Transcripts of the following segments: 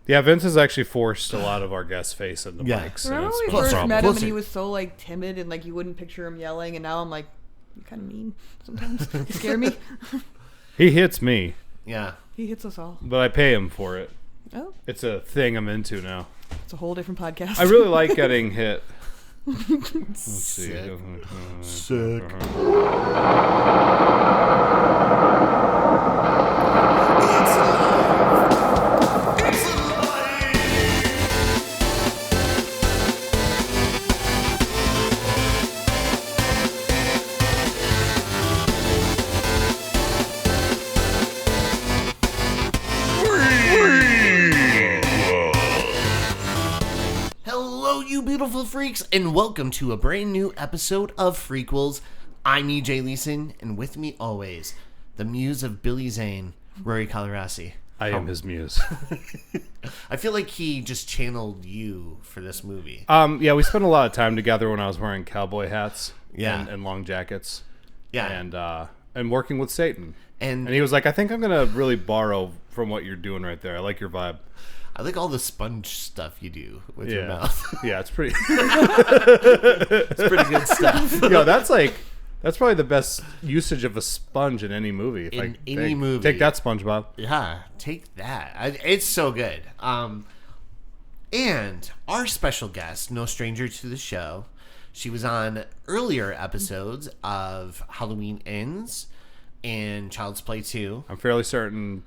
Yeah, Vince has actually forced a lot of our guests' face into mics. Remember when we first met him and he was so like timid and like you wouldn't picture him yelling, and now I'm like, you're kind of mean sometimes. You scare me. He hits me. Yeah. He hits us all. But I pay him for it. Oh. It's a thing I'm into now. It's a whole different podcast. I really like getting hit. Let's see. Sick. Beautiful freaks, and welcome to a brand new episode of Frequels. I'm Ej Leeson, and with me always, the muse of Billy Zane, Rory Calarasi. I am his muse. I feel like he just channeled you for this movie. Yeah, we spent a lot of time together when I was wearing cowboy hats and long jackets. Yeah. And working with Satan. And he was like, I think I'm going to really borrow from what you're doing right there. I like your vibe. I like all the sponge stuff you do with your mouth. Yeah, it's pretty it's pretty good stuff. Yo, that's probably the best usage of a sponge in any movie. In any movie. Take that, SpongeBob. Yeah, take that. It's so good. And our special guest, no stranger to the show, she was on earlier episodes of Halloween Ends and Child's Play 2. I'm fairly certain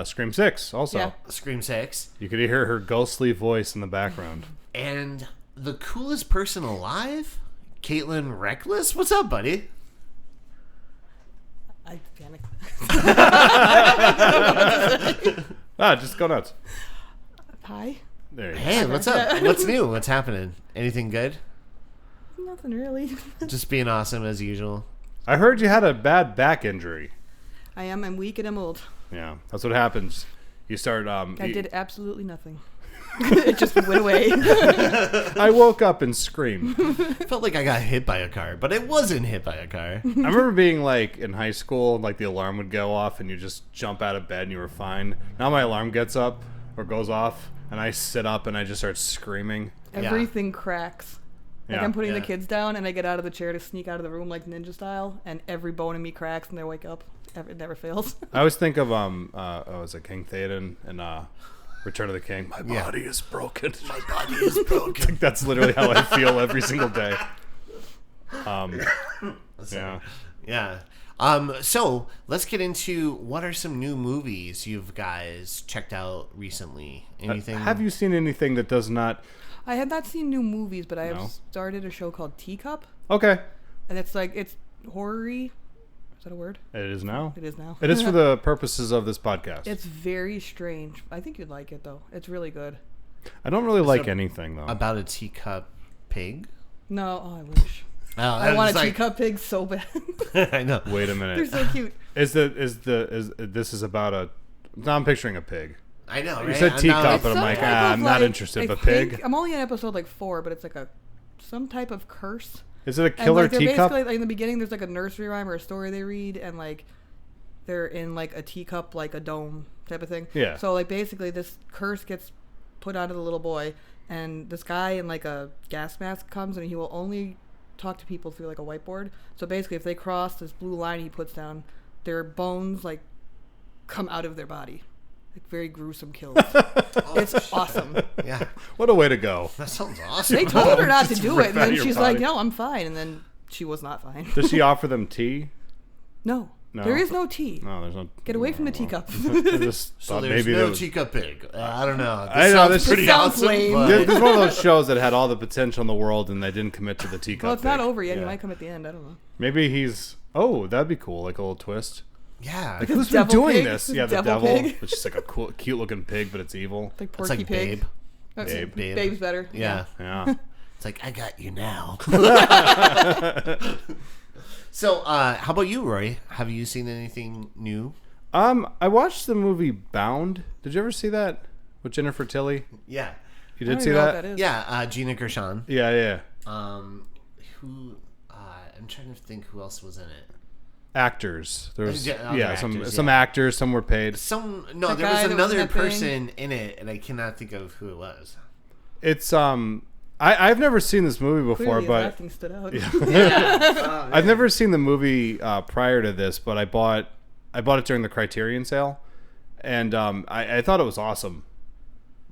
Scream 6 also. Yeah. Scream 6. You could hear her ghostly voice in the background. And the coolest person alive, Kaitlin Reckless. What's up, buddy? I panicked. Just go nuts. Hi. There you go. Hey, what's up? What's new? What's happening? Anything good? Nothing really. Just being awesome as usual. I heard you had a bad back injury. I'm weak and I'm old. Yeah, that's what happens. You start. I did absolutely nothing. It just went away. I woke up and screamed. Felt like I got hit by a car, but it wasn't hit by a car. I remember being like in high school, like the alarm would go off and you just jump out of bed and you were fine. Now my alarm gets up or goes off and I sit up and I just start screaming. Everything cracks. Like I'm putting the kids down and I get out of the chair to sneak out of the room like ninja style, and every bone in me cracks and they wake up. It never fails. I always think of was it King Theoden and Return of the King? My body is broken. My body is broken. I think that's literally how I feel every single day. Yeah. So let's get into what are some new movies you guys checked out recently. Anything? Have you seen anything that does not? I have not seen new movies, but I have started a show called Teacup. Okay. And it's horror-y. Is that a word? It is now. It is now. It is for the purposes of this podcast. It's very strange. I think you'd like it, though. It's really good. I don't really like anything, though. About a teacup pig? No. Oh, I wish. Oh, I want a teacup pig so bad. I know. Wait a minute. They're so cute. This is about a... Now I'm picturing a pig. I know, right? You said teacup, and I'm like, I'm not interested. But pig? I'm only on episode 4, but it's like some type of curse. Is it a killer teacup? Basically, in the beginning, there's like a nursery rhyme or a story they read, and like they're in like a teacup, like a dome type of thing. Yeah. So like basically, this curse gets put onto the little boy, and this guy in like a gas mask comes, and he will only talk to people through like a whiteboard. So basically, if they cross this blue line he puts down, their bones like come out of their body. Like very gruesome kills. It's awesome. Yeah. What a way to go. That sounds awesome. They told her not to do it, and then she's body. like, no, I'm fine. And then she was not fine. Does she offer them tea? No. No. There is no tea. No, there's no. Get away from the teacup. So there's no teacup pig. I don't know. I know, this pretty sounds awesome. lame. But... There's one of those shows that had all the potential in the world and they didn't commit to the teacup. Well, it's not pig. over yet. Yeah. He might come at the end. I don't know. Maybe he's. Oh, that'd be cool. Like a little twist. Yeah. Like, who's been doing pig? this? The Yeah, the devil devil. pig? It's just like a cool, cute-looking pig, but it's evil. Like It's Porky like Pig. Babe. Babe. Babe's better. Yeah. Yeah. It's like, I got you now. So, how about you, Roy? Have you seen anything new? I watched the movie Bound. Did you ever see that with Jennifer Tilly? Yeah. You I did don't see even know that? what that is. Yeah, Gina Gershon. Yeah. Who? I'm trying to think who else was in it. actors. There's other actors, some actors. Some were paid. There guy was that was in another that thing. person in it, and I cannot think of who it was. It's I've never seen this movie before, Clearly his but acting stood out. I've never seen the movie prior to this. But I bought it during the Criterion sale, and I thought it was awesome.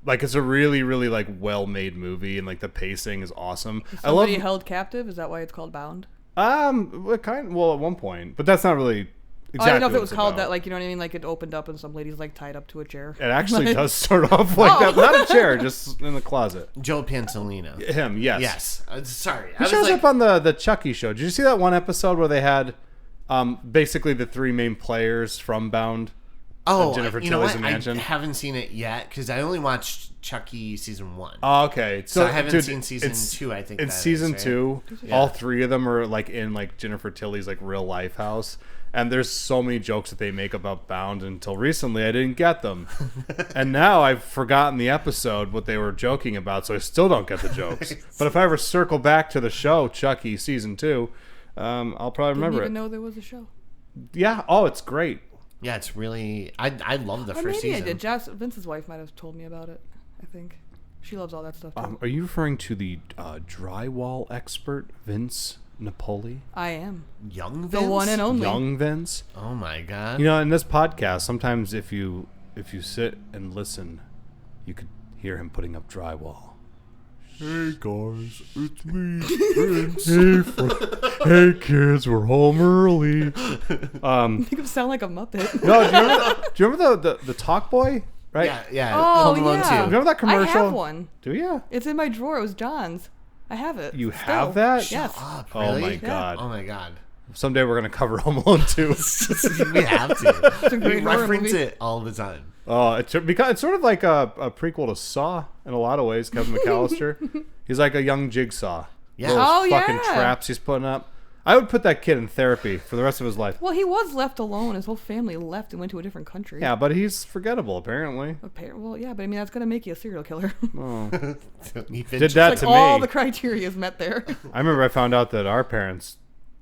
Like, it's a really, really like well-made movie, and like the pacing is awesome. Somebody held captive. Is that why it's called Bound? At one point, but that's not really exactly. I don't know if what it was it's called about. that. Like, you know what I mean? Like, it opened up and some lady's like tied up to a chair. It actually does start off like that. Not a chair, just in the closet. Joe Pantalino. Him, yes. Yes. Sorry. He shows up on the Chucky show. Did you see that one episode where they had basically the three main players from Bound? Jennifer you know Tilly's what? mansion. I haven't seen it yet because I only watched Chucky season 1. Oh, okay. So I haven't seen season 2. I think it's that season is, right? 2. Yeah. All three of them are like in like Jennifer Tilly's like real life house, and there's so many jokes that they make about Bound. Until recently, I didn't get them, and now I've forgotten the episode what they were joking about, so I still don't get the jokes. But if I ever circle back to the show Chucky season 2, I'll probably remember Didn't even it. know there was a show. Yeah. Oh, it's great. Yeah, it's really. I love the Or first maybe season. I did. Vince's wife might have told me about it. I think she loves all that stuff too. Are you referring to the drywall expert Vince Napoli? I am Young the Vince? one and only. Young Vince? Oh my god. You know, in this podcast, sometimes if you sit and listen, you could hear him putting up drywall. Hey guys, it's me, Vince. Hey kids, we're home early. Make him sound like a Muppet. No, do you remember the Talk Boy? Right? Yeah. Oh, Home Alone yeah. 2. Remember that commercial? I have one. Do you? It's in my drawer. It was John's. I have it. You still. have that? Yes. Up, Oh really? my god. Oh my god. Someday we're gonna cover Home Alone 2. We have to. It's a We great horror reference movie. it all the time. It's sort of like a prequel to Saw in a lot of ways. Kevin McAllister, he's like a young Jigsaw. Yeah. Those Oh, fucking yeah. traps he's putting up. I would put that kid in therapy for the rest of his life. Well, he was left alone. His whole family left and went to a different country. Yeah, but he's forgettable apparently. Well, yeah, but I mean that's gonna make you a serial killer. Oh. He Did that like to all me. the criteria is met there. I remember I found out that our parents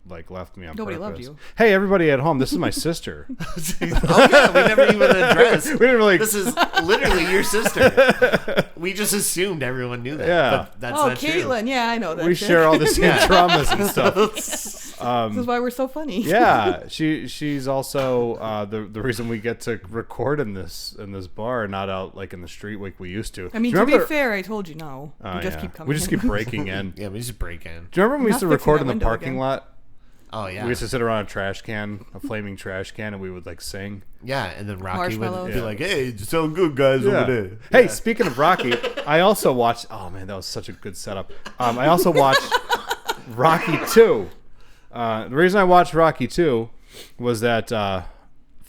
like left me on Nobody purpose. loved you. Hey, everybody at home, this is my sister. Okay, we never even addressed. We didn't really. This is literally your sister. We just assumed everyone knew that. Yeah. But that's Oh, not Kaitlin, yeah, I know that. We chick. share all the same Yeah. traumas and stuff. This is why we're so funny. Yeah, she's also the reason we get to record in this bar, not out like in the street like we used to. I mean, Do you to be remember- fair, I told you no. Oh, We just yeah. keep coming. We just in. keep breaking in. true. Yeah, we just break in. Do you remember when we used to Not fixing record that in the window parking again. lot? Oh yeah. We used to sit around a trash can, a flaming trash can, and we would like sing. Yeah, and then Rocky would Marshmallows. be Yeah. like, "Hey, you sound good, guys, over there." Hey, Yeah. speaking of Rocky, I also watched. Oh man, that was such a good setup. I also watched Rocky 2. The reason I watched Rocky 2 was that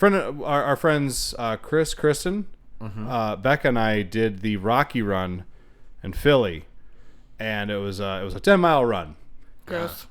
our friends Kristen, Becca, and I did the Rocky run in Philly, and it was a 10-mile run. Gross.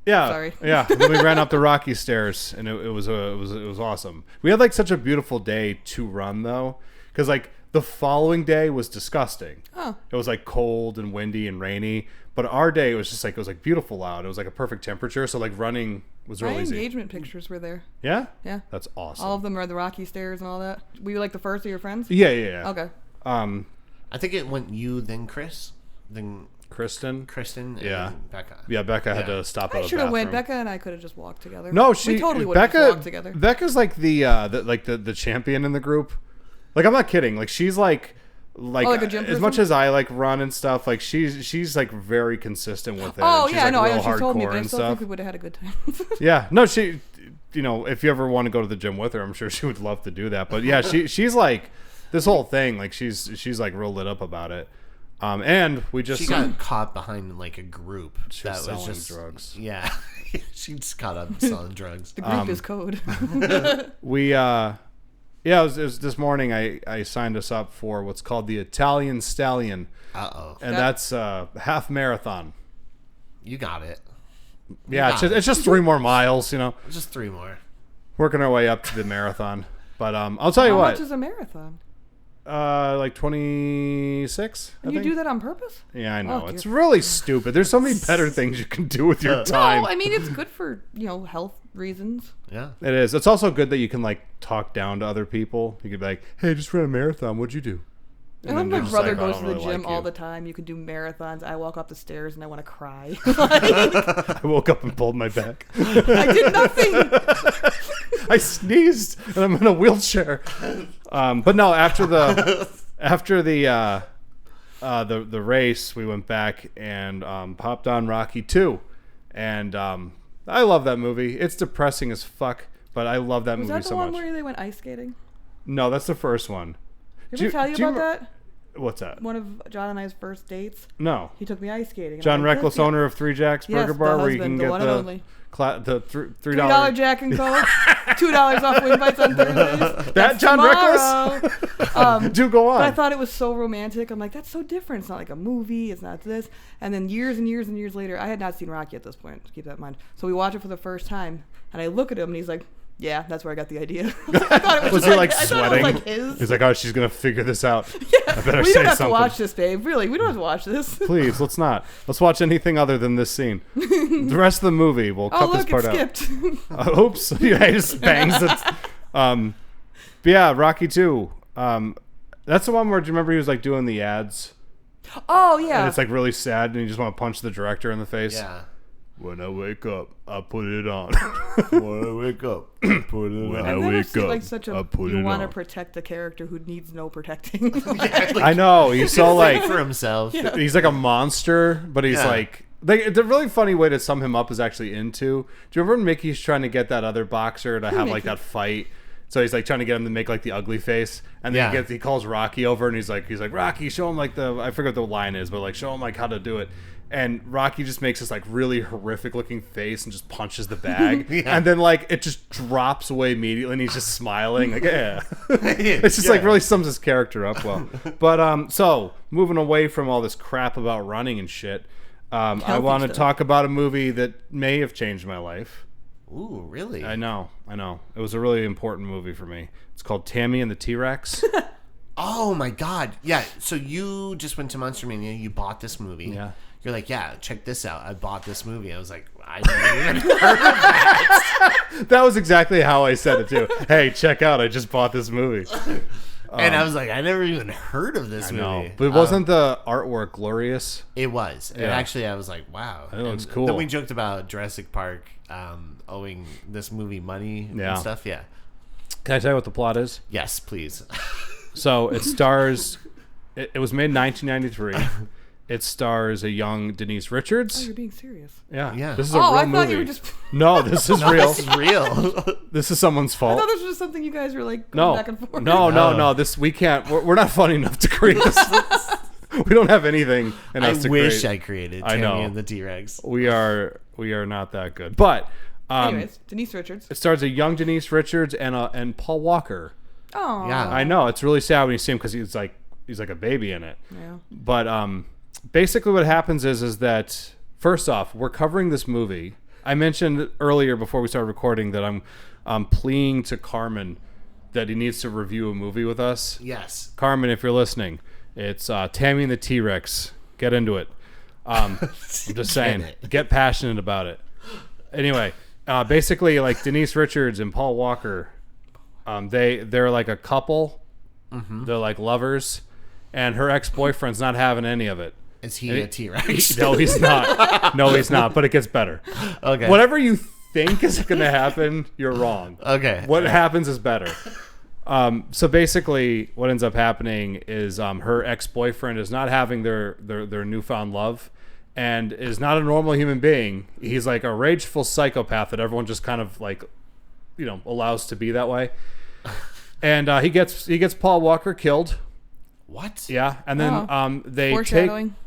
Yeah, Sorry. yeah. And then we ran up the Rocky stairs, and it was awesome. We had like such a beautiful day to run though, because like the following day was disgusting. Oh. It was like cold and windy and rainy, but our day was just like it was like beautiful out. It was like a perfect temperature, so like running was My real easy. engagement pictures were there. Yeah, Yeah. that's awesome. All of them are the Rocky stairs and all that. Were you like the first of your friends? Yeah. Okay. I think it went you, then Chris, then Kristen. Kristen, and Yeah. then Becca. Yeah, Becca had Yeah. to stop at I the should have went. bathroom. Becca and I could have just walked together. No, we totally would have Becca. walked together. Becca's like the champion in the group. Like I'm not kidding. Like she's like like a gym as much person? as I like run and stuff. Like she's like very consistent with it. Oh and she's, yeah, like, no, I real know she told me, hardcore but I and still think stuff. we would have had a good time. Yeah, no, she. You know, if you ever want to go to the gym with her, I'm sure she would love to do that. But yeah, she's like this whole thing. Like she's like real lit up about it. And we just She got caught behind like a group She was that was selling just drugs. Yeah, she just caught up selling drugs. The group is code. it was this morning. I signed us up for what's called the Italian Stallion, Uh-oh. and that's half marathon. You got it. Yeah, got it's just 3 more miles. You know, Just 3 more. working our way up to the marathon. But I'll tell you How what. much is a marathon? like 26. And you do that on purpose? Yeah, I know. Oh, It's dear. really stupid. There's so many better things you can do with your time. No, I mean, it's good for, health reasons. Yeah. It is. It's also good that you can like talk down to other people. You could be like, "Hey, just ran a marathon. What'd you do?" And then my they're just brother like, "I goes don't to the really gym like all you." the time. You can do marathons. I walk up the stairs and I want to cry. I woke up and pulled my back. I did nothing. I sneezed and I'm in a wheelchair. But no, after the race, we went back and popped on Rocky 2, and I love that movie. It's depressing as fuck, but I love that Was movie that the so one much. where they went ice skating? No, that's the first one. Did I tell you about that? What's that? One of John and I's first dates. No. He took me ice skating. and John I was like, Reckless, "Yeah." owner of Three Jacks Yes, Burger the Bar, where you husband, can the get one and only. the $3 $3 Jack and Coke, $2 off wing bites on Thursdays. That's John tomorrow. Do go on. But I thought it was so romantic. I'm like, that's so different. It's not like a movie. It's not this. And then years and years and years later, I had not seen Rocky at this point. Keep that in mind. So we watch it for the first time, and I look at him, and he's like, "Yeah, that's where I got the idea." I thought it was just he like I thought it sweating? was like his. He's like, "Oh, she's gonna figure this out." Yeah. I better We say don't have something. to watch this, babe. Really, we don't have to watch this. Please, let's not. Let's watch anything other than this scene. The rest of the movie, we'll Oh, cut this look, part it skipped. out. Oops. Yeah, he just bangs it. But yeah, Rocky 2. That's the one where, do you remember he was like doing the ads? Oh, And yeah. it's like really sad and you just want to punch the director in the face? Yeah. When I wake up, I put it on. When I wake up, put it When on. I I've never wake seen up, like such I a put you it want to on. protect the character who needs no protecting. I know. He's so like, for himself. Yeah. he's like a monster, but he's Yeah. like, the really funny way to sum him up is actually into. Do you remember when Mickey's trying to get that other boxer to have like Mickey? that fight? So he's like trying to get him to make like the ugly face, and then Yeah. he calls Rocky over, and he's like Rocky, show him like I forget what the line is, but like show him like how to do it. And Rocky just makes this like really horrific looking face and just punches the bag, Yeah. and then like it just drops away immediately, and he's just smiling like yeah. It's just Yeah. like really sums his character up well. But so moving away from all this crap about running and shit, I Healthy want to stuff. talk about a movie that may have changed my life. Ooh, really? I know. It was a really important movie for me. It's called Tammy and the T-Rex. Oh my god. Yeah. So you just went to Monster Mania, you bought this movie. Yeah. You're like, yeah, check this out. I bought this movie. I was like, I never even heard of that. That was exactly how I said it too. Hey, check out! I just bought this movie. And I was like, I never even heard of this movie. No, but wasn't the artwork glorious? It was. And Yeah. actually, I was like, wow. It looks And cool. Then we joked about Jurassic Park owing this movie money Yeah. and stuff. Yeah. Can I tell you what the plot is? Yes, please. So it stars. It was made in 1993. It stars a young Denise Oh, Richards. you're being serious. Yeah. Yeah. This is a Oh, real I movie. thought you were just. No, this is real. This is real. This is someone's I fault. thought this was something you guys were like going No, back and forth. no. This we can't. We're not funny enough to create this. We don't have anything in I us to wish create. I created I Tammy know. and the T-Rex. We are not that good. But Anyways, Denise Richards. it stars a young Denise Richards and Paul Walker. Oh. Yeah. I know it's really sad when you see him because he's like a baby in it. Yeah. But basically what happens is that first off, we're covering this movie. I mentioned earlier before we started recording that I'm pleading to Carmen that he needs to review a movie with us. Yes. Carmen, if you're listening, it's Tammy and the T-Rex. Get into it. I'm just saying, it. get passionate about it. Anyway, basically, like Denise Richards and Paul Walker, they're like a couple. Mm-hmm. They're like lovers, and her ex-boyfriend's not having any of it. Is he a T-Rex? No, he's not. No, he's not. But it gets better. Okay. Whatever you think is going to happen, you're wrong. Okay. What happens is better. So basically, what ends up happening is her ex-boyfriend is not having their newfound love, and is not a normal human being. He's like a rageful psychopath that everyone just kind of like, allows to be that way. And he gets Paul Walker killed. What? Yeah, and then they Foreshadowing. take.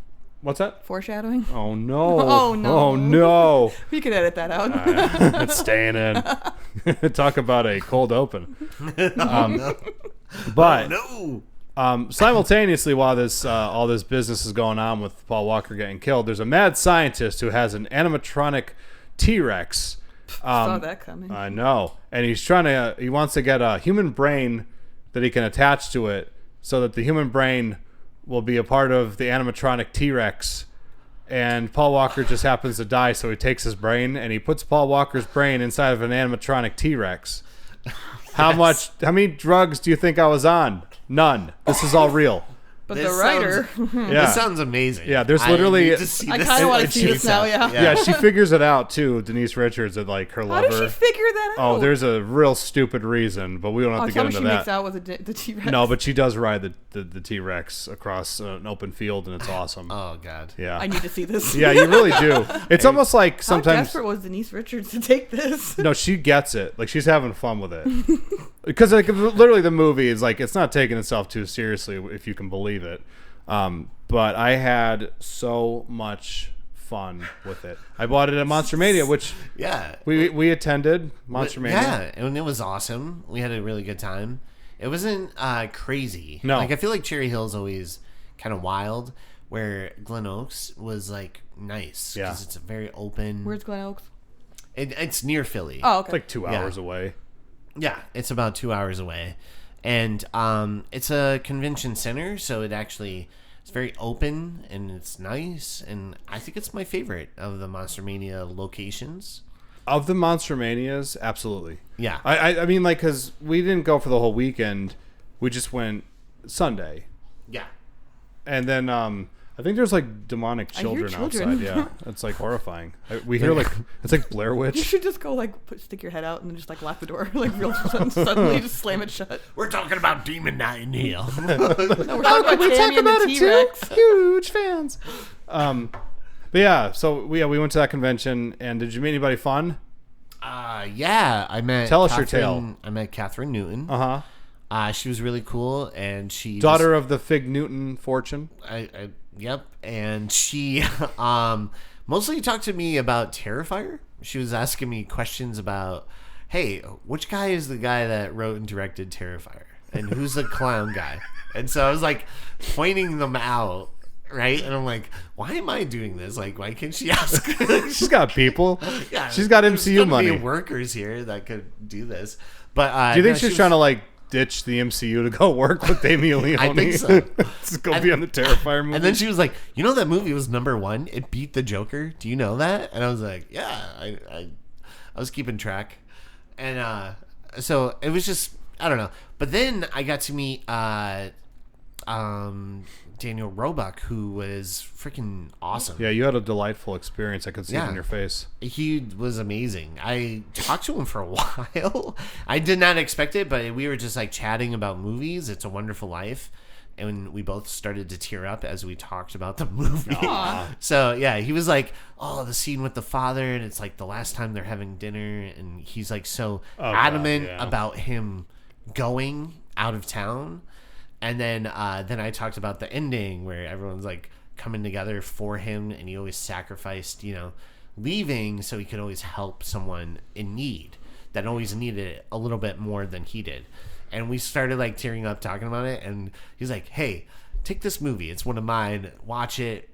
What's that? Foreshadowing. Oh no! Oh, no. Oh no! We could edit that out. It's staying in. Talk about a cold open. But No. simultaneously, while this all this business is going on with Paul Walker getting killed, there's a mad scientist who has an animatronic T-Rex. Saw that coming. I know, and he wants to get a human brain that he can attach to it, so that the human brain will be a part of the animatronic T-Rex. And Paul Walker just happens to die, so he takes his brain and he puts Paul Walker's brain inside of an animatronic T-Rex. How many drugs do you think I was on? None. This is all real. But the writer... This sounds amazing. Yeah, there's literally... I kind of want to see this now, Yeah, she figures it out, too, Denise Richards, that, like, her lover... How did she figure that out? Oh, there's a real stupid reason, but we don't have to get into that. She makes out with the T-Rex. No, but she does ride the T-Rex across an open field, and it's awesome. Oh, God. Yeah. I need to see this. Yeah, you really do. It's almost like sometimes... How desperate was Denise Richards to take this? No, she gets it. Like, she's having fun with it. Because, like, literally the movie is, like, it's not taking itself too seriously, if you can believe it. But I had so much fun with it. I bought it at Monster Mania, which we attended Monster Mania. Yeah, and it was awesome. We had a really good time. It wasn't crazy. No. Like, I feel like Cherry Hill's always kind of wild, where Glen Oaks was, like, nice. Yeah. Because it's a very open... Where's Glen Oaks? It's near Philly. Oh, okay. It's like 2 hours away. Yeah, it's about 2 hours away. And it's a convention center, so it's very open and it's nice. And I think it's my favorite of the Monster Mania locations. Of the Monster Manias, absolutely. Yeah. I mean, like, because we didn't go for the whole weekend. We just went Sunday. Yeah. And then I think there's, like, demonic children outside. Yeah. It's, like, horrifying. We hear, like, it's like Blair Witch. You should just go, like, stick your head out and then just, like, lock the door. Like, real suddenly just slam it shut. We're talking about Demon Night in here. No, we're talking about the T-Rex. Huge fans. But yeah, so we went to that convention, and did you meet anybody fun? Yeah, I met. Tell us your tale. I met Catherine Newton. She was really cool, and she daughter of the Fig Newton fortune. Yep, and she mostly talked to me about Terrifier. She was asking me questions about, hey, which guy is the guy that wrote and directed Terrifier, and who's the clown guy? And so I was like pointing them out. Right? And I'm like, why am I doing this? Like, why can't she ask? She's got people. Yeah, she's got MCU money. Be workers here that could do this. But do you think she's trying to, like, ditch the MCU to go work with Damien Leone? I think so. Just go be on the Terrifier movie. And then she was like, you know that movie was #1? It beat the Joker. Do you know that? And I was like, yeah, I was keeping track. And so it was just, I don't know. But then I got to meet Daniel Roebuck, who was freaking awesome. Yeah, you had a delightful experience. I could see it in your face. He was amazing. I talked to him for a while. I did not expect it, but we were just like chatting about movies. It's a Wonderful Life. And we both started to tear up as we talked about the movie. So, yeah, he was like, oh, the scene with the father, and it's like the last time they're having dinner. And he's like so adamant about him going out of town. And then I talked about the ending where everyone's like coming together for him, and he always sacrificed, leaving so he could always help someone in need that always needed it a little bit more than he did. And we started like tearing up talking about it, and he's like, hey, take this movie. It's one of mine. Watch it.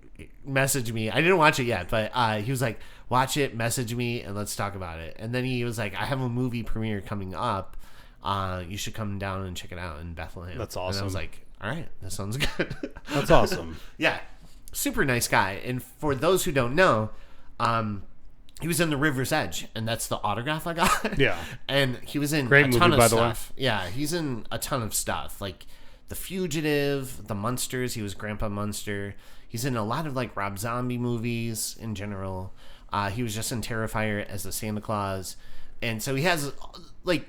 Message me. I didn't watch it yet, but he was like, watch it, message me, and let's talk about it. And then he was like, I have a movie premiere coming up. You should come down and check it out in Bethlehem. That's awesome. And I was like, all right, that sounds good. That's awesome. Yeah. Super nice guy. And for those who don't know, he was in The River's Edge, and that's the autograph I got. Yeah. And he was in Great a movie, ton of by the way. stuff. Yeah, he's in a ton of stuff. Like The Fugitive, The Munsters. He was Grandpa Munster. He's in a lot of like Rob Zombie movies in general. He was just in Terrifier as the Santa Claus. And so he has like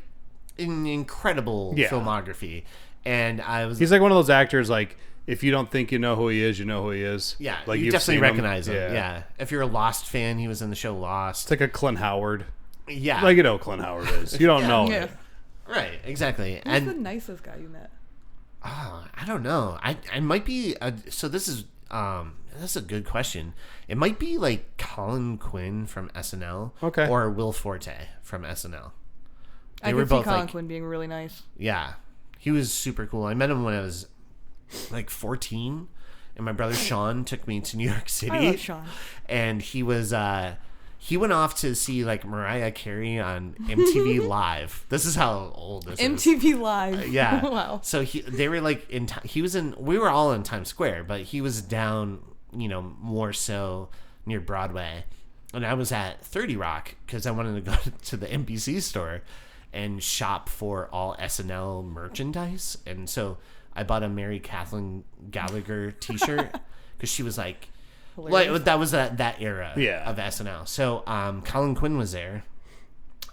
an incredible filmography. And he's like one of those actors, like, if you don't think you know who he is, you know who he is. Yeah, like you you've definitely recognize him. Yeah. Yeah. If you're a Lost fan, he was in the show Lost. It's like a Clint Howard. Yeah. Like, Clint Howard is. You don't know it. Right, exactly. Who's the nicest guy you met? I don't know. I might be... so this is... that's a good question. It might be like Colin Quinn from SNL. Okay. Or Will Forte from SNL. I could see Colin Quinn being really nice. Yeah. He was super cool. I met him when I was like 14, and my brother Sean took me to New York City. I love Sean. And he was he went off to see like Mariah Carey on MTV Live. This is how old this is. MTV Live. Yeah. Wow. So they were like we were all in Times Square, but he was down, more so near Broadway. And I was at 30 Rock because I wanted to go to the NBC store and shop for all SNL merchandise. And so I bought a Mary Kathleen Gallagher t-shirt because she was like that was that era of SNL. So Colin Quinn was there,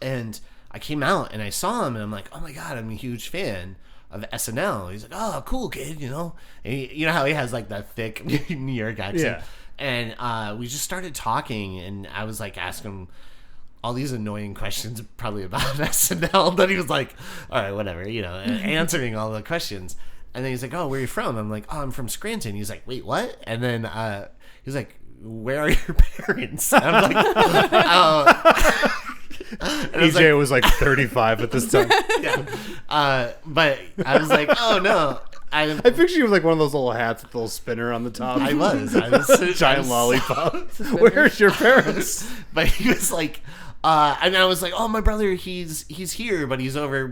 and I came out and I saw him and I'm like, oh my God, I'm a huge fan of SNL. He's like, oh, cool kid, And you know how he has like that thick New York accent. And we just started talking, and I was like asking him all these annoying questions probably about SNL, but he was like, all right, whatever, answering all the questions. And then he's like, oh, where are you from? I'm like, oh, I'm from Scranton. He's like, wait, what? And then he's like, where are your parents? And I'm like, oh. EJ was like 35 at this time. Yeah. But I was like, oh, no. I picture you with like one of those little hats with a little spinner on the top. I was giant lollipop. Where's your parents? But he was like, and I was like, oh, my brother, he's here, but he's over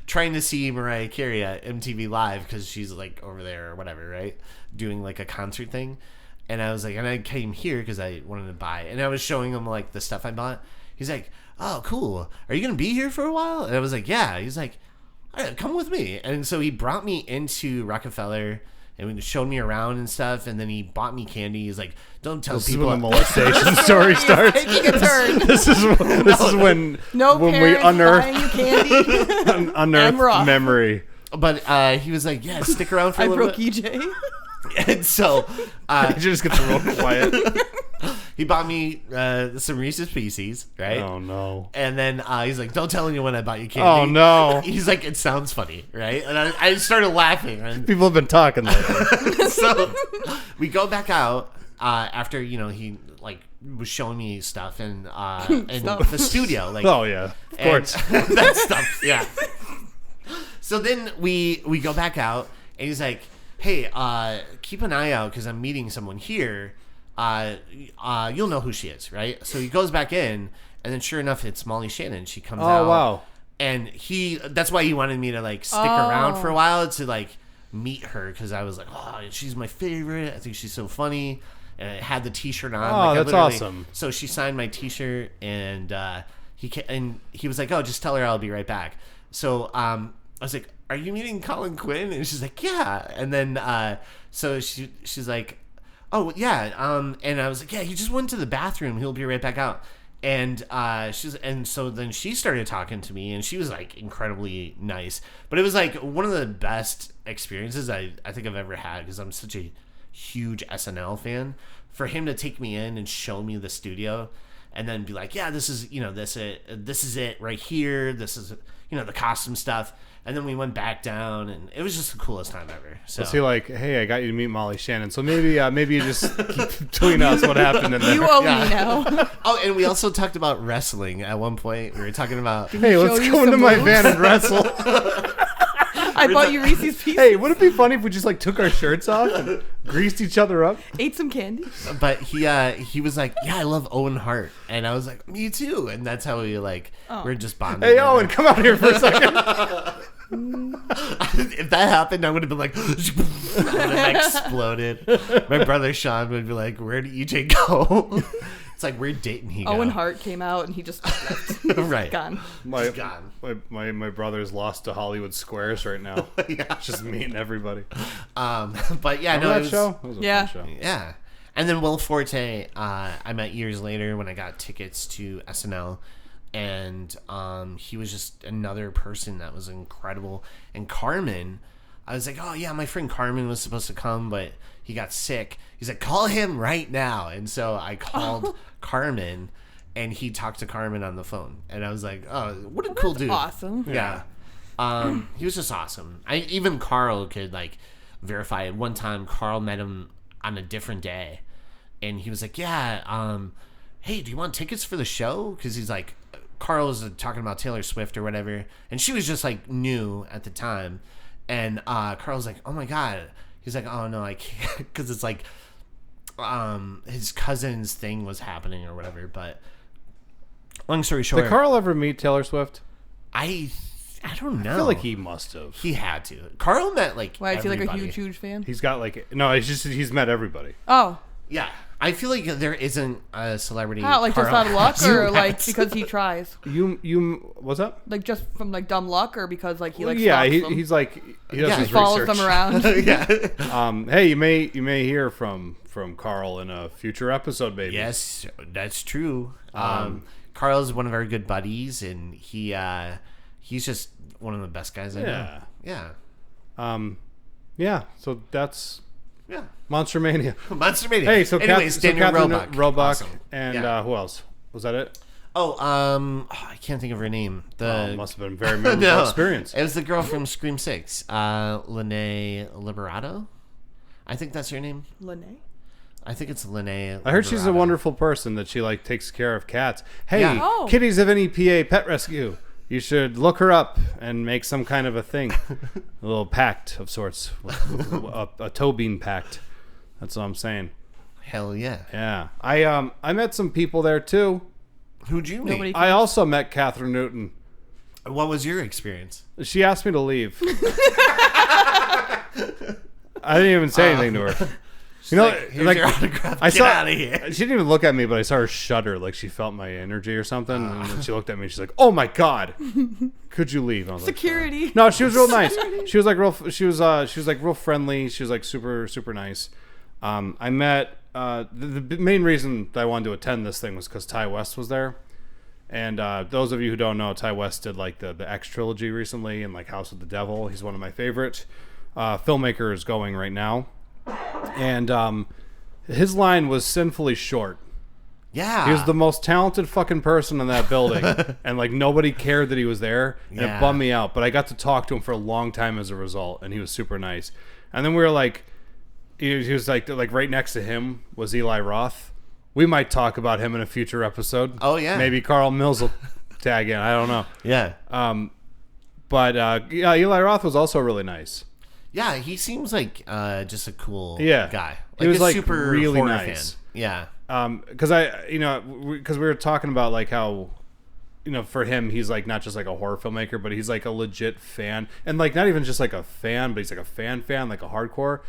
trying to see Mariah Carey at MTV Live because she's like over there or whatever, right? Doing like a concert thing. And I was like, and I came here because I wanted to buy. And I was showing him like the stuff I bought. He's like, oh, cool. Are you going to be here for a while? And I was like, yeah. He's like, all right, come with me. And so he brought me into Rockefeller and showed me around and stuff. And then he bought me candy. He's like, don't tell people. This is when the molestation story starts. Taking a turn. This is when we unearth memory. But he was like, yeah, stick around for a little bit. I broke EJ. And so he just gets real quiet. He bought me some Reese's Pieces, right? Oh no! And then he's like, "Don't tell anyone I bought you candy." Oh no! He's like, "It sounds funny, right?" And I started laughing. And people have been talking lately. So we go back out after he like was showing me stuff and the studio, like oh yeah, of course that stuff, yeah. So then we go back out and he's like, hey, keep an eye out because I'm meeting someone here. You'll know who she is, right? So he goes back in, and then sure enough, it's Molly Shannon. She comes out. Oh, wow. And that's why he wanted me to, like, stick around for a while to, like, meet her because I was like, oh, she's my favorite. I think she's so funny. And I had the T-shirt on. Oh, that's awesome. So she signed my T-shirt, and he was like, oh, just tell her I'll be right back. So I was like, are you meeting Colin Quinn? And she's like, yeah. And then so she's like, oh yeah. And I was like, yeah, he just went to the bathroom. He'll be right back out. And so then she started talking to me, and she was like incredibly nice. But it was like one of the best experiences I think I've ever had because I'm such a huge SNL fan. For him to take me in and show me the studio, and then be like, yeah, this is this is it right here. This is the costume stuff. And then we went back down, and it was just the coolest time ever. So was he like, hey, I got you to meet Molly Shannon, so maybe you just keep telling us what happened in there. You owe me now. Oh, and we also talked about wrestling at one point. We were talking about, hey, let's go into my van and wrestle. I bought you Reese's Pieces. Hey, would it be funny if we just like took our shirts off and greased each other up? Ate some candy. But he was like, yeah, I love Owen Hart. And I was like, me too. And that's how we we're just bonding. Hey, Owen, come out here for a second. If that happened, I would have been like, I would have exploded. My brother Sean would be like, where did EJ go? It's like, where didn't he go? Owen Hart came out and he just left. Right. Gone. Gone. My brother's lost to Hollywood Squares right now. Yeah. Just meeting everybody. But yeah, Remember that show? It was a fun show. Yeah. And then Will Forte, I met years later when I got tickets to SNL. And he was just another person that was incredible. And Carmen, I was like, oh yeah, my friend Carmen was supposed to come, but he got sick. He's like, call him right now. And so I called Carmen, and he talked to Carmen on the phone. And I was like, oh, what a cool dude. Awesome. Yeah. He was just awesome. Even Carl could verify it. One time Carl met him on a different day, and he was like, yeah, hey, do you want tickets for the show? Because he's like, Carl was talking about Taylor Swift or whatever, and she was just new at the time. And Carl was like, oh my God. He's like, oh no, I can't, because it's his cousin's thing was happening or whatever. But long story short, Did Carl ever meet Taylor Swift? I don't know. I feel like he must have. He had to. Carl met like Why, is he like a everybody. huge fan? He's got like no. It's just he's met everybody. Oh. Yeah, I feel like there isn't a celebrity. How? Like just Carl out of luck, has or met. like because he tries? You what's up? Like just from like dumb luck, or because like he like yeah, stalks them? he's like he does Yeah, his he follows research. them around. Yeah. Hey, you may hear from Carl in a future episode, maybe. Yes, that's true. Carl's one of our good buddies, and he's just one of the best guys I know. Yeah. Yeah. Yeah. So that's Yeah. Monster Mania. Monster Mania. Hey, so anyways, so Daniel Catherine Roebuck. Roebuck Awesome. and Yeah. who else? Was that it? I can't think of her name. Must have been a very memorable No, experience. it was the girl from Scream 6, Lene Liberato. I think that's her name. Lene? I think it's Lene. I heard she's a Liberato. wonderful person, that she like takes care of cats. Hey, Yeah. Oh. kitties of any PA pet rescue. You should look her up and make some kind of a thing, a little pact of sorts, a toe bean pact. That's what I'm saying. Hell yeah. Yeah, I met some people there too. Who'd you meet? Nobody- I also met Catherine Newton. What was your experience? She asked me to leave. I didn't even say anything to her. You know, Here's like your autograph. I Get saw, out of here. she didn't even look at me, but I saw her shudder, like she felt my energy or something. And then she looked at me. And she's like, "Oh my god, could you leave?" I was like, Security. "Sorry." No, she was real nice. She was like real. She was like real friendly. She was like super nice. I met the main reason that I wanted to attend this thing was because Ty West was there. And those of you who don't know, Ty West did like the X trilogy recently and like House of the Devil. He's one of my favorite filmmakers going right now. And his line was sinfully short. Yeah. He was the most talented fucking person in that building, and like nobody cared that he was there, and Yeah. it bummed me out. But I got to talk to him for a long time as a result, and he was super nice. And then we were like, he was like right next to him was Eli Roth. We might talk about him in a future episode. Oh, yeah. Maybe Carl Mills will tag in. I don't know. Yeah. But yeah, Eli Roth was also really nice. Yeah, he seems like just a cool Yeah. guy. He was, a like, super really horror nice. fan. Yeah. Because we were talking about like how, for him, he's like not just like a horror filmmaker, but he's like a legit fan, and like not even just like a fan, but he's like a fan, like a hardcore.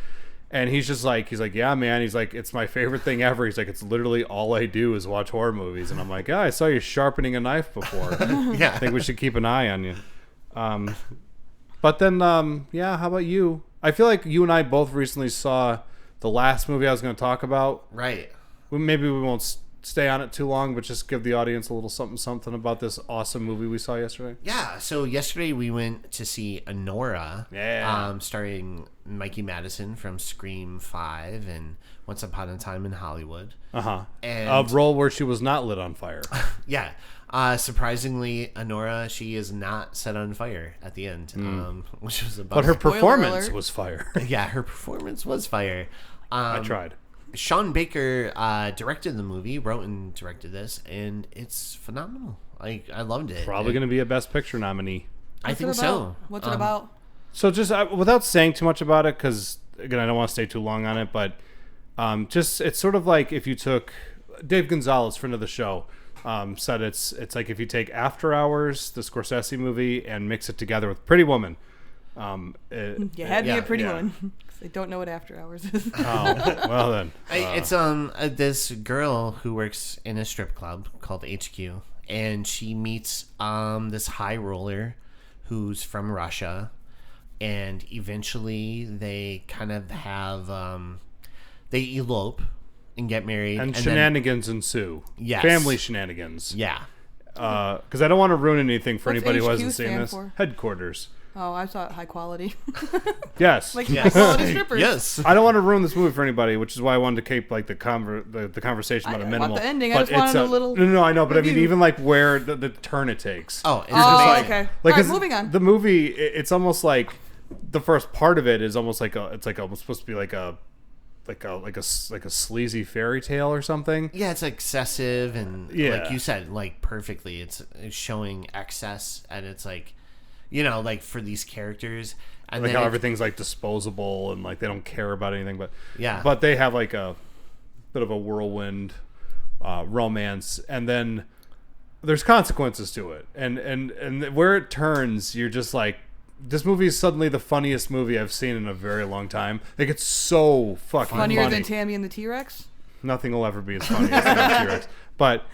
And he's like, yeah, man. He's like, it's my favorite thing ever. He's like, it's literally all I do is watch horror movies. And I'm like, yeah, I saw you sharpening a knife before. Yeah. I think we should keep an eye on you. But then, yeah, how about you? I feel like you and I both recently saw the last movie I was going to talk about. Right. Maybe we won't stay on it too long, but just give the audience a little something about this awesome movie we saw yesterday. Yeah, so yesterday we went to see Anora, starring Mikey Madison from Scream 5 and Once Upon a Time in Hollywood. And A role where she was not lit on fire. yeah, surprisingly, Anora, she is not set on fire at the end, which was a But her Spoiler performance alert. was fire. yeah, her performance was fire. I tried. Sean Baker directed the movie, wrote and directed this, and it's phenomenal. I loved it. Probably going to be a Best Picture nominee. I What's think it so. about? What's it about? So just without saying too much about it, because again, I don't want to stay too long on it, but just it's sort of like if you took Dave Gonzalez, friend of the show, said it's like if you take After Hours, the Scorsese movie, and mix it together with Pretty Woman. You had me yeah, a pretty yeah. one. I don't know what After Hours is. Oh, well then. It's this girl who works in a strip club called HQ, and she meets this high roller who's from Russia, and eventually they kind of have they elope and get married, And then- shenanigans ensue. Yes. Family shenanigans. yeah. Because I don't want to ruin anything for What's anybody who HQ hasn't seen stand this. for? Headquarters. Oh, I thought high quality. Yes. Like Yes. high quality strippers. Yes. I don't want to ruin this movie for anybody, which is why I wanted to keep like the conversation about I a didn't minimal. want the ending, I But just wanted it's a little No, I know, but I mean, review. even like where the turn it takes. Oh, it's Oh, amazing. okay. Like, All right, 'cause moving on. The movie, it's almost like the first part of it is almost like it's like almost supposed to be like a sleazy fairy tale or something. Yeah, it's excessive and Yeah. like you said, like perfectly. It's showing excess, and it's like, like for these characters, and Like then how it- everything's like disposable and like they don't care about anything, but Yeah. but they have like a bit of a whirlwind romance, and then there's consequences to it, and where it turns, you're just like, this movie is suddenly the funniest movie I've seen in a very long time. Like, it's so fucking Funnier funny. than Tammy and the T-Rex? Nothing will ever be as funny as the T-Rex. But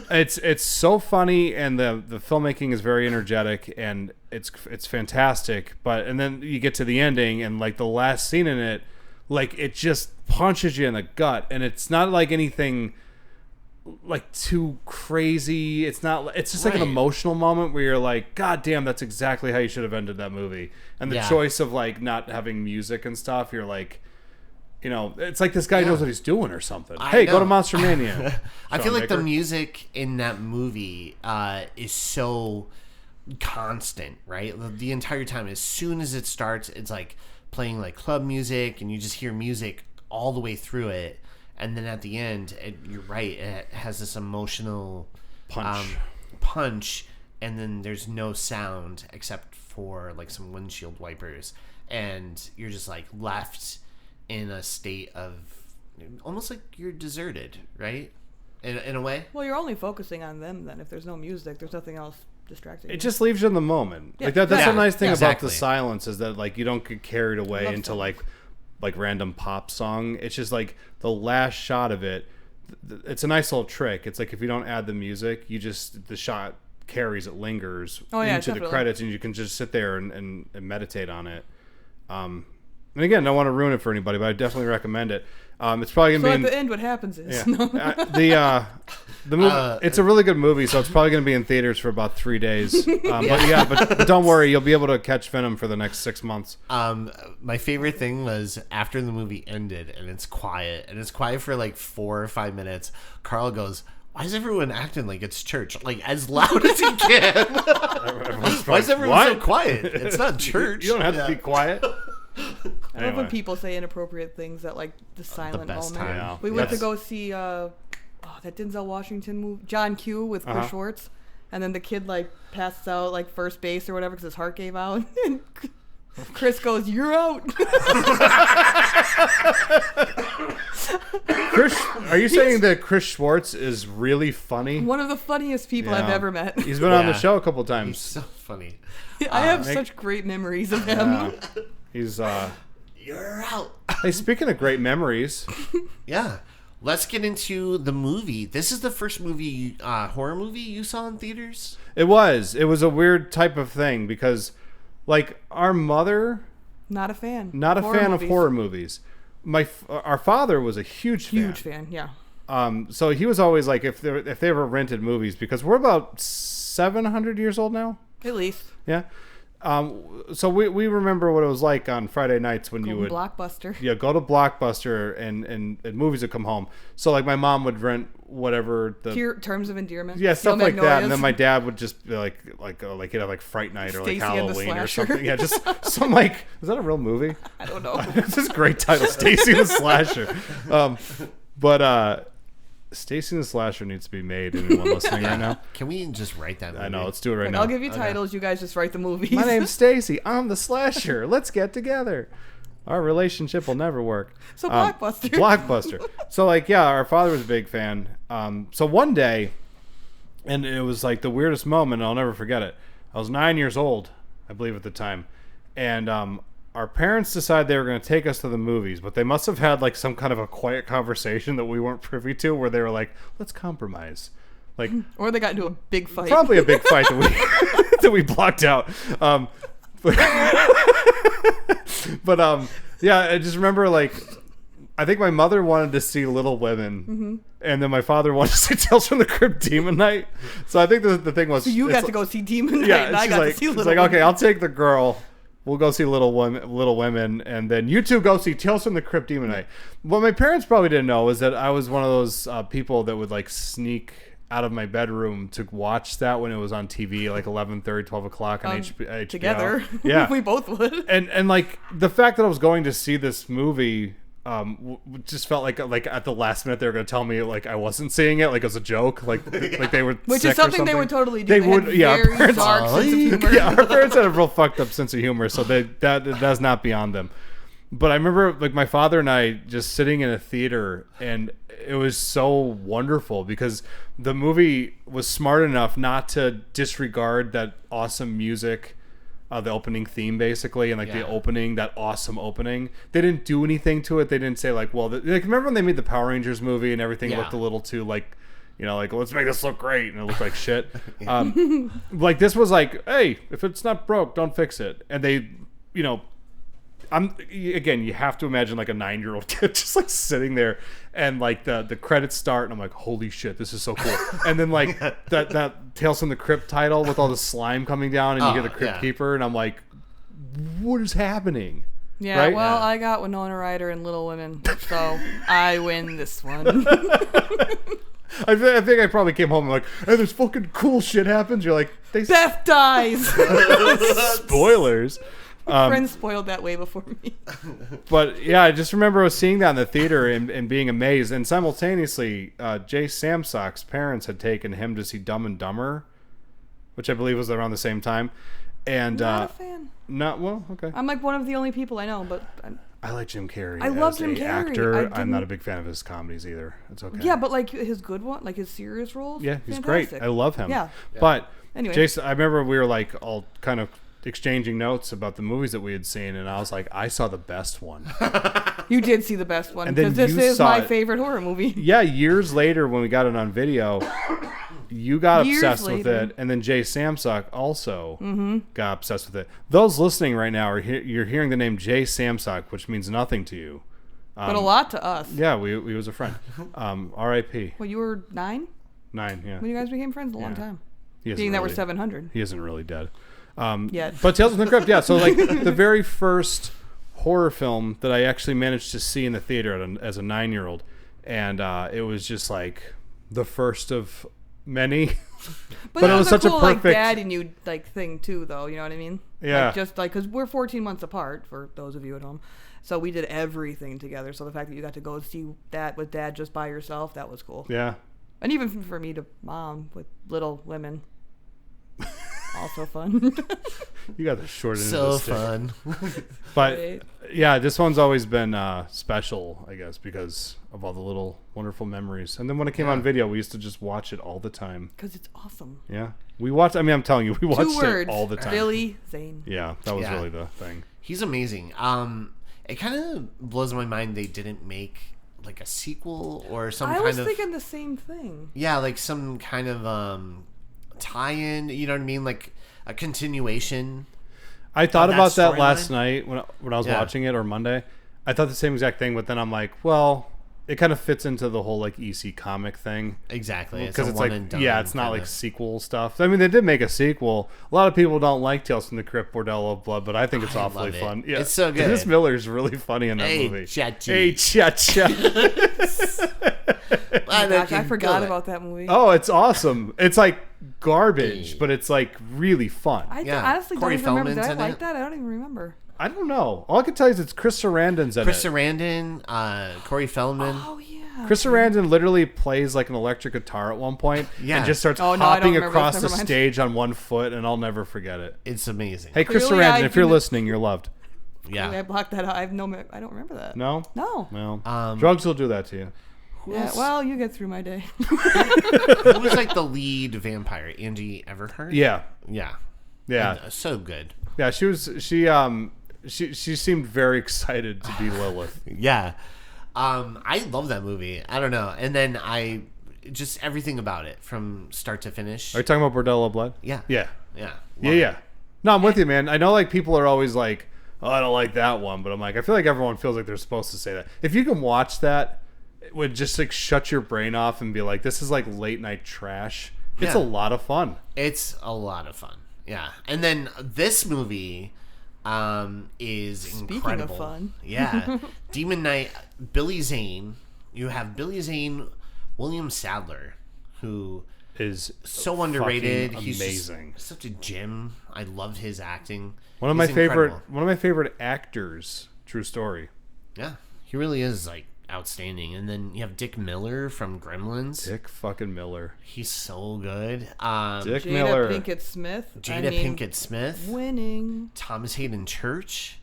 it's so funny, and the filmmaking is very energetic, and it's fantastic. And then you get to the ending, and like the last scene in it, like it just punches you in the gut, and it's not like anything like too crazy. It's just like an emotional moment where you're like, God damn, that's exactly how you should have ended that movie. And the choice of like not having music and stuff, you're like, you know, it's like this guy knows what he's doing or something. Hey, go to Monster Mania. I feel like the music in that movie is so constant, right? The entire time, as soon as it starts, it's like playing like club music, and you just hear music all the way through it. And then at the end, you're right, it has this emotional punch, and then there's no sound except for like some windshield wipers, and you're just like left in a state of almost like you're deserted, right? In a way. Well, you're only focusing on them then. If there's no music, there's nothing else distracting you. It just leaves you in the moment. Yeah. Like that's Yeah, a nice thing exactly. about the silence, is that like you don't get carried away Love into songs. like random pop song. It's just like the last shot of it. It's a nice little trick. It's like if you don't add the music, the shot carries, it lingers into definitely. the credits, and you can just sit there and meditate on it. And again, I don't want to ruin it for anybody, but I definitely recommend it. It's probably gonna So be at the end, what happens is... Yeah. The movie, it's a really good movie, so it's probably going to be in theaters for about 3 days. But don't worry, you'll be able to catch Venom for the next 6 months. My favorite thing was after the movie ended and it's quiet for like 4 or 5 minutes. Carl goes, "Why is everyone acting like it's church? Like as loud as he can. Why is everyone so quiet? It's not church. You don't have to be quiet." I love when people say inappropriate things at like the silent best moment. time. Yeah. We went to go see that Denzel Washington movie, John Q with Chris Schwartz, and then the kid like passes out like first base or whatever because his heart gave out, and Chris goes, "You're out." Are you saying that Chris Schwartz is really funny? One of the funniest people I've ever met. He's been on the Yeah. show a couple times. He's so funny. I have such great memories of him. He's You're out. Hey, speaking of great memories, Yeah. Let's get into the movie. This is the first movie, horror movie you saw in theaters? it was a weird type of thing because, like, our mother, Not a fan. not a fan of horror movies. Our father was a huge fan. Yeah. So he was always like, if they ever rented movies, because we're about 700 years old now. At least. Yeah. So we remember what it was like on Friday nights when you would Blockbuster. go to Blockbuster and movies would come home. So like my mom would rent whatever Terms of Endearment. stuff Steel like that, and then Magnolias. my dad would just be like he'd have like Fright Night or like Stacy and the Halloween or Slasher. something. Yeah, just some like, is that a real movie? I don't know. It's this great title, Stacy the Slasher. But Stacy the Slasher needs to be made. Anyone listening right now? Can we just write that movie? I know. Let's do it right now. I'll give you titles. You guys just write the movies. My name's Stacy. I'm the Slasher. Let's get together. Our relationship will never work. So Blockbuster. Blockbuster. So like, yeah, our father was a big fan. So one day, and it was like the weirdest moment. I'll never forget it. I was 9 years old, I believe at the time, and our parents decided they were going to take us to the movies, but they must have had like some kind of a quiet conversation that we weren't privy to, where they were like, "Let's compromise." Like, Or they got into a big fight. probably a big fight that we that we blocked out. But yeah, I just remember like, I think my mother wanted to see Little Women, and then my father wanted to see Tales from the Crypt Demon Night. So I think the thing was, So you it's got to go see Demon Knight, yeah, and I she's got like, to see she's Little like, Women. okay, I'll take the girl. We'll go see Little Women, and then you two go see Tales from the Crypt Demon Night. What my parents probably didn't know is that I was one of those people that would like sneak out of my bedroom to watch that when it was on TV, like 11:30, 12 o'clock on HBO. Together. Yeah. We both would. And like the fact that I was going to see this movie just felt like at the last minute they were going to tell me like I wasn't seeing it, like as a joke, like they were Which sick is or something they would totally do. They They would, had yeah. Our very parents, dark sense of humor. yeah, our parents had a real fucked up sense of humor, so that does not be on them. But I remember like my father and I just sitting in a theater, and it was so wonderful because the movie was smart enough not to disregard that awesome music, the opening theme basically, and like the opening, that awesome opening. They didn't do anything to it. They didn't say like, well, like remember when they made the Power Rangers movie and everything looked a little too like, you know, like let's make this look great, and it looked like shit. Like this was like, hey, if it's not broke, don't fix it. And they, you know, again, you have to imagine like a 9-year-old kid just like sitting there, and like the credits start, and I'm like, holy shit, this is so cool. And then like that Tales from the Crypt title with all the slime coming down, and you hear the Crypt Keeper, and I'm like, what is happening? Yeah, right? well, I got Winona Ryder and Little Women, so I win this one. I think I probably came home and like, hey, this fucking cool shit happens. You're like, Beth dies. Spoilers. Friends spoiled that way before me. But yeah, I just remember seeing that in the theater and being amazed. And simultaneously, Jay Samsock's parents had taken him to see Dumb and Dumber, which I believe was around the same time. And Not a fan. Not well, okay. I'm like one of the only people I know, but I like Jim Carrey. I love Jim Carrey. Actor. I'm not a big fan of his comedies either. It's okay. Yeah, but like his good one, like his serious roles. Yeah, he's fantastic. great. I love him. Yeah. But anyway, Jason, I remember we were like all kind of exchanging notes about the movies that we had seen, and I was like, I saw the best one. You did see the best one, And then because this you is saw my it. favorite horror movie. Yeah, years later when we got it on video, you got Years obsessed with later. it, and then Jay Samsock also got obsessed with it. Those listening right now you're hearing the name Jay Samsock, which means nothing to you, But a lot to us. yeah. We was a friend. R.I.P. Well, you were 9 9. Yeah, when you guys became friends. A long time. he isn't Being that we're really- 700. He isn't really dead. Yet. But Tales from the Crypt, yeah. So like the very first horror film that I actually managed to see in the theater as a 9-year-old, and it was just like the first of many. But it was such a a perfect like dad and you like thing too, though. You know what I mean? Yeah. Like, just like because we're 14 months apart for those of you at home, so we did everything together. So the fact that you got to go see that with dad just by yourself, that was cool. Yeah. And even for me to mom with Little Women. Also fun. You got the short end So of the stick. fun. But Right. yeah, this one's always been special, I guess, because of all the little wonderful memories. And then when it came on video, we used to just watch it all the time. Because it's awesome. Yeah, we watched. I mean, I'm telling you, we watched 2 words. it all the time. Billy Zane. Yeah, that was Yeah. really the thing. He's amazing. It kind of blows my mind they didn't make like a sequel or some I kind was of thinking the same thing. yeah, like some kind of tie-in. You know what I mean? Like a continuation. I thought that about that storyline? last night when I was watching it, or Monday. I thought the same exact thing, but then I'm like, well, it kind of fits into the whole like EC comic thing. Exactly. Because a it's like, one and done yeah, it's not kinda. like sequel stuff. I mean, they did make a sequel. A lot of people don't like Tales from the Crypt, Bordello of Blood, but I think it's I awfully love it. fun. Yeah, It's so good. Dennis Miller's really funny in that Hey, movie. Chachi. Hey, cha-cha. Oh, gosh, I forgot about that movie. Oh, it's awesome. It's like garbage, but it's like really fun. I Yeah. honestly Corey don't even remember. Did Feldman's I in like it. that? I don't even remember. I don't know. All I can tell you is it's Chris Sarandon's in Chris it. Sarandon, Corey Feldman. Oh, yeah. Chris Sarandon literally plays like an electric guitar at one point Yeah. and just starts Oh, no, I don't hopping remember across this. the Never mind. stage on one foot, and I'll never forget it. It's amazing. Hey, Chris Clearly, Sarandon, I if you're do- listening, you're loved. yeah. I blocked that out. I don't remember that. No? No. Well, drugs will do that to you. Yeah, well, you get through my day. Who was like the lead vampire? Angie Everhart? Yeah. Yeah. Yeah. And, so good. Yeah, she seemed very excited to be Lilith. Yeah. I love that movie. I don't know. And then just everything about it from start to finish. Are you talking about Bordello of Blood? Yeah. Yeah. Yeah. Yeah, yeah. No, I'm with you, man. I know like people are always like, oh, I don't like that one, but I'm like, I feel like everyone feels like they're supposed to say that. If you can watch that, it would just like shut your brain off and be like, this is like late night trash. It's Yeah. a lot of fun. It's a lot of fun. Yeah. And then this movie is Speaking incredible. of fun. Yeah. Demon Knight, Billy Zane. You have Billy Zane, William Sadler, who Is so underrated. fucking He's amazing. just such a gem. I loved his acting. One of He's my favorite incredible. actors. True story. Yeah. He really is like outstanding. And then you have Dick Miller from Gremlins. Dick fucking Miller. He's so good. Dick Jada Miller. Pinkett Smith. Jada Pinkett Smith. Winning. Thomas Hayden Church.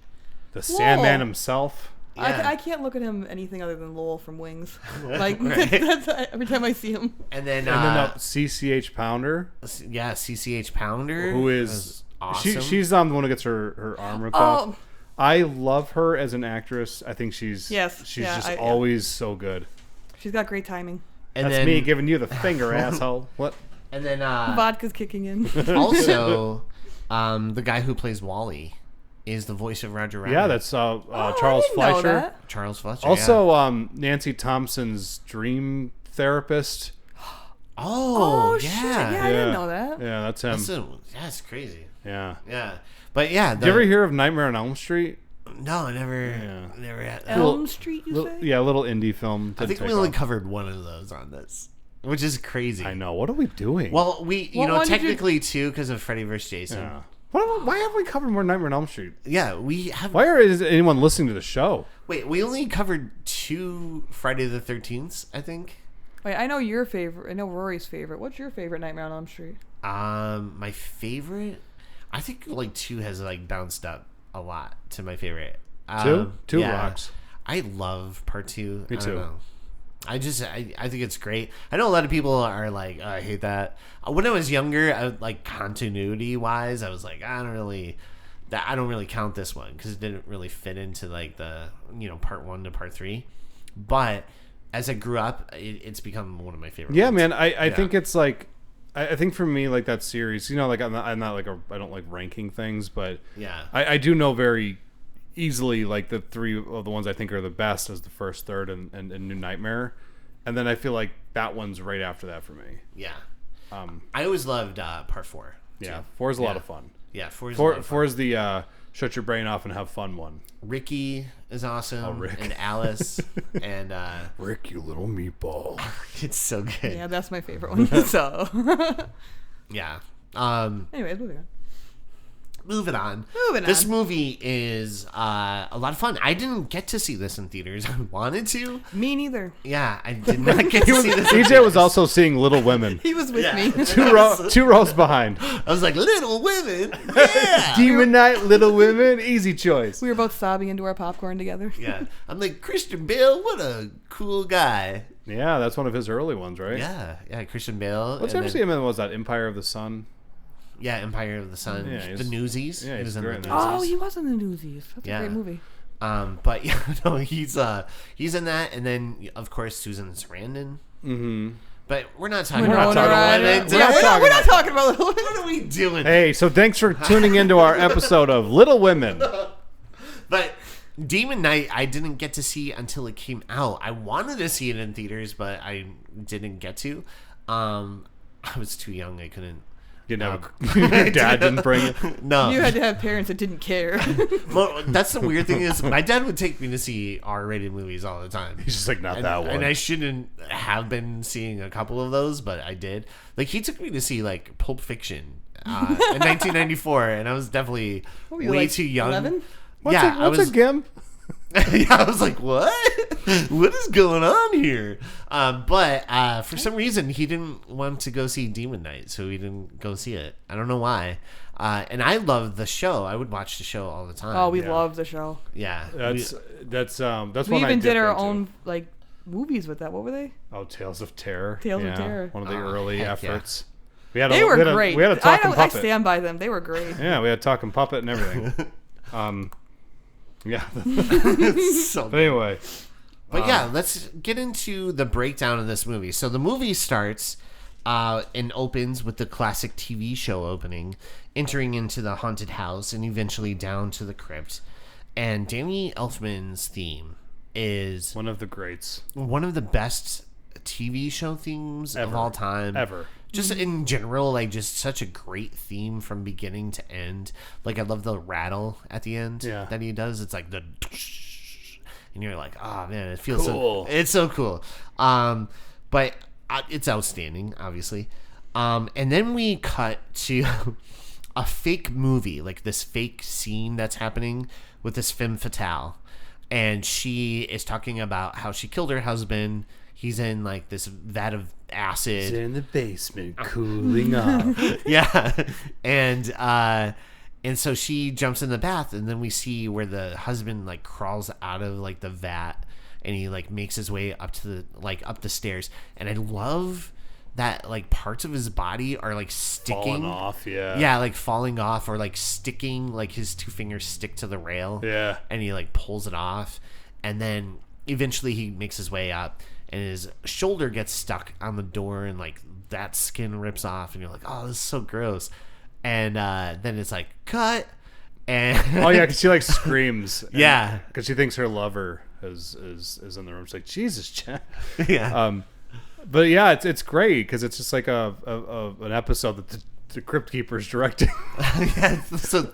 The Sandman himself. Yeah. I can't look at him anything other than Lowell from Wings. Like Right. that's every time I see him. And then CCH Pounder, yeah, CCH Pounder, who was is awesome. she's the one who gets her arm ripped off. I love her as an actress. I think she's just always so good. She's got great timing. And That's then, me giving you the finger, asshole. What? And then Vodka's kicking in. also, the guy who plays Wally is the voice of Roger Rabbit. Yeah, that's Charles I didn't know Fleischer. that. Charles Fletcher. Also, Nancy Thompson's dream therapist. Oh, shit! Yeah, I didn't know that. Yeah, that's him. That's crazy. Yeah. Yeah, but yeah. Did you ever hear of Nightmare on Elm Street? No, I never had. Elm Street, you say? Yeah, a little indie film. I think we only covered one of those on this, which is crazy. I know. What are we doing? Well, we What one did technically two because of Freddy vs. Jason. Yeah. Why haven't we covered more Nightmare on Elm Street? Yeah, we have. Why is anyone listening to the show? Wait, we only covered 2 Friday the 13th, I think. Wait, I know your favorite. I know Rory's favorite. What's your favorite Nightmare on Elm Street? My favorite, I think like 2 has like bounced up a lot to my favorite. 2 yeah. rocks. I love part 2. Me too. I think it's great. I know a lot of people are like, oh, I hate that. When I was younger, like continuity wise, I was like, I don't really count this one because it didn't really fit into like the part 1 to part 3. But as I grew up, it's become one of my favorite. Yeah, ones. man. I think it's like, I think for me, like that series, like I'm not like I don't like ranking things, but yeah, I do know very easily like the 3 of the ones I think are the best as the first, third, and New Nightmare, and then I feel like that one's right after that for me. Yeah. I always loved part 4. Too. Yeah, 4 is a lot of fun. Yeah, 4 is Four is the shut your brain off and have fun one. Ricky is awesome. Oh, Rick. And Alice and Rick, you little meatball. it's so good. Yeah, that's my favorite one. So. Yeah. Anyways, moving on. Moving on. This movie is a lot of fun. I didn't get to see this in theaters. I wanted to. Me neither. Yeah, I did not get to see this. EJ was also seeing Little Women. He was with me. 2 rows behind. I was like, Little Women. Yeah. Demon Knight, Little Women, easy choice. We were both sobbing into our popcorn together. Yeah. I'm like, Christian Bale, what a cool guy. Yeah, that's one of his early ones, right? Yeah, Christian Bale. What's ever see him in? Was that Empire of the Sun? Yeah, Empire of the Sun. Yeah, the Newsies. Yeah, he was in the great in Newsies. Oh, he was in the Newsies. That's a great movie. But yeah, no, he's in that, and then of course Susan Sarandon. Mm-hmm. But we're not talking We're about not talking about Little Women. What are we doing? Hey, so thanks for tuning into our episode of Little Women. But Demon Knight, I didn't get to see until it came out. I wanted to see it in theaters, but I didn't get to. I was too young. I couldn't. Your dad didn't bring it. No, You had to have parents that didn't care. Well, that's the weird thing is my dad would take me to see R-rated movies all the time. He's just like, not that one. And I shouldn't have been seeing a couple of those, but I did. Like he took me to see like Pulp Fiction in 1994, and I was definitely way too young. 11? What's a gimp? Yeah, I was like, what? What is going on here? But for some reason, he didn't want to go see Demon Knight, so he didn't go see it. I don't know why. And I loved the show. I would watch the show all the time. Oh, we love the show. Yeah. That's We one even I did our into. own like movies with that. What were they? Oh, Tales of Terror. Tales of Terror. One of the early heck yeah. efforts. They were great. We had a talking I puppet. stand by them. They were great. Yeah, we had talking puppet and everything. Yeah. So But anyway. But yeah, let's get into the breakdown of this movie. So the movie starts and opens with the classic TV show opening, entering into the haunted house and eventually down to the crypt. And Danny Elfman's theme is One of the greats. one of the best TV show themes of all time. Ever. Just in general, like just such a great theme from beginning to end. Like I love the rattle at the end that he does. It's like the and you're like, oh man, it feels cool. It's so cool. But it's outstanding, obviously. And then we cut to a fake movie, like this fake scene that's happening with this femme fatale. And she is talking about how she killed her husband. He's in like this vat of acid. He's in the basement cooling off. Yeah. And And so she jumps in the bath, and then we see where the husband like crawls out of like the vat, and he like makes his way up to the up the stairs. And I love that like parts of his body are like sticking Falling off, yeah, like falling off or like sticking, like his two fingers stick to the rail, Yeah. and he like pulls it off, and then eventually he makes his way up, and his shoulder gets stuck on the door, and like that skin rips off, and you're like, oh, this is so gross. And then it's like cut, and Oh yeah, because she like screams. Yeah. because she thinks her lover is in the room. She's like, Jesus, Jen. yeah, But yeah, it's great because it's just like an episode that the Crypt Keeper's directing. yeah. So,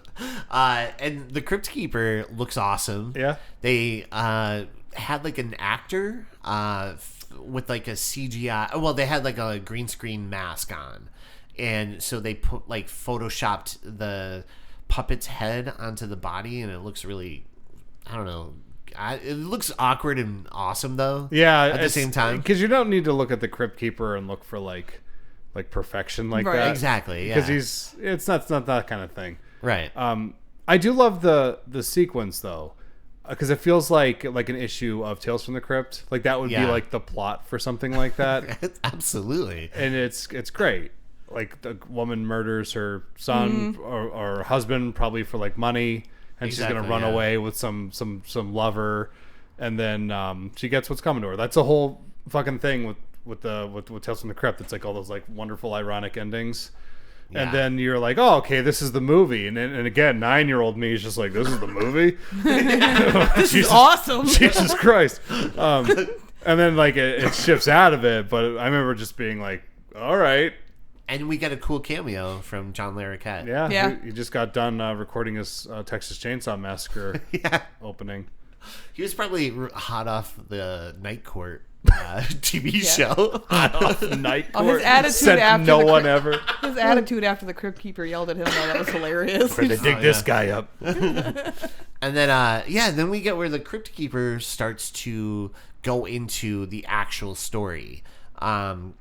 and the Crypt Keeper looks awesome. Yeah. They had like an actor with like a CGI. Well, they had like a green screen mask on, and so they put like photoshopped the puppet's head onto the body, and it looks really, I don't know. It looks awkward and awesome though. Yeah, at the same time, because you don't need to look at the Crypt Keeper and look for like perfection like Right. that. exactly. Yeah, Because it's not that kind of thing. right. I do love the sequence though, because it feels like an issue of Tales from the Crypt. Like that would be Yeah. like the plot for something like that, Absolutely. and it's great. Like the woman murders her son or husband probably for like money, and she's Exactly, gonna run yeah. away with some lover, and then she gets what's coming to her. That's the whole fucking thing with Tales from the Crypt. It's like all those like wonderful ironic endings. Yeah. And then you're like, oh, okay, this is the movie. And again, 9-year-old me is just like, this is the movie? This is awesome. Jesus Christ. And then like it shifts out of it. But I remember just being like, all right. And we get a cool cameo from John Larroquette. Yeah. Yeah. He just got done recording his Texas Chainsaw Massacre opening. He was probably hot off the Night Court TV show. Night Oh, his Court attitude sent after no the one Crypt- ever. His attitude after the Crypt Keeper yelled at him, though, that was hilarious. Where'd they dig this guy up? And then, then we get where the Crypt Keeper starts to go into the actual story. And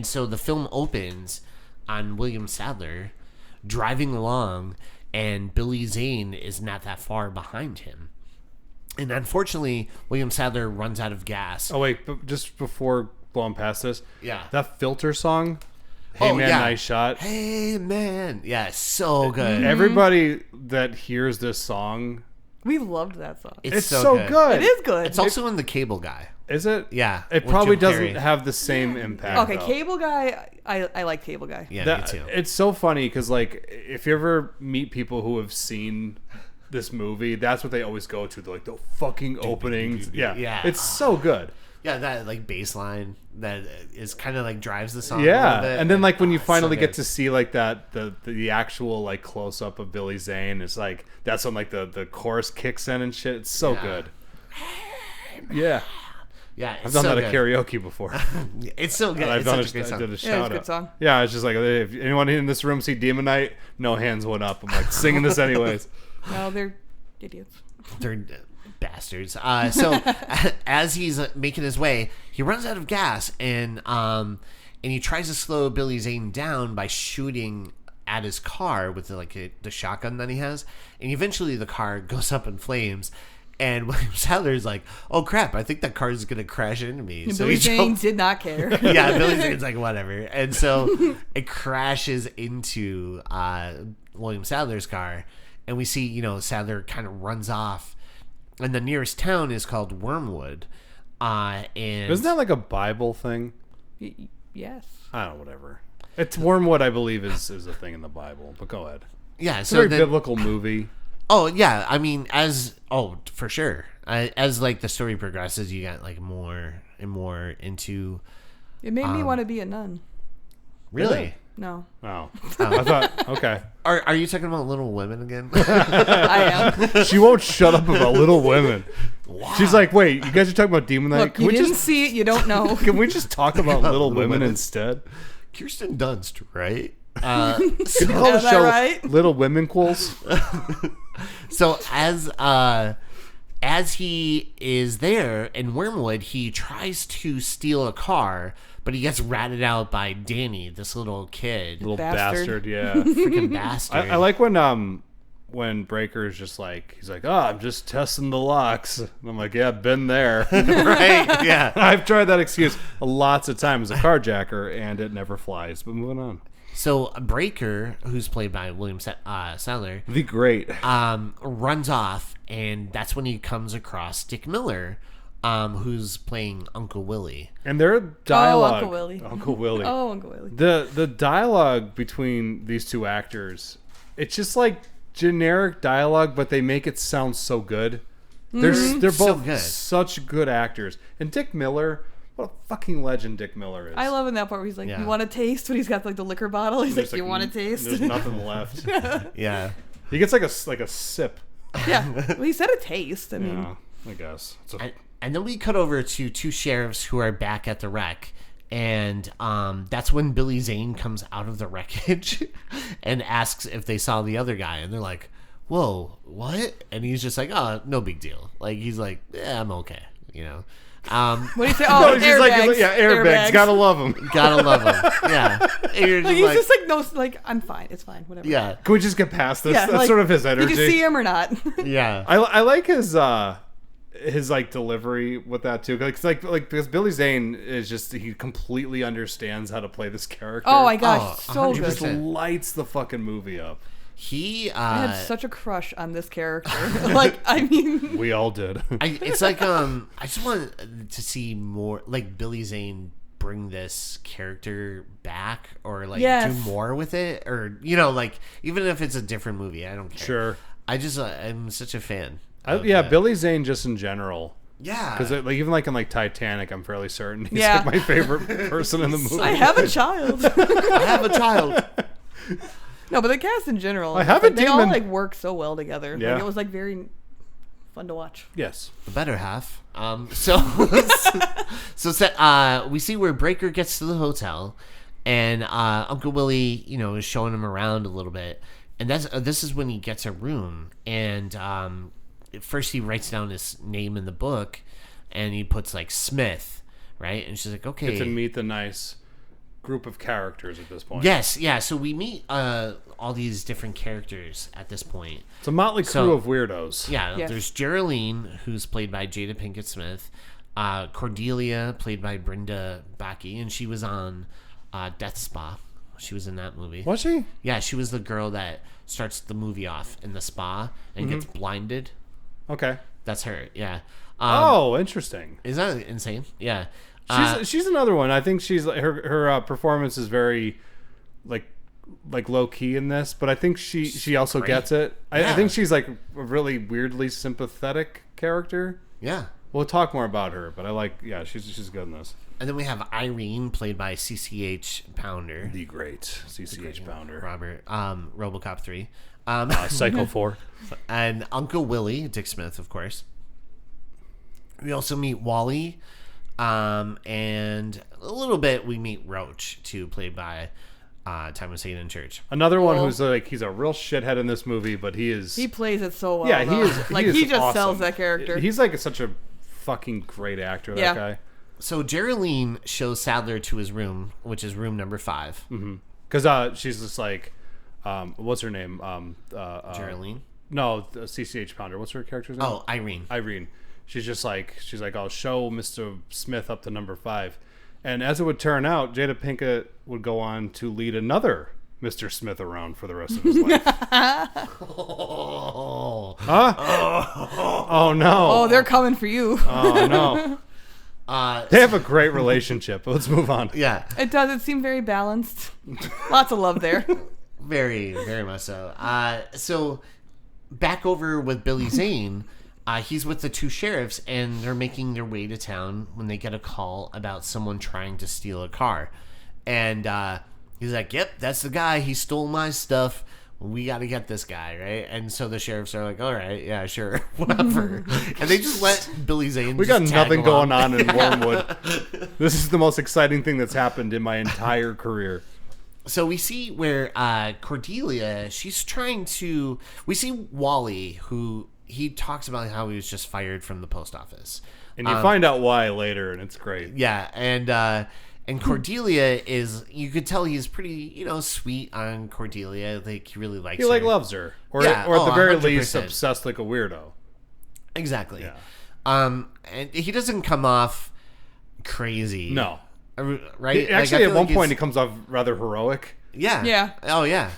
so the film opens on William Sadler driving along, and Billy Zane is not that far behind him. And unfortunately, William Sadler runs out of gas. Oh, wait. But just before blowing past this. Yeah. That Filter song. Hey, Oh, man, yeah. nice shot. Hey, man. Yeah, so good. Everybody that hears this song, We loved that song. it's so good. It is good. It's also in The Cable Guy. Is it? Yeah. It with probably Jim doesn't Carrey. have the same impact. Okay, though. Cable Guy, I like Cable Guy. Yeah, That- me too. It's so funny because, like, if you ever meet people who have seen this movie, that's what they always go to. They're like, the fucking openings. Yeah. Yeah. It's so good. Yeah, that like bass line that is kind of like drives the song a Yeah. little bit. And then, like, when you it's so finally get good. to see, like, the actual, like, close up of Billy Zane, it's like, that's when, like, the chorus kicks in and shit. It's so Yeah. good. Yeah. Yeah, it's I've done so that at good. karaoke before. It's so good. I've It's done such a great I song. did a Yeah, it's shout a good out. song. Yeah, it's just like, if anyone in this room see Demon Knight, no hands went up. I'm like singing this anyways. No, they're idiots. They're bastards. So as he's making his way, he runs out of gas, and he tries to slow Billy Zane down by shooting at his car with the shotgun that he has, and eventually the car goes up in flames. And William Sadler's like, "Oh crap! I think that car is gonna crash into me." And So Billy he Zane jumps. did not care. Yeah, Billy Zane's like, whatever. And so it crashes into William Sadler's car, and we see, Sadler kind of runs off, and the nearest town is called Wormwood. And Isn't that like a Bible thing? Yes. I don't know, whatever. It's Wormwood, I believe, is a thing in the Bible. But go ahead. yeah, It's a so very then, biblical movie. oh yeah, I mean, for sure. As like the story progresses, you got like more and more into It made me want to be a nun. really. No. Oh. I thought, okay. Are you talking about Little Women again? I am. She won't shut up about Little Women. She's like, wait, you guys are talking about Demon Knight? Look, you didn't see it, you don't know. Can we just talk about Little Little Women Women. instead? Kirsten Dunst, right? Can you call Am the I show right? Little Women Quills? So as he is there in Wormwood, he tries to steal a car, but he gets ratted out by Danny, this little kid, Little Bastard. bastard, yeah. freaking bastard. I like when when Breaker is just like, he's like, I'm just testing the locks. And I'm like, yeah, been there. Right? Yeah. I've tried that excuse lots of times as a carjacker, and it never flies. But moving on. So Breaker, who's played by William Sadler, The Great. runs off, and that's when he comes across Dick Miller, who's playing Uncle Willie. And their dialogue. Uncle Willie. Uncle Willie. Oh, Uncle Willie. The dialogue between these two actors, it's just like generic dialogue, but they make it sound so good. They're So both good. such good actors. And Dick Miller, what a fucking legend Dick Miller is. I love in that part where he's like, Yeah. "You want to taste?" When he's got like the liquor bottle, he's There's like, "You want to taste?" There's nothing left. Yeah. He gets like a sip. Yeah, well, he said a taste. I mean, Yeah, I guess. It's a, And then we cut over to two sheriffs who are back at the wreck. And that's when Billy Zane comes out of the wreckage and asks if they saw the other guy. And they're like, whoa, what? And he's just like, oh, no big deal. Like, he's like, yeah, I'm okay, you know. what do you say? Oh, he's like, airbags. yeah, airbags. Gotta love him. Gotta love him. Yeah. And you're Like, just he's just like, no, like, I'm fine. It's fine. Whatever. yeah. Can we just get past this? Yeah, That's like, sort of his energy. Did you see him or not? Yeah. I like his like delivery with that too, like because Billy Zane is just, he completely understands how to play this character. Oh my gosh, Oh, so He good. just lights the fucking movie up. He, I had such a crush on this character. Like, I mean, We all did. it's like, I just want to see more, like, Billy Zane bring this character back, or like Yes. do more with it, or, you know, like, even if it's a different movie, I don't care. Sure. I just, I'm such a fan. Yeah, Billy Zane just in general. Yeah. Because like, even like in like Titanic, I'm fairly certain he's Yeah. like my favorite person in the movie. I have a child. I have a child. No, but the cast in general, I have a they all demon. like work so well together. Yeah. Like, it was like very fun to watch. Yes. The better half. We see where Breaker gets to the hotel, and Uncle Willie, you know, is showing him around a little bit, and this is when he gets a room, and first he writes down his name in the book, and he puts like Smith, right? And she's like, okay. Get to meet the nice group of characters at this point. Yes, yeah. So we meet all these different characters at this point. It's a motley crew of weirdos. Yeah, Yes. there's Geraldine, who's played by Jada Pinkett Smith. Cordelia, played by Brenda Backe, and she was on Death Spa. She was in that movie. Was she? Yeah, she was the girl that starts the movie off in the spa and gets blinded. Okay. That's her, yeah. Oh, interesting. Is that insane? Yeah. She's another one. I think she's her performance is very like low key in this, but I think she also great. gets it. I Yeah. think she's like a really weirdly sympathetic character. Yeah. We'll talk more about her, but she's good in this. And then we have Irene, played by CCH Pounder. The great CCH Pounder. Robert, RoboCop 3. Psycho 4. And Uncle Willie, Dick Smith, of course. We also meet Wally, and a little bit we meet Roach, too, played by Thomas Hayden Church. Another one who's like, he's a real shithead in this movie, but he plays it so well. Yeah, though. He just awesome. sells that character. He's like such a fucking great actor, that Yeah. guy. So Geraldine shows Sadler to his room, which is room number 5. Because she's just like, what's her name? Geraldine? No, the CCH Pounder. What's her character's name? Oh, Irene. Irene. She's like, I'll show Mr. Smith up to number 5. And as it would turn out, Jada Pinkett would go on to lead another Mr. Smith around for the rest of his life. Oh. Huh? Oh, no. Oh, they're coming for you. Oh, no. They have a great relationship. Let's move on. Yeah. It does. It seemed very balanced. Lots of love there. Very, very much so. So back over with Billy Zane, he's with the two sheriffs, and they're making their way to town when they get a call about someone trying to steal a car. And he's like, yep, that's the guy. He stole my stuff. We got to get this guy, right? And so the sheriffs are like, all right, yeah, sure, whatever. And they just let Billy Zane We got just tag nothing along. going on in Wormwood. This is the most exciting thing that's happened in my entire career. So we see where Cordelia, she's trying to... We see Wally, who he talks about how he was just fired from the post office. And you find out why later, and it's great. Yeah, and And Cordelia is, you could tell he's pretty, sweet on Cordelia. Like, he really likes He her. like loves her, or Yeah, or at the very 100%. least obsessed like a weirdo. Exactly. Yeah. And he doesn't come off crazy. No. Right? Actually, at one point, he comes off rather heroic. Yeah. Yeah. Oh, yeah.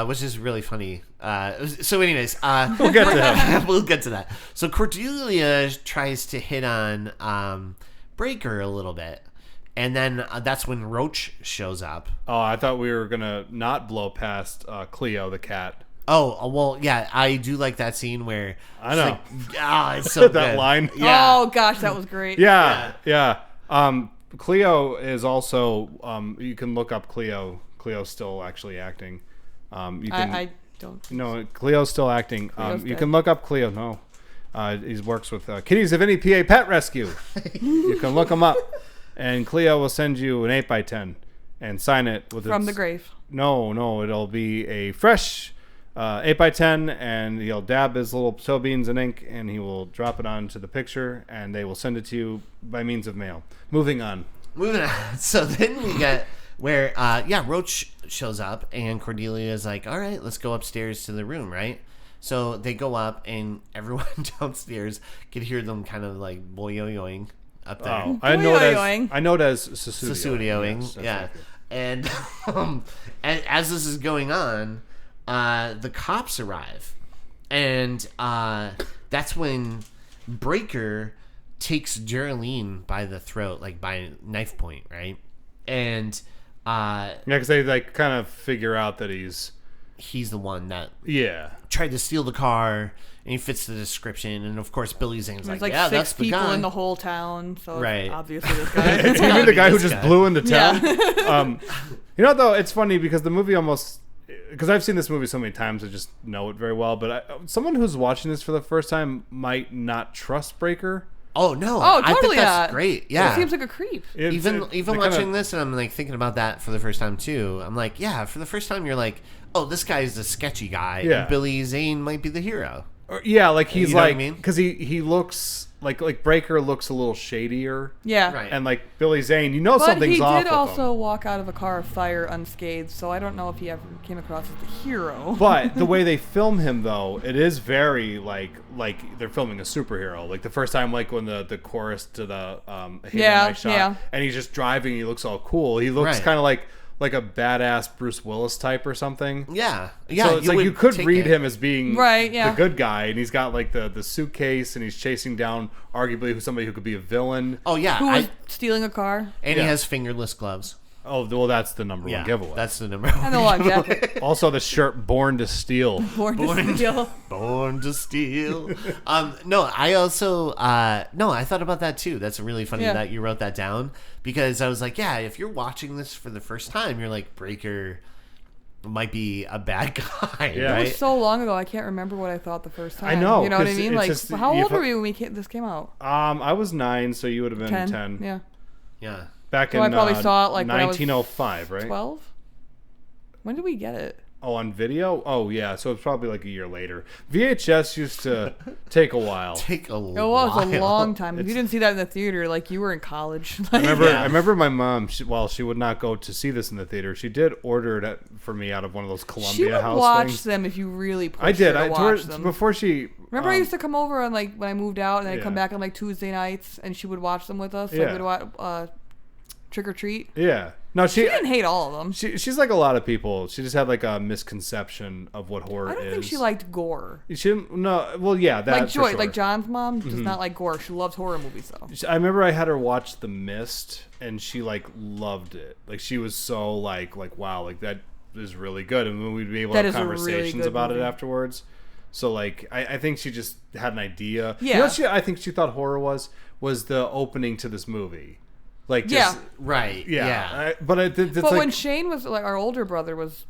Which is really funny. So anyways, We'll get to him. we'll get to that. So Cordelia tries to hit on Breaker a little bit. And then that's when Roach shows up. Oh, I thought we were gonna not blow past Cleo the cat. Oh, well, yeah, I do like that scene where I know. It's so That good. line. Yeah. Oh gosh, that was great. Yeah. Cleo is also. You can look up Cleo. Cleo's still actually acting. You can. I don't. No, Cleo's still acting. Cleo's You dead. can look up Cleo. No, he works with Kitties of Any PA Pet Rescue. You can look him up, and Cleo will send you an 8x10 and sign it with From its, the grave. No, it'll be a fresh 8x10, and he'll dab his little toe beans in ink, and he will drop it onto the picture, and they will send it to you by means of mail. Moving on. Moving on. So then we get where, Roach shows up, and Cordelia is like, all right, let's go upstairs to the room, right? So they go up, and everyone downstairs can hear them kind of like boyoyoing up there. Oh, I know it as Susudioing, Yes, that's yeah. accurate. And as this is going on, the cops arrive, and that's when Breaker takes Geraldine by the throat, like by knife point, right? And Yeah, because they like kind of figure out that he's the one that yeah. tried to steal the car, and he fits the description. And of course, Billy Zane's There's like, like yeah, six that's the people guy. in the whole town, so Right. it's obviously this guy. It's gonna be the guy who just blew into town. Yeah. Though it's funny because the movie because I've seen this movie so many times, I just know it very well. But someone who's watching this for the first time might not trust Breaker. Oh no! Oh, I totally think that's not. great. Yeah, He seems like a creep. even they watching kinda- this, and I'm like thinking about that for the first time too. I'm like, yeah, for the first time, you're like, oh, this guy is the sketchy guy. Yeah. And Billy Zane might be the hero. Yeah, like he's You know what I like mean? because he looks like Breaker looks a little shadier, Yeah. Right. and like Billy Zane, But something's he off did with also him. walk out of a car of fire unscathed, so I don't know if he ever came across as the hero. But the way they film him, though, it is very like they're filming a superhero. Like the first time, like when the chorus to the Hit Yeah, Night shot, yeah. and he's just driving. He looks all cool. He looks Right. kind of like a badass Bruce Willis type or something. Yeah, yeah. So it's like would you could take read it. him as being Right, yeah. the good guy, and he's got like the suitcase, and he's chasing down arguably somebody who could be a villain. Oh yeah, Who was stealing a car? and Yeah. he has fingerless gloves. Oh, well, that's the number Yeah, one giveaway. that's the number. And the long jacket. Also, the shirt "Born to Steal." Born to steal. Born to steal. No, I also I thought about that too. That's really funny Yeah. that you wrote that down, because I was like, yeah, if you're watching this for the first time, you're like, Breaker might be a bad guy, Yeah. It right? was so long ago, I can't remember what I thought the first time. I know, You know what I 'cause mean? it's Like, just- how you old fu- were we when this came out? I was 9, so you would have been 10. Yeah. Yeah. Back So in I probably saw it, like, when I was 1905, right? 12? When did we get it? Oh, on video? Oh, yeah. So it's probably like a year later. VHS used to take a while. Take a It was a while. long time. If you didn't see that in the theater, like, you were in college. I Yeah. remember my mom, while she would not go to see this in the theater, she did order it for me out of one of those She Columbia would House watch things. them if you really pushed I did. her to watch them. Before she. Remember, I used to come over on, like, when I moved out, and I'd come Yeah. back on, like, Tuesday nights, and she would watch them with us. Yeah. Like, we'd watch Trick or Treat. Yeah. No, She didn't hate all of them. She's like a lot of people. She just had like a misconception of what horror is. I don't think she liked gore. She didn't. No. Well, yeah. That Like for Joy, sure. like John's mom, does not like gore. She loves horror movies, though. I remember I had her watch The Mist, and she like loved it. Like she was so like wow, like that is really good, and then we'd be able to That have is a really conversations good about it movie. afterwards. So like I think she just had an idea. Yeah. You know what I think she thought horror was the opening to this movie. Like just, Yeah. Right. yeah. Yeah. But it's But like, when Shane was like our older brother was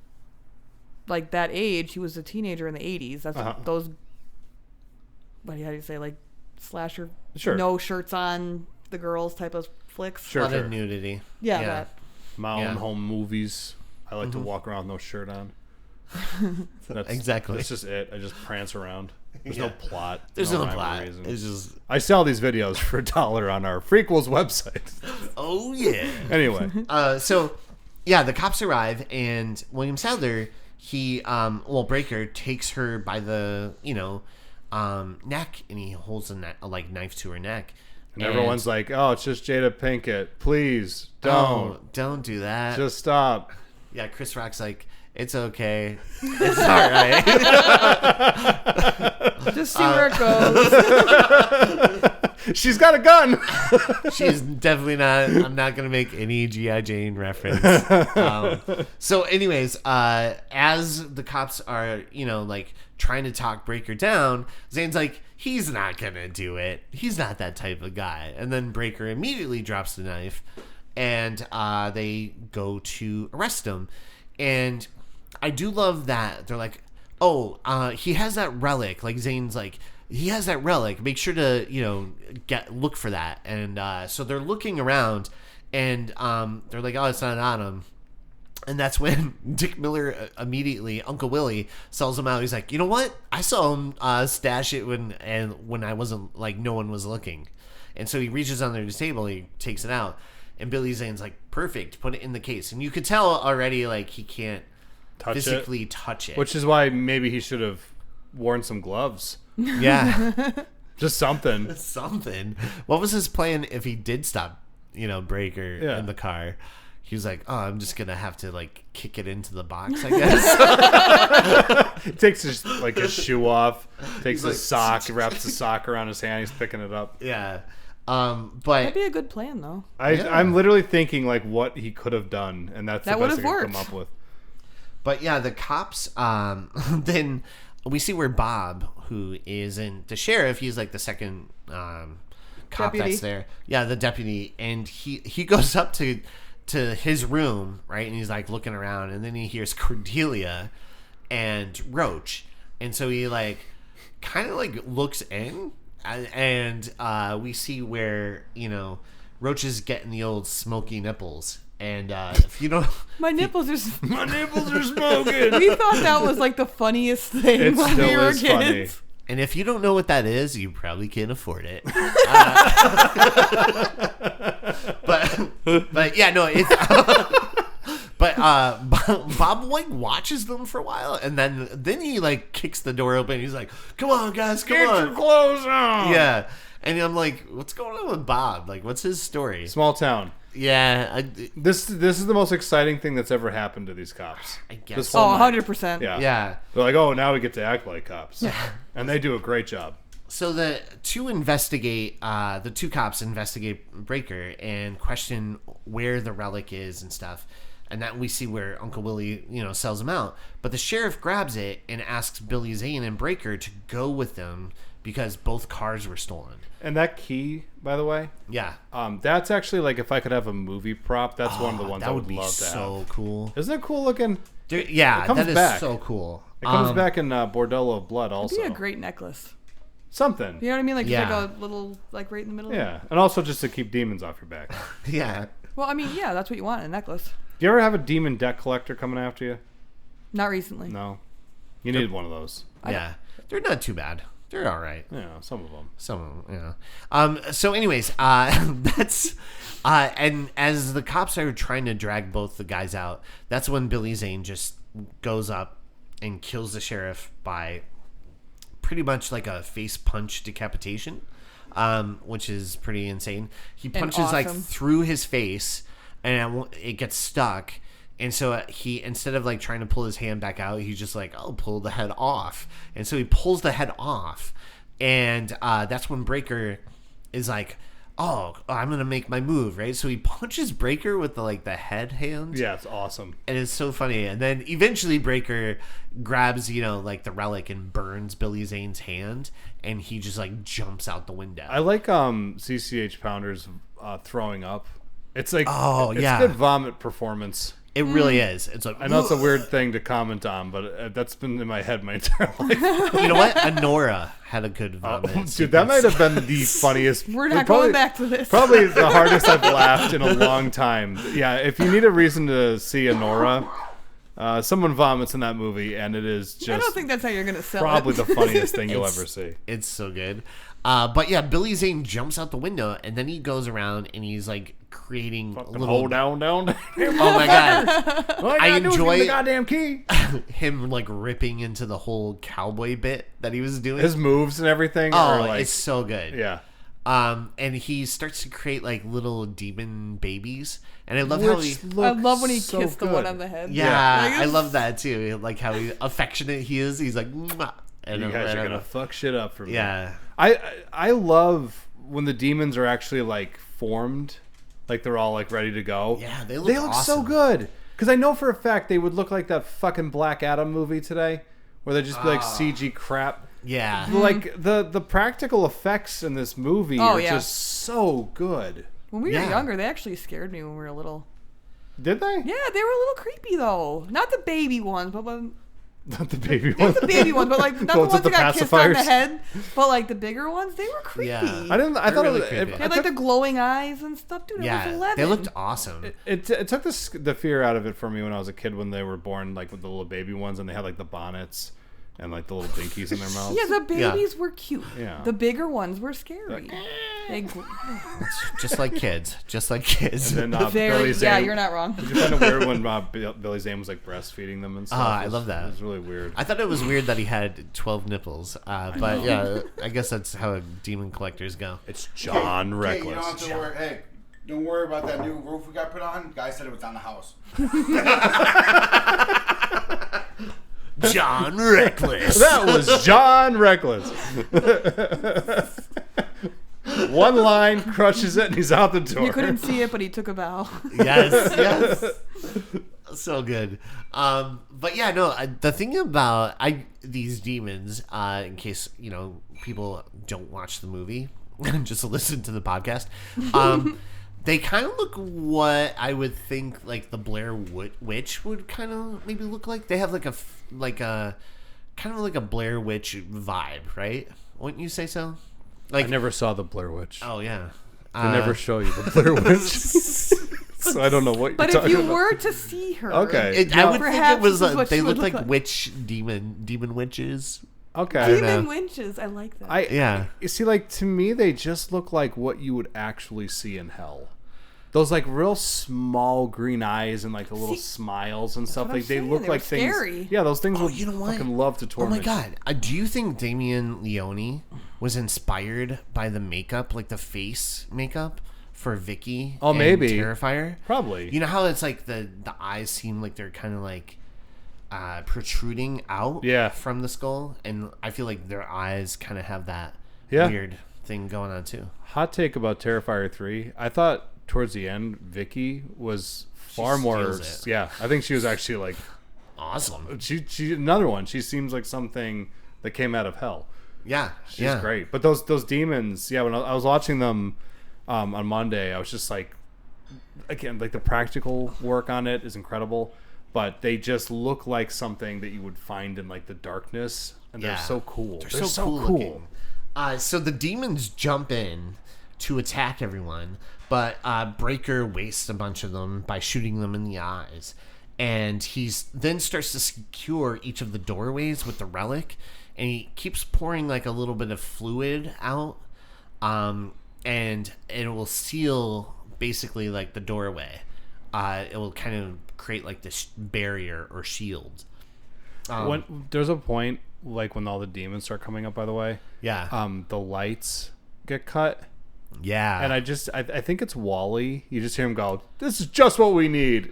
like that age, he was a teenager in the 80s. That's those. How do you say, like, slasher? Sure. No shirts on the girls type of flicks. Sure. A lot of nudity. Yeah. That. mountain Yeah. home movies. I like to walk around with no shirt on. That's, Exactly. That's just it. I just prance around. There's no plot. There's no rhyme or plot. reason. It's just, I sell these videos for $1 on our Frequels website. oh yeah. Anyway, So yeah, the cops arrive, and William Sadler, Breaker takes her by the neck, and he holds a knife to her neck. and everyone's like, "Oh, it's just Jada Pinkett. Please don't do that. just stop." Yeah, Chris Rock's like, it's okay. It's all right. Just see where it goes. She's got a gun. She's definitely not. I'm not going to make any G.I. Jane reference. So anyways, as the cops are, trying to talk Breaker down, Zane's like, he's not going to do it. He's not that type of guy. And then Breaker immediately drops the knife, and they go to arrest him. And I do love that they're like, oh, he has that relic. Like Zane's like, he has that relic. Make sure to look for that. And so they're looking around, and they're like, oh, it's not on him. And that's when Dick Miller immediately, Uncle Willie, sells him out. He's like, you know what? I saw him stash it when I wasn't, like, no one was looking. And so he reaches under the table, he takes it out. And Billy Zane's like, perfect, put it in the case. And you could tell already, like, he can't physically touch it. Which is why maybe he should have worn some gloves. Yeah. Just something. Something. What was his plan if he did stop, Breaker in the car? He was like, oh, I'm just going to have to, like, kick it into the box, I guess. He takes his shoe off, takes his sock, wraps the sock around his hand, he's picking it up. Yeah. But That'd be a good plan, though. I'm literally thinking, like, what he could have done, and that's the best I can come up with. But yeah, the cops, then we see where Bob, who isn't the sheriff, he's like the second cop deputy. That's there. Yeah, the deputy. And he goes up to his room, right? And he's like looking around, and then he hears Cordelia and Roach. And so he like kind of like looks in, and we see where, Roach is getting the old smoky nipples. And if you don't, My nipples are smoking. We thought that was like the funniest thing It when still we were is kids. funny. and if you don't know what that is, you probably can't afford it. But yeah, no, it's. But Bob like watches them for a while, and then he like kicks the door open. He's like, "Come on, guys, come on, Get your clothes on." Yeah, and I'm like, "What's going on with Bob? Like, what's his story?" Small town. Yeah, This is the most exciting thing that's ever happened to these cops. I guess. This Oh, whole night. 100%. Yeah. They're like, oh, now we get to act like cops. And they do a great job. So the two cops investigate Breaker and question where the relic is and stuff. And that we see where Uncle Willie, sells him out. But the sheriff grabs it and asks Billy Zane and Breaker to go with them because both cars were stolen. And that key, by the way, Yeah. that's actually like if I could have a movie prop, that's one of the ones I would love to have. That would be so cool. Isn't it cool looking? Dude, yeah, It comes that is back. so cool. It comes back in Bordello of Blood also. It'd be a great necklace. Something. You know what I mean? Like, Yeah. just like a little, like, right in the middle. Yeah. And also just to keep demons off your back. Yeah. Well, I mean, yeah, that's what you want in a necklace. Do you ever have a demon deck collector coming after you? Not recently. No. You need one of those. Yeah. They're not too bad. They're all right. Yeah, some of them. Some of them, yeah. So anyways, that's... and as the cops are trying to drag both the guys out, that's when Billy Zane just goes up and kills the sheriff by pretty much like a face punch decapitation, which is pretty insane. He punches like awesome. through his face, and it gets stuck. And so he, instead of like trying to pull his hand back out, he's just like, "I'll pull the head off." And so he pulls the head off, and that's when Breaker is like, "Oh, I'm gonna make my move," right? So he punches Breaker with the head hand. Yeah, it's awesome. And it's so funny. And then eventually Breaker grabs, like the relic and burns Billy Zane's hand, and he just like jumps out the window. I like CCH Pounder's throwing up. It's like Oh, it's yeah. good vomit performance. It really is. It's like, I know it's a weird thing to comment on, but that's been in my head my entire life. you know what? Honora had a good vomit. Dude, that might have been the funniest. We're not going back to this. Probably the hardest I've laughed in a long time. Yeah, if you need a reason to see Honora, Someone vomits in that movie, and it is just I don't think that's how you're gonna sell probably it. the funniest thing you'll ever see. It's so good. But yeah, Billy Zane jumps out the window, and then he goes around and he's like creating Fucking little. hold down. Oh my god! I enjoy the goddamn key. him like ripping into the whole cowboy bit that he was doing. His moves and everything oh, are like, it's so good. yeah. And he starts to create like little demon babies, and I love how he. I love when he so kissed the good. one on the head. Yeah, Like, I love that too. Like how affectionate he is. He's like, mwah, and You guys are I gonna love- fuck shit up for me. Yeah, I love when the demons are actually like formed, like they're all like ready to go. yeah, they look so awesome. good. Because I know for a fact they would look like that fucking Black Adam movie today, where they'd just be like CG crap. Yeah, Like the practical effects in this movie Oh, are yeah. just so good. When we were Yeah. younger, they actually scared me when we were little. Did they? Yeah, they were a little creepy though. Not the baby ones, but Not the baby not one. the baby ones, but like not the ones ones with that got the kissed on the pacifiers? head. But like the bigger ones, they were creepy. Yeah. I didn't. I They're thought really it was. creepy. They I had like took- the glowing eyes and stuff, dude. I was yeah, 11. they looked awesome. It took the fear out of it for me when I was a kid when they were born, like with the little baby ones, and they had like the bonnets and like the little dinkies in their mouths. Yeah, the babies were cute. Yeah. The bigger ones were scary. They Just like kids, just like kids. And then very, Billy Zane. yeah, you're not wrong. Did you find it weird when Billy Zane was like breastfeeding them and stuff? I It was- love that. It was really weird. I thought it was weird that he had 12 nipples, but yeah, I guess that's how demon collectors go. It's John Hey, Reckless. you don't have to worry. Hey, don't worry about that new roof we got put on. Guy said it was on the house. John Reckless. That was John Reckless. One line crushes it and he's out the door. You couldn't see it, but he took a bow. Yes, yes. So good. But yeah, no, the thing about these demons, in case, people don't watch the movie, just listen to the podcast, they kind of look what I would think like the Blair Witch would kind of maybe look like. They have like a kind of like a Blair Witch vibe, right? Wouldn't you say so? Like I never saw the Blair Witch. Oh yeah. They never show you the Blair Witch. So I don't know what But you're if talking you about. were to see her, Okay. I would think it perhaps was this is what they she would look look like witch demon witches. Okay. demon winches. I like that. Yeah. You see, like, to me, they just look like what you would actually see in hell. Those, like, real small green eyes and, like, the little smiles and stuff. what I'm Like, they saying. look They were like things. scary. Yeah, those things would you know what? fucking love to Oh my torment. god. Do you think Damien Leone was inspired by the makeup, like the face makeup for Vicky? Oh, and maybe. Terrifier? Probably. You know how it's like the eyes seem like they're kind of like protruding out from the skull? And I feel like their eyes kind of have that weird thing going on too. Hot take about Terrifier 3. I thought towards the end, Vicky was far more. steals it. Yeah, I think she was actually, like, Awesome. she another one. She seems like something that came out of hell. Yeah. She's great. But those demons, when I was watching them on Monday, I was just like, again, like the practical work on it is incredible, but they just look like something that you would find in like the darkness, and they're so cool. They're so cool looking. So the demons jump in to attack everyone, but Breaker wastes a bunch of them by shooting them in the eyes. And he's then starts to secure each of the doorways with the relic, and he keeps pouring like a little bit of fluid out, and it will seal basically like the doorway. It will kind of create like this barrier or shield. When there's a point like when all the demons start coming up, by the way, the lights get cut. Yeah. And I think it's Wally. You just hear him go, "This is just what we need."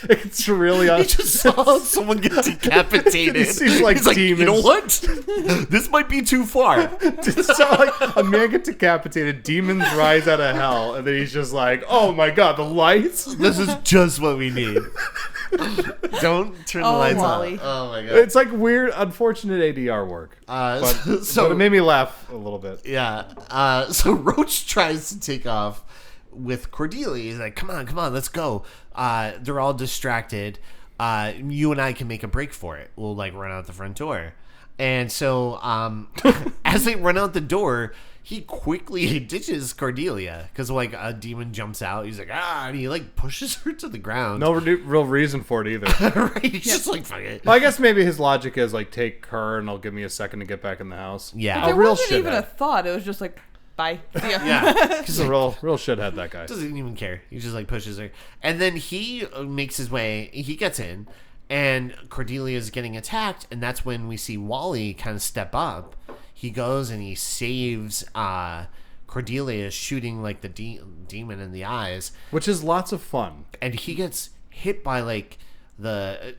It's really He just saw someone get decapitated. It seems like He's like, you know demons. what? This might be too far. Just saw like a man get decapitated, demons rise out of hell, and then he's just like, "Oh my god, the lights!" This is just what we need. Don't turn the lights Wally. on. Oh my god. It's like weird, unfortunate ADR work, but it made me laugh a little bit. Yeah. So Roach tries to take off with Cordelia. He's like, come on, let's go. They're all distracted. You and I can make a break for it. We'll like run out the front door. And so as they run out the door, he quickly ditches Cordelia because like a demon jumps out. He's like, and he like pushes her to the ground. No real reason for it either. Right? He's just like, fuck it. Well, I guess maybe his logic is like, take her and it'll give me a second to get back in the house. Yeah. But there real wasn't even shithead. a thought. It was just like, bye. See ya. Yeah. He's a real shithead, that guy. Doesn't even care. He just like pushes her. And then he makes his way. He gets in. And Cordelia is getting attacked. And that's when we see Wally kind of step up. He goes and he saves Cordelia shooting like the demon in the eyes. Which is lots of fun. And he gets hit by like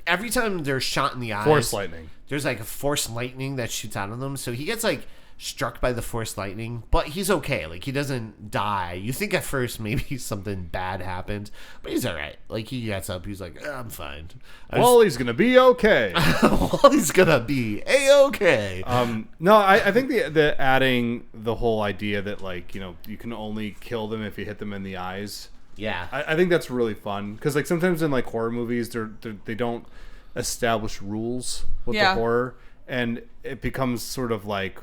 every time they're shot in the eyes. Force lightning. There's like a force lightning that shoots out of them. So he gets like struck by the force lightning, but he's okay. Like he doesn't die. You think at first maybe something bad happened, but he's all right. Like he gets up, he's like, I'm fine. Wally's gonna be okay. Wally's gonna be a-okay. No, I think the adding the whole idea that like, you know, you can only kill them if you hit them in the eyes. Yeah. I think that's really fun because like sometimes in like horror movies they don't establish rules with the horror, and it becomes sort of like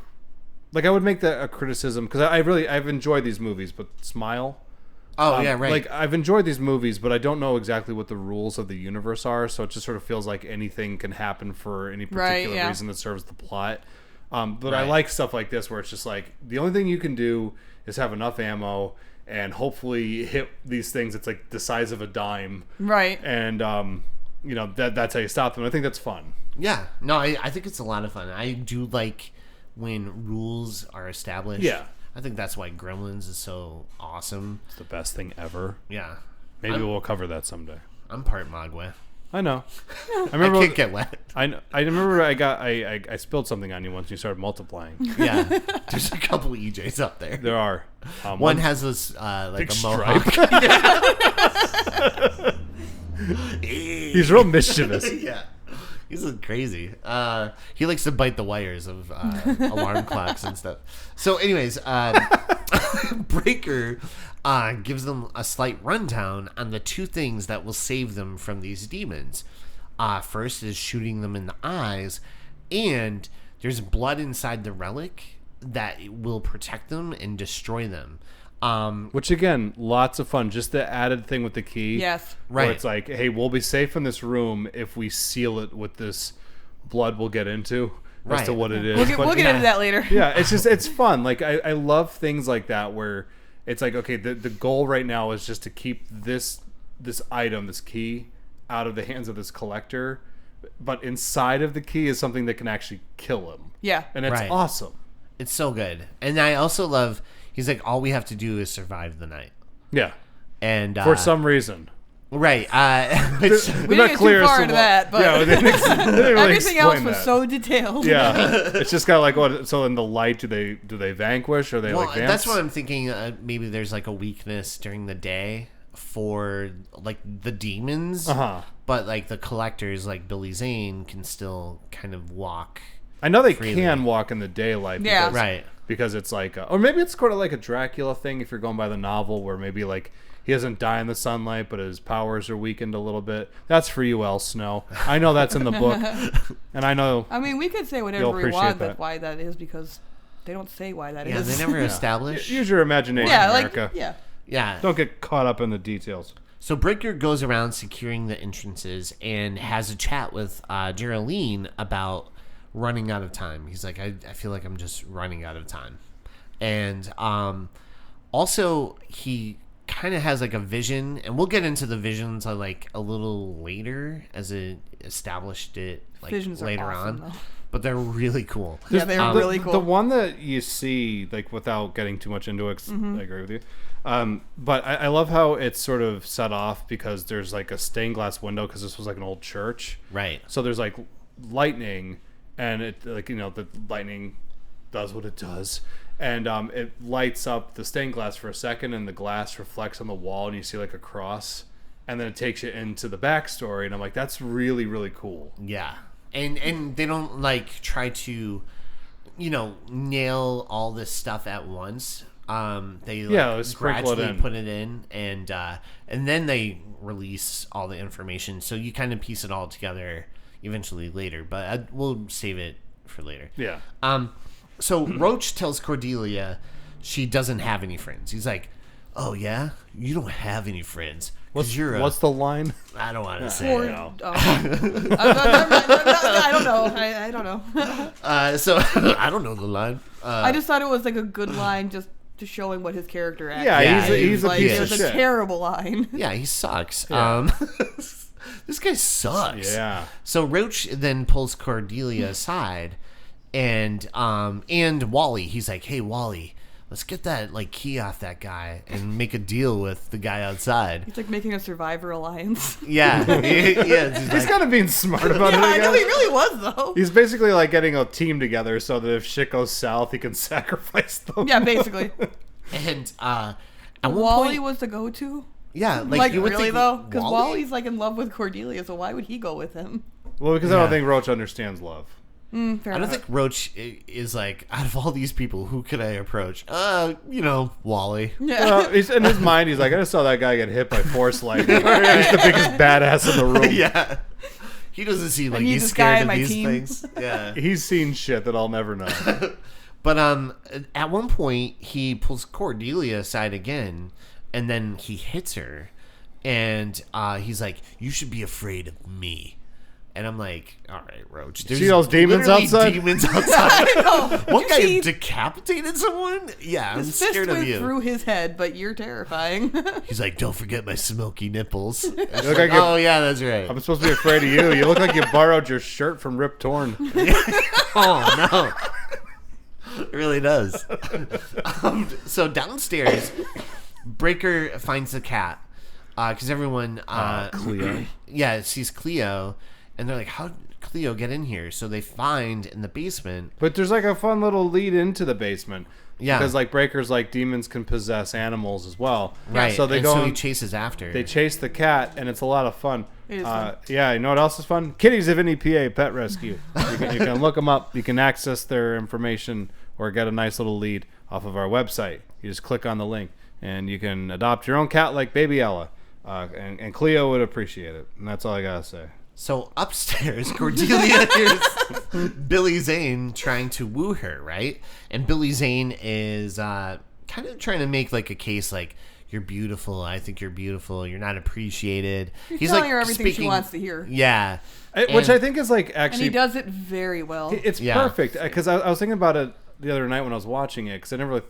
I would make that a criticism because I've enjoyed these movies, but Smile. Oh yeah, right. Like I've enjoyed these movies, but I don't know exactly what the rules of the universe are, so it just sort of feels like anything can happen for any particular reason that serves the plot. But I like stuff like this where it's just like the only thing you can do is have enough ammo and hopefully hit these things. It's like the size of a dime, Right. and you know that's how you stop them. I think that's fun. Yeah. No, I think it's a lot of fun. I do like when rules are established. Yeah. I think that's why Gremlins is so awesome. It's the best thing ever. Yeah. Maybe we'll cover that someday. I'm part Mogwai. I know. I can't get wet. I remember I spilled something on you once you started multiplying. Yeah. There's a couple EJs up there. There are. One has this like big a mohawk. He's real mischievous. Yeah. He's crazy. He likes to bite the wires of alarm clocks and stuff. So anyways, Breaker gives them a slight rundown on the two things that will save them from these demons. First is shooting them in the eyes, and there's blood inside the relic that will protect them and destroy them. Which again, lots of fun. Just the added thing with the key. Yes. Where Right. it's like, hey, we'll be safe in this room if we seal it with this blood we'll get into as to Right. what it is. We'll get into that later. Yeah, it's fun. Like I love things like that where it's like, okay, the goal right now is just to keep this item, this key, out of the hands of this collector, but inside of the key is something that can actually kill him. Yeah. And it's Right. awesome. It's so good. And I also love, he's like, all we have to do is survive the night. Yeah. And For some reason. right. They're Which, We not didn't get clear too as far to into what- that, but Yeah, they didn't really everything else explain was that. so detailed. Yeah, it's just kind of like what. So in the light, do they vanquish or they well, like vamps? that's what I'm thinking. Maybe there's like a weakness during the day for like the demons, but like the collectors, like Billy Zane, can still kind of walk. I know they freely. can walk in the daylight. Yeah. Because, Right. Because it's like, or maybe it's sort of like a Dracula thing if you're going by the novel, where maybe like he doesn't die in the sunlight, but his powers are weakened a little bit. That's for you, El Snow. I know that's in the book, and I know. I mean, we could say You'll whatever we appreciate want that. why that is because they don't say why that is. Yeah, they never establish. Use your imagination, Yeah, America. like yeah. Yeah. Don't get caught up in the details. So Breaker goes around securing the entrances and has a chat with Geraldine about running out of time. He's like, I feel like I'm just running out of time. And also he kind of has like a vision, and we'll get into the visions like a little later as it established it like Visions are later awesome, on. though. But they're really cool. Yeah, they were really cool. The one that you see, like without getting too much into it, 'cause I agree with you. But I love how it's sort of set off because there's like a stained glass window because this was like an old church. Right. So there's like lightning, and it like the lightning does what it does, and it lights up the stained glass for a second, and the glass reflects on the wall, and you see like a cross, and then it takes you into the backstory, and I'm like, that's really really cool. Yeah. And they don't like try to, nail all this stuff at once. They like, sprinkle it gradually in. put it in, and then they release all the information. So you kind of piece it all together eventually later. But we'll save it for later. Yeah. So Roach tells Cordelia she doesn't have any friends. He's like, oh yeah, you don't have any friends. What's the line? I don't want to say. Or, it. I don't know. I don't know. So I don't know the line. I just thought it was like a good line, just showing what his character actually. Yeah, is. he's a like, piece it of was shit. a terrible line. Yeah, he sucks. Yeah. This guy sucks. Yeah. So Roach then pulls Cordelia aside, and Wally. He's like, "Hey, Wally, let's get that like key off that guy and make a deal with the guy outside." He's like making a Survivor alliance. Yeah, yeah. He's kind of being smart about it. I know guess. he really was though. He's basically like getting a team together so that if shit goes south, he can sacrifice them. Yeah, basically. And at one Wally point, was the go-to. yeah, Like you would really think though, because Wally? Wally's like in love with Cordelia, so why would he go with him? Well, because I don't think Roach understands love. Fair I don't enough. think Roach is like, out of all these people, who could I approach? Wally. Yeah. Well, in his mind, he's like, I just saw that guy get hit by force lightning. He's the biggest badass in the room. Yeah. He doesn't seem like need he's this guy scared on of my these team. things. Yeah. He's seen shit that I'll never know. But at one point, he pulls Cordelia aside again, and then he hits her. And he's like, you should be afraid of me. And I'm like, all right, Roach. There's See those demons literally outside? Demons outside. One guy See, decapitated someone? Yeah, I'm his fist scared of went you. through his head, but you're terrifying. He's like, don't forget my smoky nipples. You look like Oh, yeah, that's right. I'm supposed to be afraid of you. You look like you borrowed your shirt from Rip Torn. Oh, no. It really does. So downstairs, Breaker finds the cat. Because everyone... Cleo. Yeah, sees Cleo. And they're like, how'd Cleo get in here? So they find in the basement... But there's like a fun little lead into the basement. Yeah. Because like Breaker's like demons can possess animals as well. Right. So they and go so he and chases after. they chase the cat, and it's a lot of fun. It is fun. Yeah, you know what else is fun? Kitties of any PA Pet Rescue. You can look them up. You can access their information or get a nice little lead off of our website. You just click on the link, and you can adopt your own cat like Baby Ella. And Cleo would appreciate it. And that's all I gotta say. So upstairs, Cordelia hears Billy Zane trying to woo her, right? And Billy Zane is kind of trying to make like a case like, you're beautiful, I think you're beautiful, you're not appreciated. He's telling her everything she wants to hear. Yeah. Which I think is like And actually... he does it very well. It's Yeah. perfect. Because I was thinking about it the other night when I was watching it. Because I never really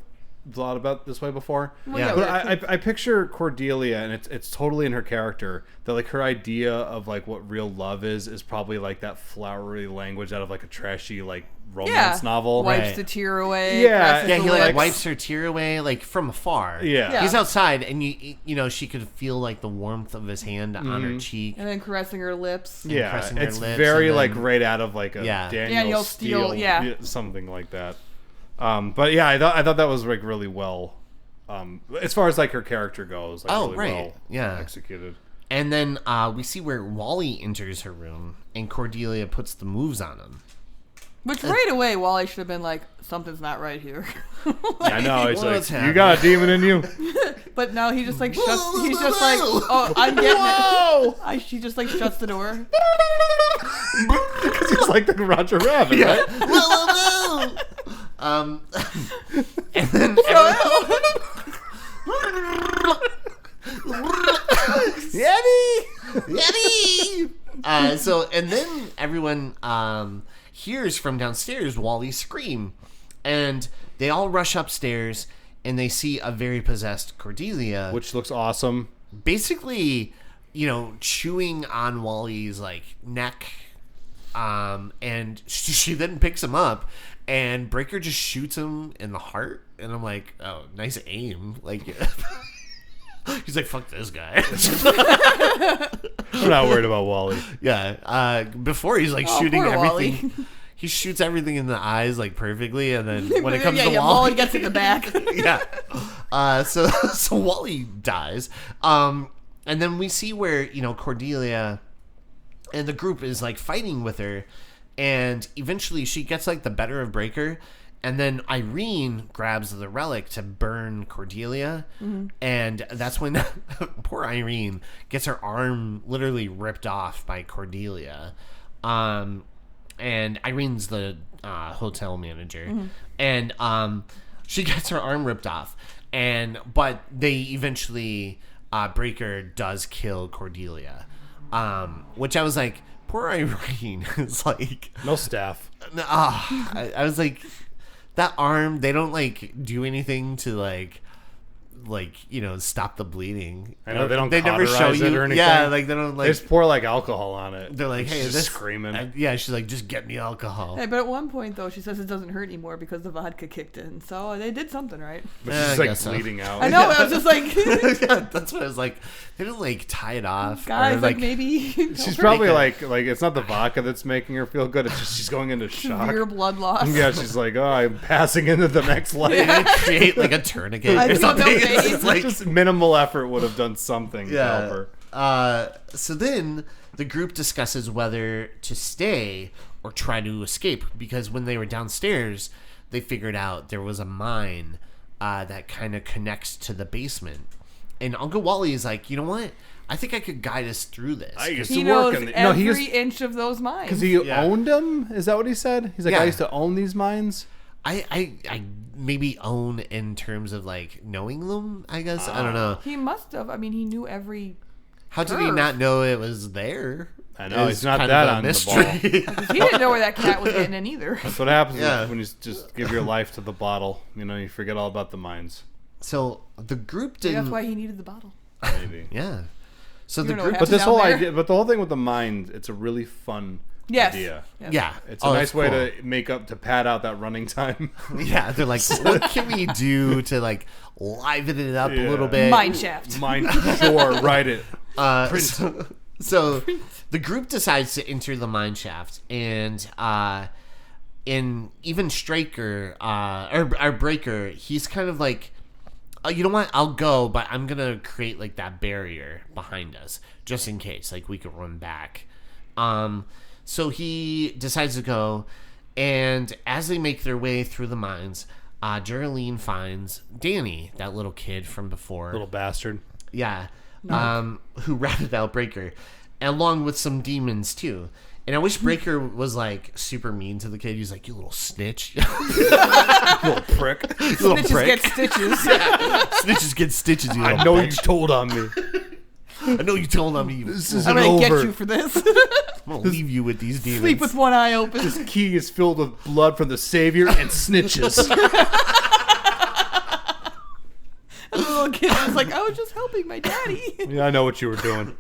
thought about it this way before. Well, Yeah. But I picture Cordelia, and it's totally in her character, that like her idea of like what real love is probably like that flowery language out of like a trashy like romance novel. Wipes Right. the tear away. Yeah. presses Yeah, the he like lips. wipes her tear away like from afar. Yeah. He's outside, and you know she could feel like the warmth of his hand on her cheek. And then caressing her lips. Yeah, pressing her it's lips, very and like then- right out of like a Yeah. Daniel Steele, Steele, yeah. something like that. But yeah, I thought that was like really well, as far as like her character goes. Like, really right. well Yeah. executed. And then we see where Wally enters her room, and Cordelia puts the moves on him. Which right away, Wally should have been like, something's not right here. I know. It's What's like happening? you got a demon in you. But now he just like shuts. He's just like, oh, I'm getting it. She just like shuts the door. Because he's like the Roger Rabbit, right? And then Yeti. So and then everyone hears from downstairs Wally scream, and they all rush upstairs, and they see a very possessed Cordelia, Which looks awesome. basically, chewing on Wally's like neck, and she then picks him up, and Breaker just shoots him in the heart, and I'm like, oh, nice aim, like. He's like, fuck this guy. I'm not worried about Wally. Yeah. Before he's like Oh, shooting poor everything. Wally. He shoots everything in the eyes like perfectly, and then when it comes to Wally Wally, gets in the back. yeah. So Wally dies. And then we see where Cordelia and the group is like fighting with her, and eventually she gets like the better of Breaker. And then Irene grabs the relic to burn Cordelia. Mm-hmm. And that's when poor Irene gets her arm literally ripped off by Cordelia. And Irene's the hotel manager. Mm-hmm. And she gets her arm ripped off, but they eventually Breaker does kill Cordelia, which I was like, poor Irene is like No staff. I was like, that arm, they don't like do anything to like stop the bleeding. I know they don't. They never show cauterize it you or anything. Yeah, like they don't They just pour like alcohol on it. They're like, hey, She's this screaming. Yeah, she's like, just get me alcohol. Hey, but at one point though, she says it doesn't hurt anymore because the vodka kicked in. So they did something right. But I she's like guess so. bleeding out. I know. I was just like, Yeah, that's what I was like. They don't like tie it off. guys, or, like maybe She's probably like it's not the vodka that's making her feel good. It's just she's going into shock. severe blood loss. Yeah, she's like, oh, I'm passing into the next life. They didn't create like a tourniquet I or don't know, something. maybe. It's just like Just minimal effort would have done something to help her. So then the group discusses whether to stay or try to escape, because when they were downstairs, they figured out there was a mine that kind of connects to the basement. And Uncle Wally is like, you know what? I think I could guide us through this. I used He to work knows in the, every inch of those mines. because he Yeah. owned them. Is that what he said? He's like, Yeah. I used to own these mines. I maybe own in terms of like knowing them, I guess. I don't know. He must have. I mean, he knew every. How did he curve. not know it was there? I know, Is he's not kind that of a on the mystery. He didn't know where that cat was getting in either. That's what happens Yeah. when you just give your life to the bottle. You know, you forget all about the mines. So the group Maybe didn't. that's why he needed the bottle. Maybe. Yeah. So You the don't know group. what But this down whole there. idea, but the whole thing with the mines, it's a really fun Yes. idea. Yes. Yeah. It's a nice way to make up to pad out that running time. Yeah, they're like, what can we do to like liven it up a Yeah. little bit? Mine shaft. Mine, sure, write it. So the group decides to enter the mine shaft, and even Straker or Breaker, he's kind of like, you know what? I'll go, but I'm gonna create like that barrier behind us just in case, like we could run back. So he decides to go, and as they make their way through the mines, Geraldine finds Danny, that little kid from before. Little bastard. Yeah. Who ratted out Breaker, along with some demons too. And I wish Breaker was like super mean to the kid. He's like, you little snitch. Little prick. Little Snitches prick. get stitches. Snitches get stitches, you I little know you bitch. told on me. I know you told on me. You This fool. is I'm gonna over. get you for this. I'm gonna leave you with these demons. Sleep with one eye open. This key is filled with blood from the Savior and snitches. And the little kid was like, I was just helping my daddy. Yeah, I know what you were doing.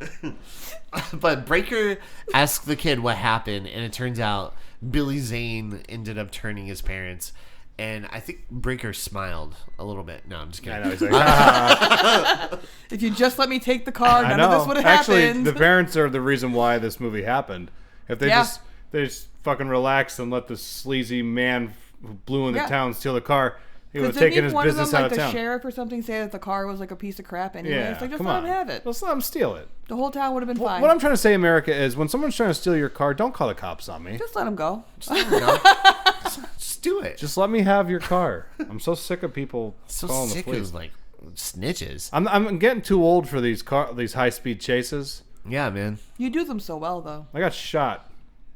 But Breaker asks the kid what happened, and it turns out Billy Zane ended up turning his parents. And I think Breaker smiled a little bit. No, I'm just kidding. I know. He's like, If you just let me take the car, I none know. of this would have Actually, happened. the parents are the reason why this movie happened. If they Yeah. they just fucking relaxed and let the sleazy man who blew in the Yeah. town steal the car, he would have 'Cause didn't taken his one of business them, out like of the town. sheriff or something, say that the car was like a piece of crap anyway? Yeah, It's like, just come let on. him have it. Let's let him steal it. The whole town would have been fine. What I'm trying to say, America, is when someone's trying to steal your car, don't call the cops on me. Just let him go. Just do it. Just let me have your car. I'm so sick of people so calling sick the police. of like snitches. I'm getting too old for these high speed chases. Yeah, man. You do them so well, though. I got shot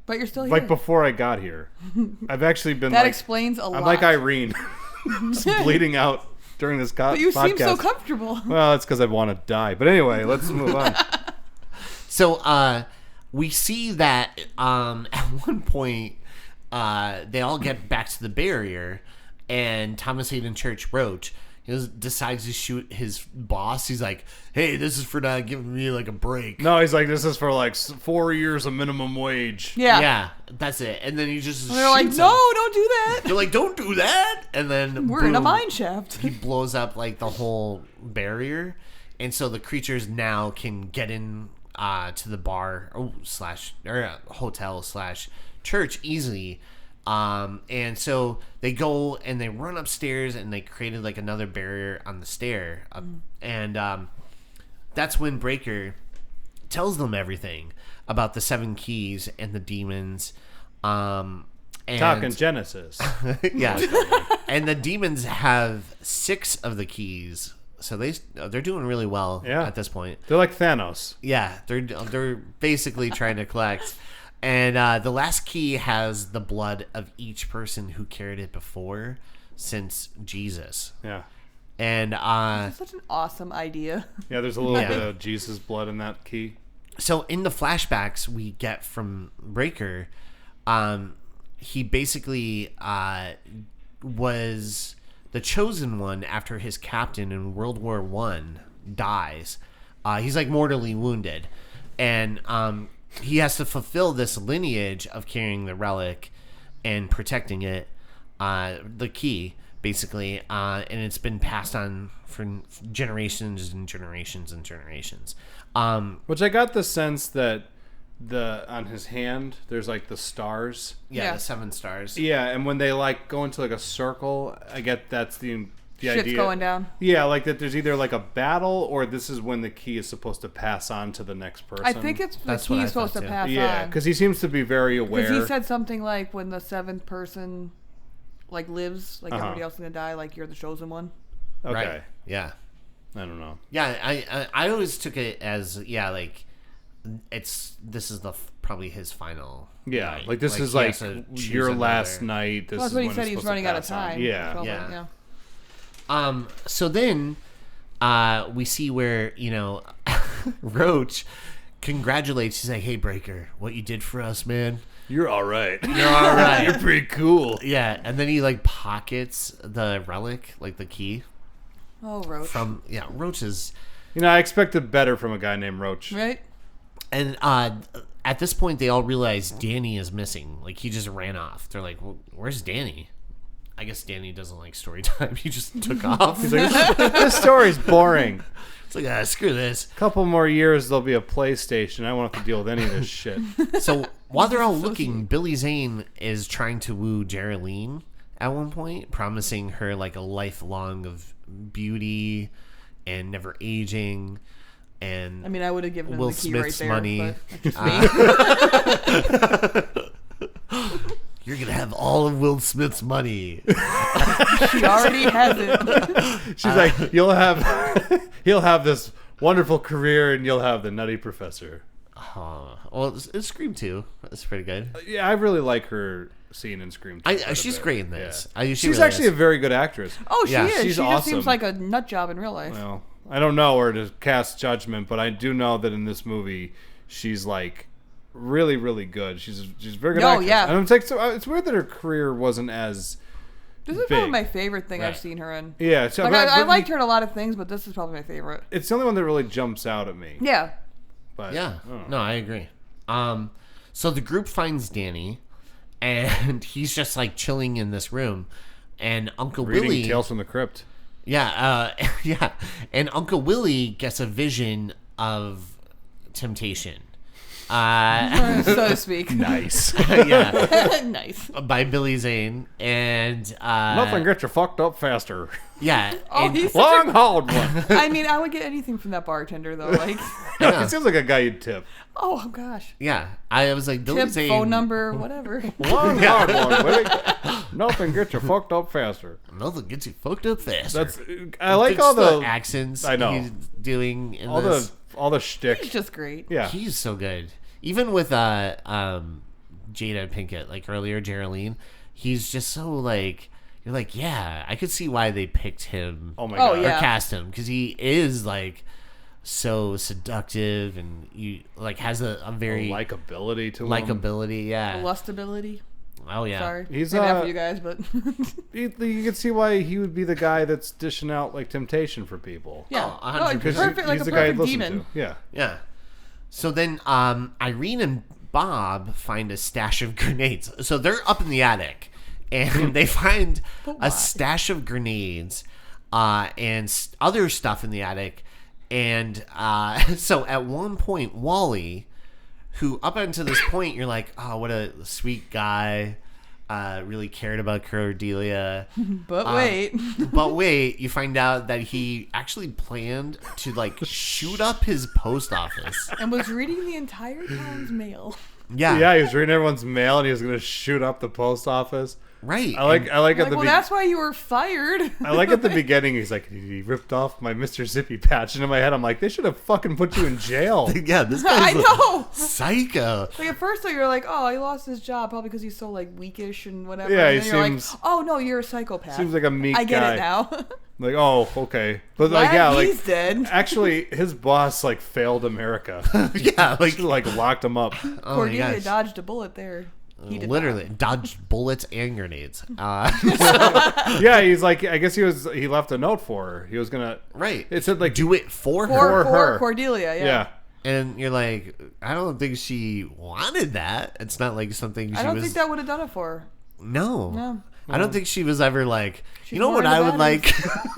But you're still here. like before I got here. I've actually been that like explains a lot. I'm like Irene, just bleeding out during this But you podcast. seem so comfortable. Well, it's because I want to die. But anyway, let's move on. So we see that at one point they all get back to the barrier, and Thomas Hayden Church Roach decides to shoot his boss. He's like, hey, this is for not giving me like a break. No, he's like, this is for like 4 years of minimum wage. Yeah. Yeah, that's it. And then he just And they're like, shoots no, him. don't do that. They're like, don't do that. And then We're in a boom, mine shaft. he blows up like the whole barrier, and so the creatures now can get in to the bar or hotel / church easily. And so they go and they run upstairs, and they created like another barrier on the stair. And that's when Breaker tells them everything about the 7 keys and the demons. And Talking Genesis. yeah. And the demons have 6 of the keys. So they're doing really well at this point. They're like Thanos. Yeah, they're basically trying to collect. And the last key has the blood of each person who carried it before. since Jesus. Yeah. And That's such an awesome idea. Yeah, there's a little bit of Jesus blood in that key. so in the flashbacks we get from Breaker, he basically was the chosen one after his captain in World War One dies. He's like mortally wounded, and he has to fulfill this lineage of carrying the relic and protecting it, the key, basically, and it's been passed on for generations and generations and generations. Which I got the sense that on his hand there's like the stars. Yeah, the 7 stars. Yeah, and when they like go into like a circle, I get that's the Shit's idea. going down. Yeah, like that there's either like a battle or this is when the key is supposed to pass on to the next person. I think it's the That's what key I is supposed thought, to too. pass Yeah, on. because he seems to be very aware. Because he said something like, when the 7th person like lives, like everybody else is gonna die, like you're the chosen one. Okay. Right. Yeah. I don't know. Yeah, I always took it as like this is probably his final. Yeah, night. like this is he like has to choose your last another. night. This Well, that's is what he when said. it's He was supposed to running out of pass on. time. Yeah. So, Yeah. So then we see where, Roach congratulates. He's like, "Hey, Breaker, what you did for us, man. You're all right. You're all right." You're pretty cool. Yeah, and then he like pockets the relic, like the key Oh, Roach. from Roach is, I expected better from a guy named Roach. Right? and at this point they all realize Danny is missing. Like he just ran off. They're like, well, "Where's Danny?" I guess Danny doesn't like story time. He just took off. He's like, this story's boring. It's like, screw this. Couple more years, there'll be a PlayStation. I won't have to deal with any of this shit. So while they're all looking, Billy Zane is trying to woo Geraldine at one point, promising her like a lifelong of beauty and never aging. And I mean, I would have given him Will the key Smith's right there. money. But that's just me. you're gonna have all of Will Smith's money. She already has it. She's like, he'll have this wonderful career, and you'll have the Nutty Professor. Well, it's Scream 2. That's pretty good. Yeah, I really like her scene in Scream 2. quite a She's bit. great in this. Yeah. She She's really actually is. a very good actress. Oh, she Yeah, is. she's She just awesome. seems like a nut job in real life. Well, I don't know her to cast judgment, but I do know that in this movie, she's like really, really good. She's a very good Oh, actress. yeah. And it's like, it's weird that her career wasn't as This is big. probably my favorite thing I've Right. seen her in. Yeah, so, Like, but I liked her in a lot of things, but this is probably my favorite. It's the only one that really jumps out at me. Yeah. But Yeah. I don't know. No, I agree. So the group finds Danny, and he's just like chilling in this room, and Uncle Reading Willie. Tales from the Crypt. Yeah, yeah, and Uncle Willie gets a vision of temptation. So to speak. Nice. Yeah, Nice. by Billy Zane, and Nothing gets you fucked up faster. Yeah, Oh, and- he's such Long hauled one. I mean, I would get anything from that bartender, though. Like, Yeah. It seems like a guy you'd tip. oh, gosh. yeah. I was like Billy Tip, Zane. phone number, whatever. Long hard one, Willie. Nothing gets you fucked up faster. Nothing gets you fucked up faster. That's I like Just all the accents I know. he's doing in all this. the shtick. He's just great. Yeah. He's so good. Even with Jada Pinkett, like earlier, Geraldine, he's just so like, you're like, yeah, I could see why they picked him. Oh my Oh, god. yeah. Or cast him, because he is like so seductive, and you like has a very Likability to him. likability. Yeah. Lustability. Oh yeah. Sorry. He's, Maybe not for you guys, but You can see why he would be the guy that's dishing out like temptation for people. yeah. Oh, 100%. Because perfect, like he's a the guy perfect you'd listen demon. to. Yeah. Yeah. So then Irene and Bob find a stash of grenades. So they're up in the attic, and they find why? a stash of grenades and other stuff in the attic. And so at one point, Wally, who up until this point you're like, oh, what a sweet guy, really cared about Cordelia. But wait. But wait, you find out that he actually planned to like shoot up his post office. And was reading the entire town's mail. Yeah. Yeah, he was reading everyone's mail and he was going to shoot up the post office. Right. I like Like, at the well, that's why you were fired. I like at the beginning. He's like, he ripped off my Mr. Zippy patch, and in my head, I'm like, they should have fucking put you in jail. Yeah, this I guy's know. psycho. Like at first, though, you're like, oh, he lost his job probably because he's so like weakish and whatever. Yeah, and he then you're seems- like, oh no, you're a psychopath. Seems like a meek I get guy. it now. Like, oh, okay, but Glad like, yeah, like he's dead. actually, his boss like failed America. Yeah, like like locked him up. oh my Cordelia gosh. dodged a bullet there. He did Literally dodged bullets and grenades. Yeah, he's like, I guess he left a note for her. He was gonna. Right. It said like, Do it for not. her. For her. Cordelia, yeah. yeah. And you're like, I don't think she wanted that. It's not like something she I don't was. think that would have done it for her. No. No. I don't think she was ever like, She's you know more what I into would baddies. like?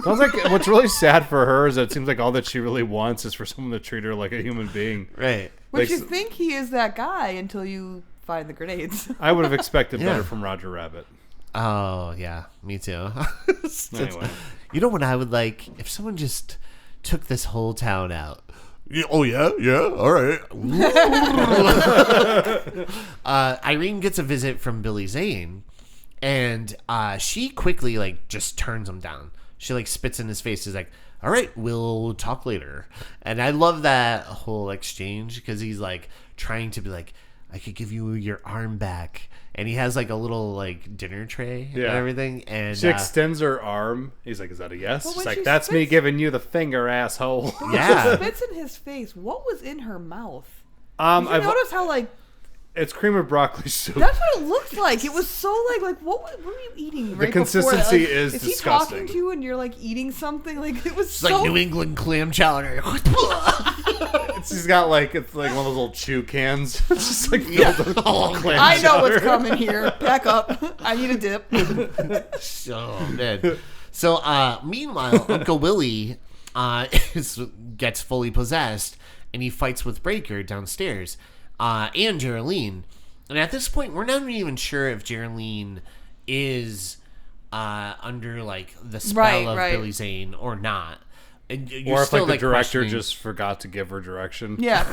Sounds like what's really sad for her is that it seems like all that she really wants is for someone to treat her like a human being. Right. Which Like, you think he is that guy until you find the grenades. I would have expected Yeah. better from Roger Rabbit. Oh, yeah. Me too. Anyway. You know what I would like? If someone just took this whole town out. Oh, yeah? Yeah? All right. Irene gets a visit from Billy Zane, and she quickly, like, just turns him down. She, like, spits in his face. He's like, all right, we'll talk later. And I love that whole exchange because he's, like, trying to be like, I could give you your arm back. And he has, like, a little, like, dinner tray and Yeah. everything. And She extends her arm. He's like, is that a yes? Well, She's when like, she that's me spits- giving you the finger, asshole. yeah. Spits in his face. What was in her mouth? Did you I've, notice how like it's cream of broccoli soup. that's what it looked like? It was so like what were you eating? Right consistency before that? is he disgusting. talking to you and you're like eating something? Like it was It's so. like New England clam chowder. She's got like, it's like one of those little chew cans. It's just like filled with clam I know what's chowder. coming here. Back up. I need a dip. Oh man. So meanwhile, Uncle Willie gets fully possessed, and he fights with Breaker downstairs, and Geraldine. And at this point, we're not even sure if Geraldine is under like the spell of Right. Billy Zane or not. And you're Or if still, like the director questioning- just forgot to give her direction. Yeah.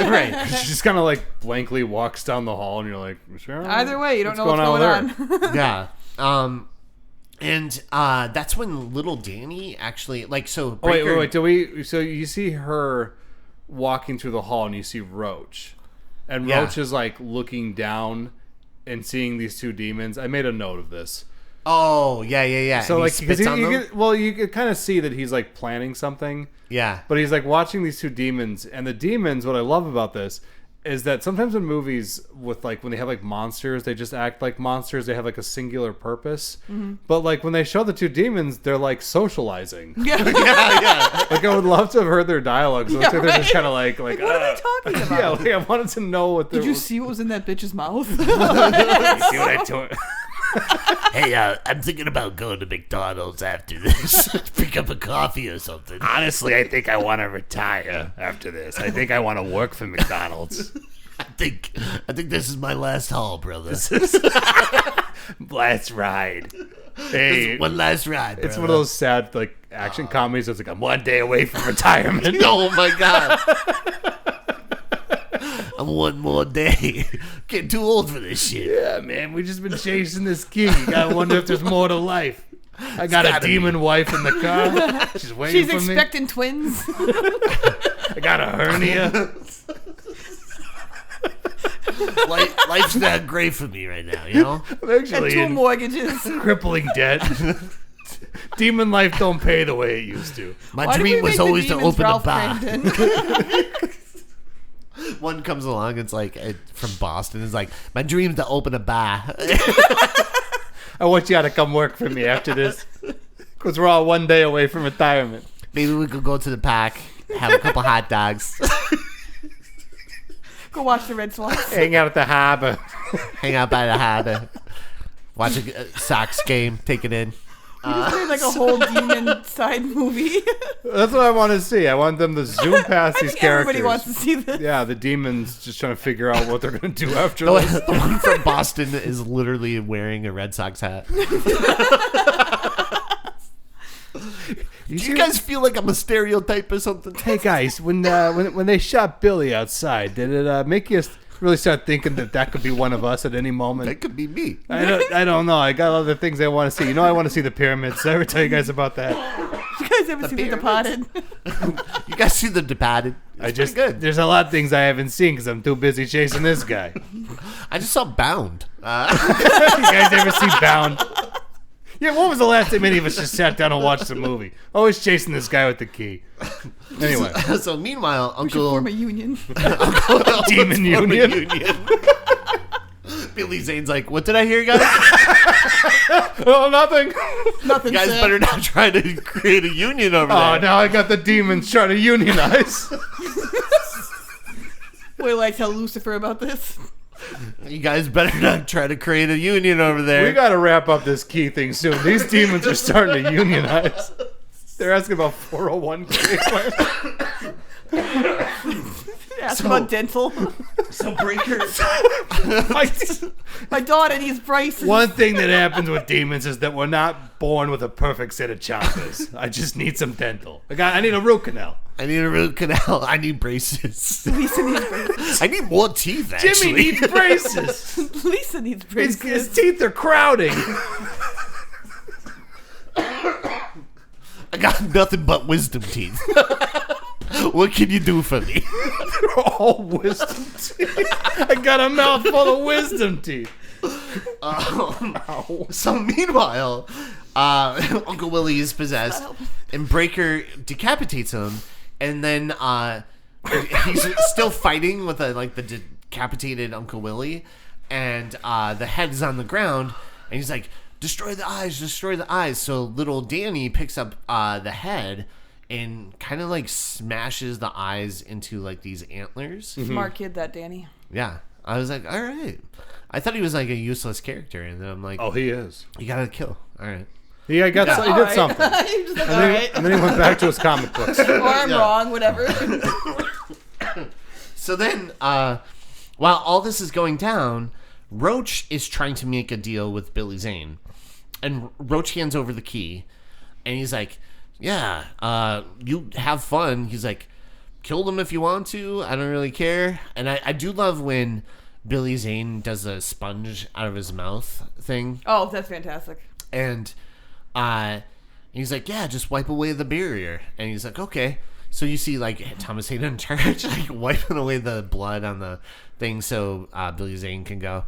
right. She just kind of like blankly walks down the hall, and you're like, sure. Either way, you don't know what's going on. Yeah. And that's when little Danny actually like so. Oh, wait, Breaker- wait. Do we? So you see her walking through the hall, and you see Roach, and Yeah. Roach is like looking down and seeing these two demons. I made a note of this. Oh yeah. So And like, he because spits on them? you could kind of see that he's like planning something. Yeah. But he's like watching these two demons, and the demons. What I love about this is that sometimes in movies with like when they have like monsters, they just act like monsters. They have like a singular purpose. But like when they show the two demons, they're like socializing. yeah. Like I would love to have heard their dialogue. So Yeah, they're just right. kind of like What are they talking about? yeah. Like I wanted to know what. Did you see what was in that bitch's mouth? see what I told? Hey, I'm thinking about going to McDonald's after this. Pick up a coffee or something. Honestly, I think I want to retire after this. I think I want to work for McDonald's. I think this is my last haul, brother. Last ride. Hey, One last ride. it's one of those sad like action comedies. That's like I'm one day away from retirement. Oh my god. I'm one more day. Getting too old for this shit. Yeah, man, we just been chasing this gig. I wonder if there's more to life. I got a gotta demon wife in the car. She's waiting She's for me. expecting twins. I got a hernia. Life's not great for me right now, you know? I'm And actually 2 in mortgages. crippling debt. Demon life don't pay the way it used to. My Why did we dream was make the always to demons open Ralph a bar. Cramden? One comes along, it's like from Boston. It's like, my dream's to open a bar. I want you to come work for me after this. Because we're all one day away from retirement. Maybe we could go to the park, have a couple hot dogs, Go watch the Red Sox. Hang out at the harbor. hang out by the harbor, watch a Sox game, take it in. Just made like a whole demon side movie. That's what I want to see. I want them to zoom past I these think characters. everybody wants to see this. Yeah, the demons just trying to figure out what they're going to do after The this. one from Boston is literally wearing a Red Sox hat. Do you guys feel like I'm a stereotype or something? Hey guys, when they shot Billy outside, did it make you really start thinking that could be one of us at any moment. That could be me. I don't know. I got other things I want to see. I want to see the pyramids. Did I ever tell you guys about that? You guys ever see The Departed? You guys see The Departed? It's pretty good. There's a lot of things I haven't seen because I'm too busy chasing this guy. I just saw Bound. You guys ever see Bound? Yeah, when was the last time any of us just sat down and watched a movie? Always chasing this guy with the key. Anyway. So meanwhile, We should form a union. Demon Union. Billy Zane's like, what did I hear, guys? Oh, nothing. Nothing. You guys said. better not try to create a union over there. Oh, now I got the demons trying to unionize. Wait till I tell Lucifer about this. You guys better not try to create a union over there. We got to wrap up this key thing soon. These demons are starting to unionize. They're asking about 401k. Ask about dental. So Breaker. My daughter needs braces. One thing that happens with demons is that we're not born with a perfect set of chompers. I just need some dental. I need a root canal. I need a root canal. I need braces. Lisa needs braces. I need more teeth, actually. Jimmy needs braces. Lisa needs braces. His teeth are crowding. I got nothing but wisdom teeth. What can you do for me? They're all wisdom teeth. I got a mouth full of wisdom teeth. So meanwhile, Uncle Willie is possessed, and Breaker decapitates him, and then he's still fighting with the decapitated Uncle Willie, and the head is on the ground, and he's like, destroy the eyes, destroy the eyes. So little Danny picks up the head and kind of like smashes the eyes into like these antlers. Smart kid, that Danny. Yeah. I was like, all right. I thought he was like a useless character, and then I'm like, Oh, he is. you gotta kill. All right. He did something. He was just like, all right. And then he went back to his comic books. Or I'm wrong, whatever. So then, while all this is going down, Roach is trying to make a deal with Billy Zane. And Roach hands over the key, and he's like, yeah, you have fun. He's like, kill them if you want to. I don't really care. And I do love when Billy Zane does a sponge out of his mouth thing. Oh, that's fantastic. And he's like, yeah, just wipe away the barrier. And he's like, okay. So you see like Thomas Hayden Church like wiping away the blood on the thing so Billy Zane can go.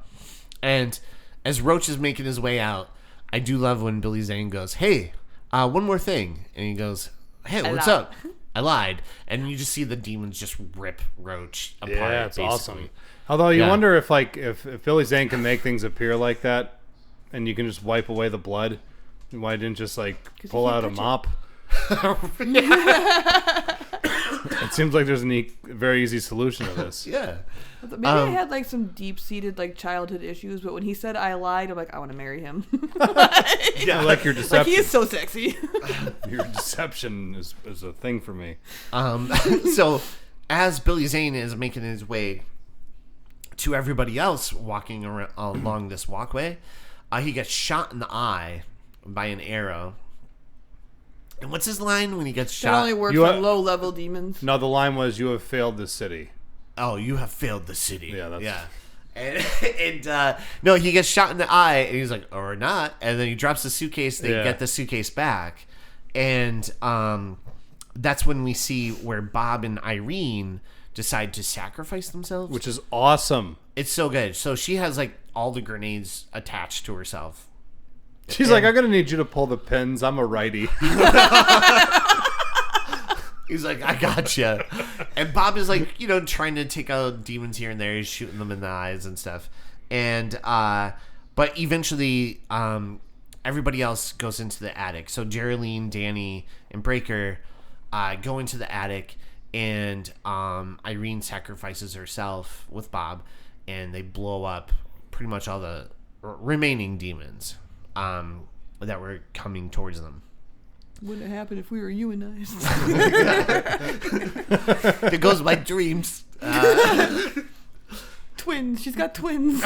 And as Roach is making his way out, I do love when Billy Zane goes, hey, one more thing. And he goes, hey, what's up? I lied. And you just see the demons just rip Roach apart. Yeah, it's basically. awesome. Although you wonder if Billy Zane can make things appear like that, and you can just wipe away the blood, why didn't just like pull out a mop? It seems like there's a very easy solution to this. Yeah. Maybe I had like some deep-seated like childhood issues, but when he said I lied, I'm like, I want to marry him. Yeah, I like your deception. Like he is so sexy. Your deception is a thing for me. So as Billy Zane is making his way to everybody else walking along this walkway, he gets shot in the eye by an arrow. And what's his line when he gets shot? That only works on low-level demons. No, the line was, "You have failed the city." Oh, you have failed the city. Yeah. And no, he gets shot in the eye, and he's like, or not. And then he drops the suitcase. They get the suitcase back. And that's when we see where Bob and Irene decide to sacrifice themselves. Which is awesome. It's so good. So she has like all the grenades attached to herself. She's like, I'm going to need you to pull the pins. I'm a righty. He's like, I gotcha. And Bob is like, trying to take out demons here and there. He's shooting them in the eyes and stuff. And, but eventually, everybody else goes into the attic. So Geraldine, Danny, and Breaker go into the attic. And Irene sacrifices herself with Bob. And they blow up pretty much all the remaining demons that were coming towards them. Wouldn't have happened if we were unionized. There goes my dreams. Twins. She's got twins.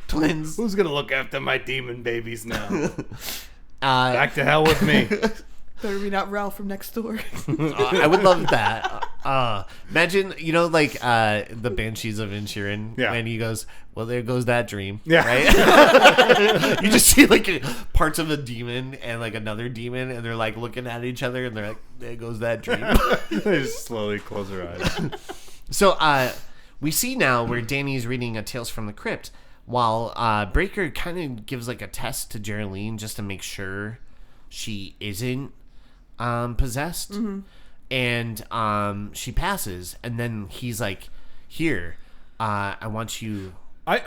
Twins. Who's going to look after my demon babies now? Back to hell with me. Better be not Ralph from next door. I would love that. Imagine, like the Banshees of Inisherin when he goes, well, there goes that dream. Yeah. Right? You just see like parts of a demon and like another demon, and they're like looking at each other, and they're like, there goes that dream. They just slowly close their eyes. So we see now where Danny's reading a Tales from the Crypt, while Breaker kind of gives like a test to Geraldine just to make sure she isn't possessed. Mm-hmm. And she passes, and then he's like, here, I want you.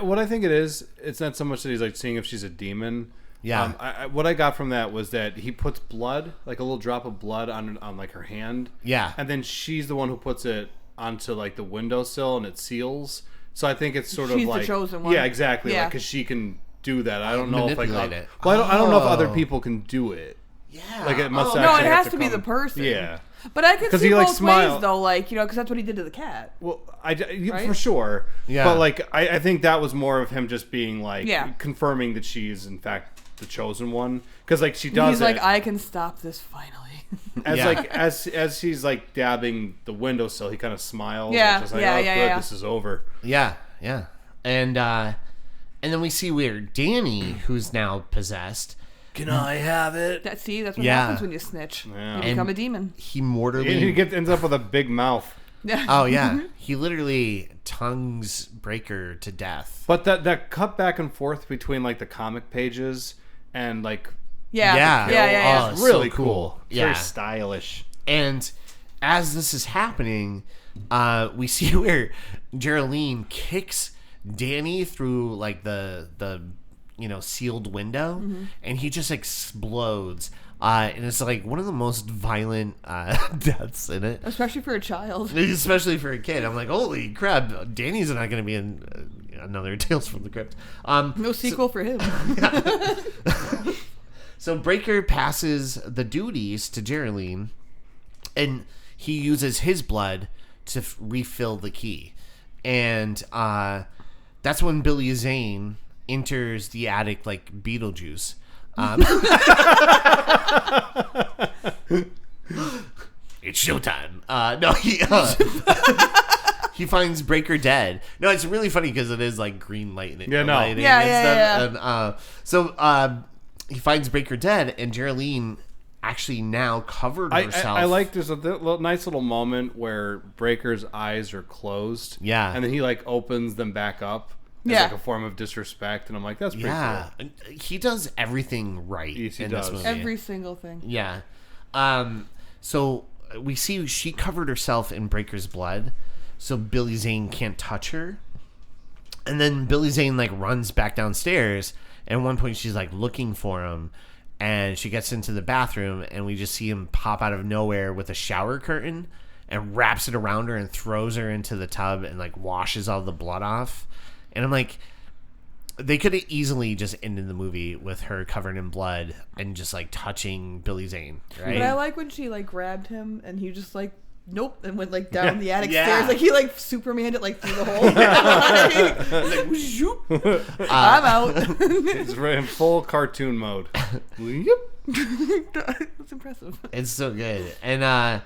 What I think it is, it's not so much that he's like seeing if she's a demon. Yeah. What I got from that was that he puts blood, like a little drop of blood on like her hand. Yeah. And then she's the one who puts it onto like the windowsill and it seals. So I think it's sort of She's like the chosen one. Yeah, exactly. Yeah. Like, because she can do that. I don't know if like Manipulate it. Well, I don't know if other people can do it. Yeah. Like it must. No, actually it have has to be the person. Yeah. But I could 'Cause see he, like, both smile- ways, though, like, because that's what he did to the cat. Well, Right? for sure. Yeah. But like, I think that was more of him just being like Yeah. confirming that she is in fact the chosen one. Because like she does He's it like, I can stop this finally. as Yeah. like as he's like dabbing the windowsill, he kind of smiles. Yeah, Like, just like, yeah, oh, yeah, good, yeah. this is over. Yeah. And then we see where Danny, who's now possessed, Can I have it? That's what Yeah. happens when you snitch. Yeah. You become a demon. he And mortally... he ends up with a big mouth. Oh, yeah. He literally tongues Breaker to death. But that cut back and forth between like the comic pages and like Yeah. Oh, it's really so cool. It's Yeah. very stylish. And as this is happening, we see where Geraldine kicks Danny through like the sealed window, and he just explodes. And it's like one of the most violent deaths in it, Especially for a child. especially for a kid. I'm like, holy crap, Danny's not going to be in another Tales from the Crypt. No sequel for him. So Breaker passes the duties to Geraldine, and he uses his blood to refill the key. And that's when Billy Zane enters the attic like Beetlejuice. It's showtime. No, he finds Breaker dead. No, it's really funny because it is like green lightning. Yeah, no. Lighting Yeah. and stuff. And he finds Breaker dead, and Geraldine actually now covered herself. I like there's a nice little moment where Breaker's eyes are closed. Yeah. And then he like opens them back up as Yeah. like a form of disrespect, and I'm like, that's pretty Yeah, cool. he does everything right Yes, he in does. this movie. Every single thing. Yeah. So we see she covered herself in Breaker's blood, so Billy Zane can't touch her. And then Billy Zane like runs back downstairs, and at one point she's like looking for him, and she gets into the bathroom, and we just see him pop out of nowhere with a shower curtain and wraps it around her and throws her into the tub and like washes all the blood off. And I'm like, they could have easily just ended the movie with her covered in blood and just like touching Billy Zane, right? But I like when she like grabbed him and he just like nope and went like down the attic Yeah. stairs, like he like Supermaned it like through the hole. Like, whoop. I'm out. It's in full cartoon mode. That's impressive. It's so good. And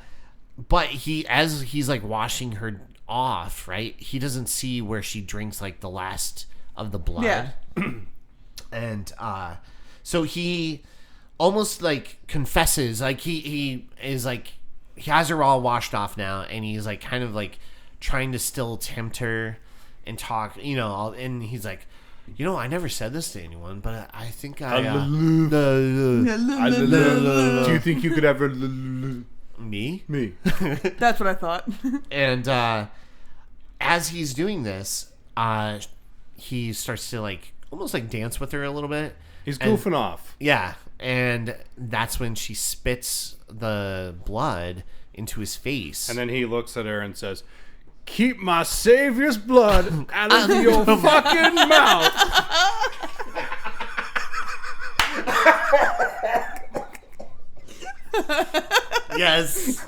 but as he's like washing her off, right? He doesn't see where she drinks like the last of the blood. Yeah. And so he almost like confesses, like he is like he has her all washed off now, and he's like kind of like trying to still tempt her and talk, and he's like, I never said this to anyone, but I think Do you think you could ever me? That's what I thought. And as he's doing this, he starts to like almost like dance with her a little bit. He's goofing off. Yeah, and that's when she spits the blood into his face. And then he looks at her and says, "Keep my savior's blood out of your fucking mouth." Yes,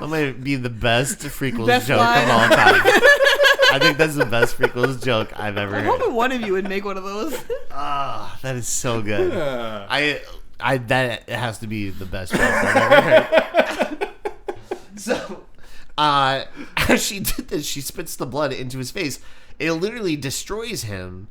that might be the best Freakles Best joke line. of all time. I think that's the best Freakles joke I've ever I'm heard. hoping one of you would make one of those. Ah, that is so good. Yeah. I that has to be the best joke I've ever heard. So, As she did this, she spits the blood into his face. It literally destroys him.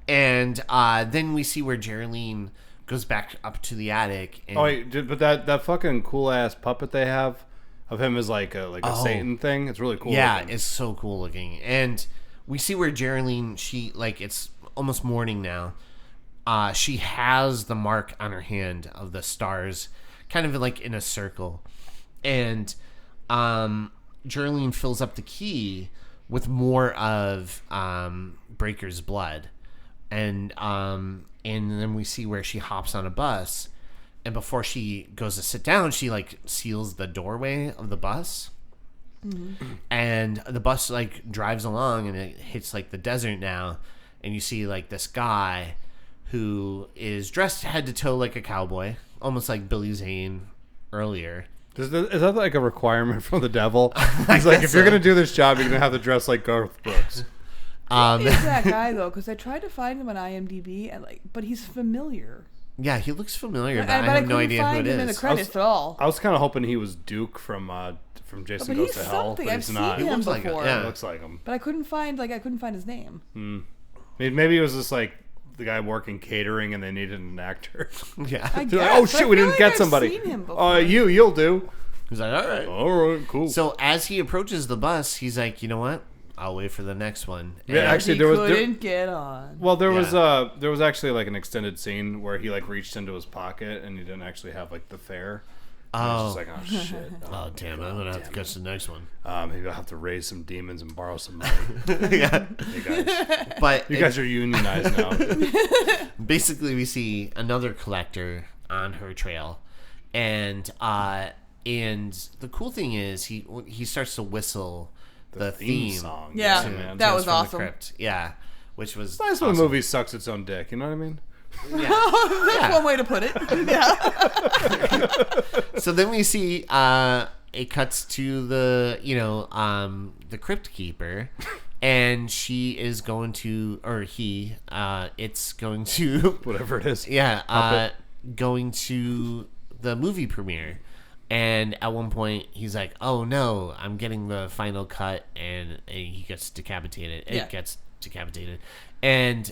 And then we see where Geraldine goes back up to the attic. And, but that fucking cool ass puppet they have of him is like a Satan thing. It's really cool. Yeah, looking. it's so cool looking. And we see where Geraldine, it's almost morning now. She has the mark on her hand of the stars, kind of like in a circle. And Geraldine fills up the key with more of Breaker's blood. And then we see where she hops on a bus. And before she goes to sit down, she like seals the doorway of the bus. Mm-hmm. And the bus like drives along and it hits like the desert now. And you see like this guy who is dressed head to toe like a cowboy, almost like Billy Zane earlier. Is that like a requirement from the devil? He's like, if you're going to do this job, you're going to have to dress like Garth Brooks. Who is that guy though? Because I tried to find him on IMDb, and but he's familiar. Yeah, he looks familiar, but I have no idea who it him in the is. credits at all. I was kind of hoping he was Duke from Jason Goes to Hell, but I've he's seen not. him looks like before. it, He looks like him. But I couldn't find his name. Maybe it was just like the guy working catering, and they needed an actor. Yeah. I They're guess. like, oh shit, we I feel didn't like get I've somebody. Seen him before. You'll do. He's like, all right, cool. So as he approaches the bus, he's like, you know what? I'll wait for the next one. Yeah, And- actually, he there was couldn't get on. well, there Yeah. was actually like an extended scene where he like reached into his pocket and he didn't actually have like the fare. And I was just like, oh shit. Oh damn! I'm gonna have to catch the next one. Maybe I'll have to raise some demons and borrow some money. Yeah, Hey guys, but you guys are unionized now. basically we see another collector on her trail, and the cool thing is he starts to whistle the theme song. Yeah, to man. that was Tales from the awesome. Crypt. Yeah, which was It's nice when a awesome. movie sucks its own dick. You know what I mean? That's one way to put it. Yeah. So then we see it cuts to the crypt keeper, and she is going to, or he, it's going to, Whatever it is. going to the movie premiere. And at one point, he's like, "Oh no, I'm getting the final cut," and he gets decapitated. Yeah. It gets decapitated, and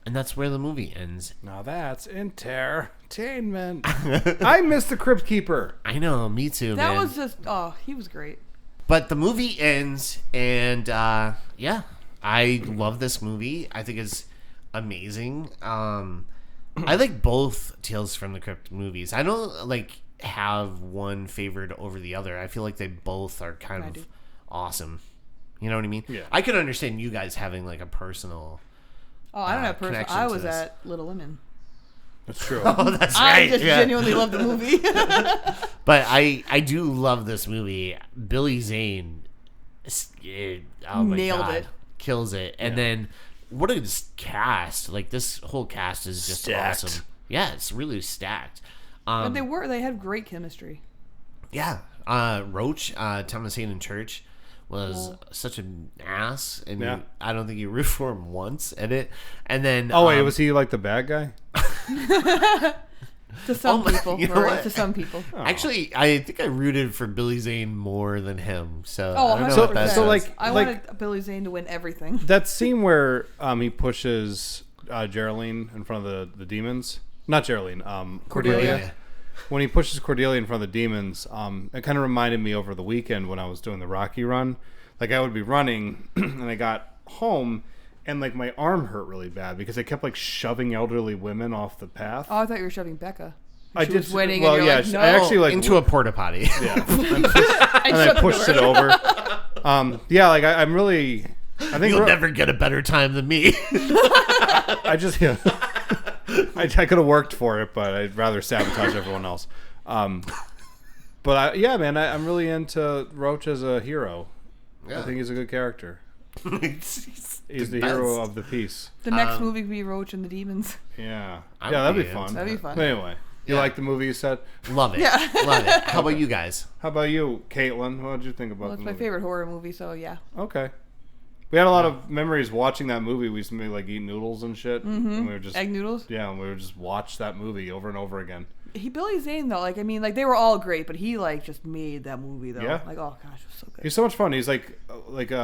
that's where the movie ends. Now that's entertainment. I miss the Crypt Keeper. I know, me too, That man. was just, he was great. But the movie ends, and yeah, I love this movie. I think it's amazing. I like both Tales from the Crypt movies. I don't have one favored over the other. I feel like they both are kind of awesome. You know what I mean? Yeah. I can understand you guys having like a personal. Oh, I don't have personal. connection I to was this. at Little Women. That's true. Oh, that's I right. just yeah. genuinely love the movie. But I do love this movie. Billy Zane, oh my Nailed God, it. kills it. And then what a cast! Like this whole cast is just Stacked. awesome. Yeah, it's really stacked. But they had great chemistry. Yeah, Roach, Thomas Hayden Church was such an ass, and Yeah. I don't think you root for him once in it. And then Oh wait, was he like the bad guy? To some people. you know Rory, what? to some people. Actually, I think I rooted for Billy Zane more than him. So Oh, I don't know 100%. what that So, says. like- I wanted Billy Zane to win everything. That scene where he pushes Geraldine in front of the demons. Not Geraldine, Cordelia. Yeah. When he pushes Cordelia in front of the demons, it kind of reminded me over the weekend when I was doing the Rocky run. Like I would be running, and I got home, and like my arm hurt really bad because I kept like shoving elderly women off the path. Oh, I thought you were shoving Becca. I She did. was winning, well, and you're yeah, like, no. I actually like into a porta potty. yeah, and I pushed it over. Yeah, like I'm really. I think You'll never get a better time than me. I just yeah. I could have worked for it, but I'd rather sabotage everyone else. But I'm really into Roach as a hero. I think he's a good character. He's the hero of the piece. The next movie could be Roach and the Demons. Yeah, I yeah, would that'd be be fun. into That'd be fun. But anyway, you like the movie you said? Love it. Yeah. Love it. How about you guys? How about you, Kaitlin? What did you think about Well, the it's movie? my favorite horror movie, so yeah. Okay. We had a lot of memories watching that movie. We used to like eat noodles and shit. And we would just Egg noodles. Yeah, and we would just watch that movie over and over again. Billy Zane though, like I mean, like they were all great, but he like just made that movie though. Yeah. Like oh gosh, it was so good. He's so much fun. He's like You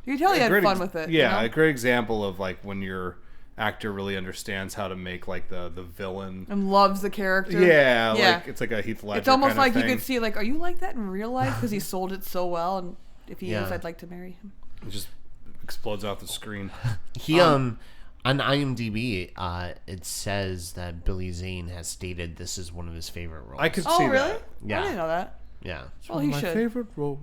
can tell he a had great fun with it. Yeah, you know? a great example of like when your actor really understands how to make like the villain. And loves the character. Yeah, Yeah. like it's like a Heath Ledger. It's almost kind like of you thing. could see like, are you like that in real life? Because he sold it so well, and if he Yeah. is, I'd like to marry him. It just explodes off the screen. He on IMDb, it says that Billy Zane has stated this is one of his favorite roles. I could Oh see really? that. Yeah. I didn't know that. Yeah. Well, he My should. favorite roles.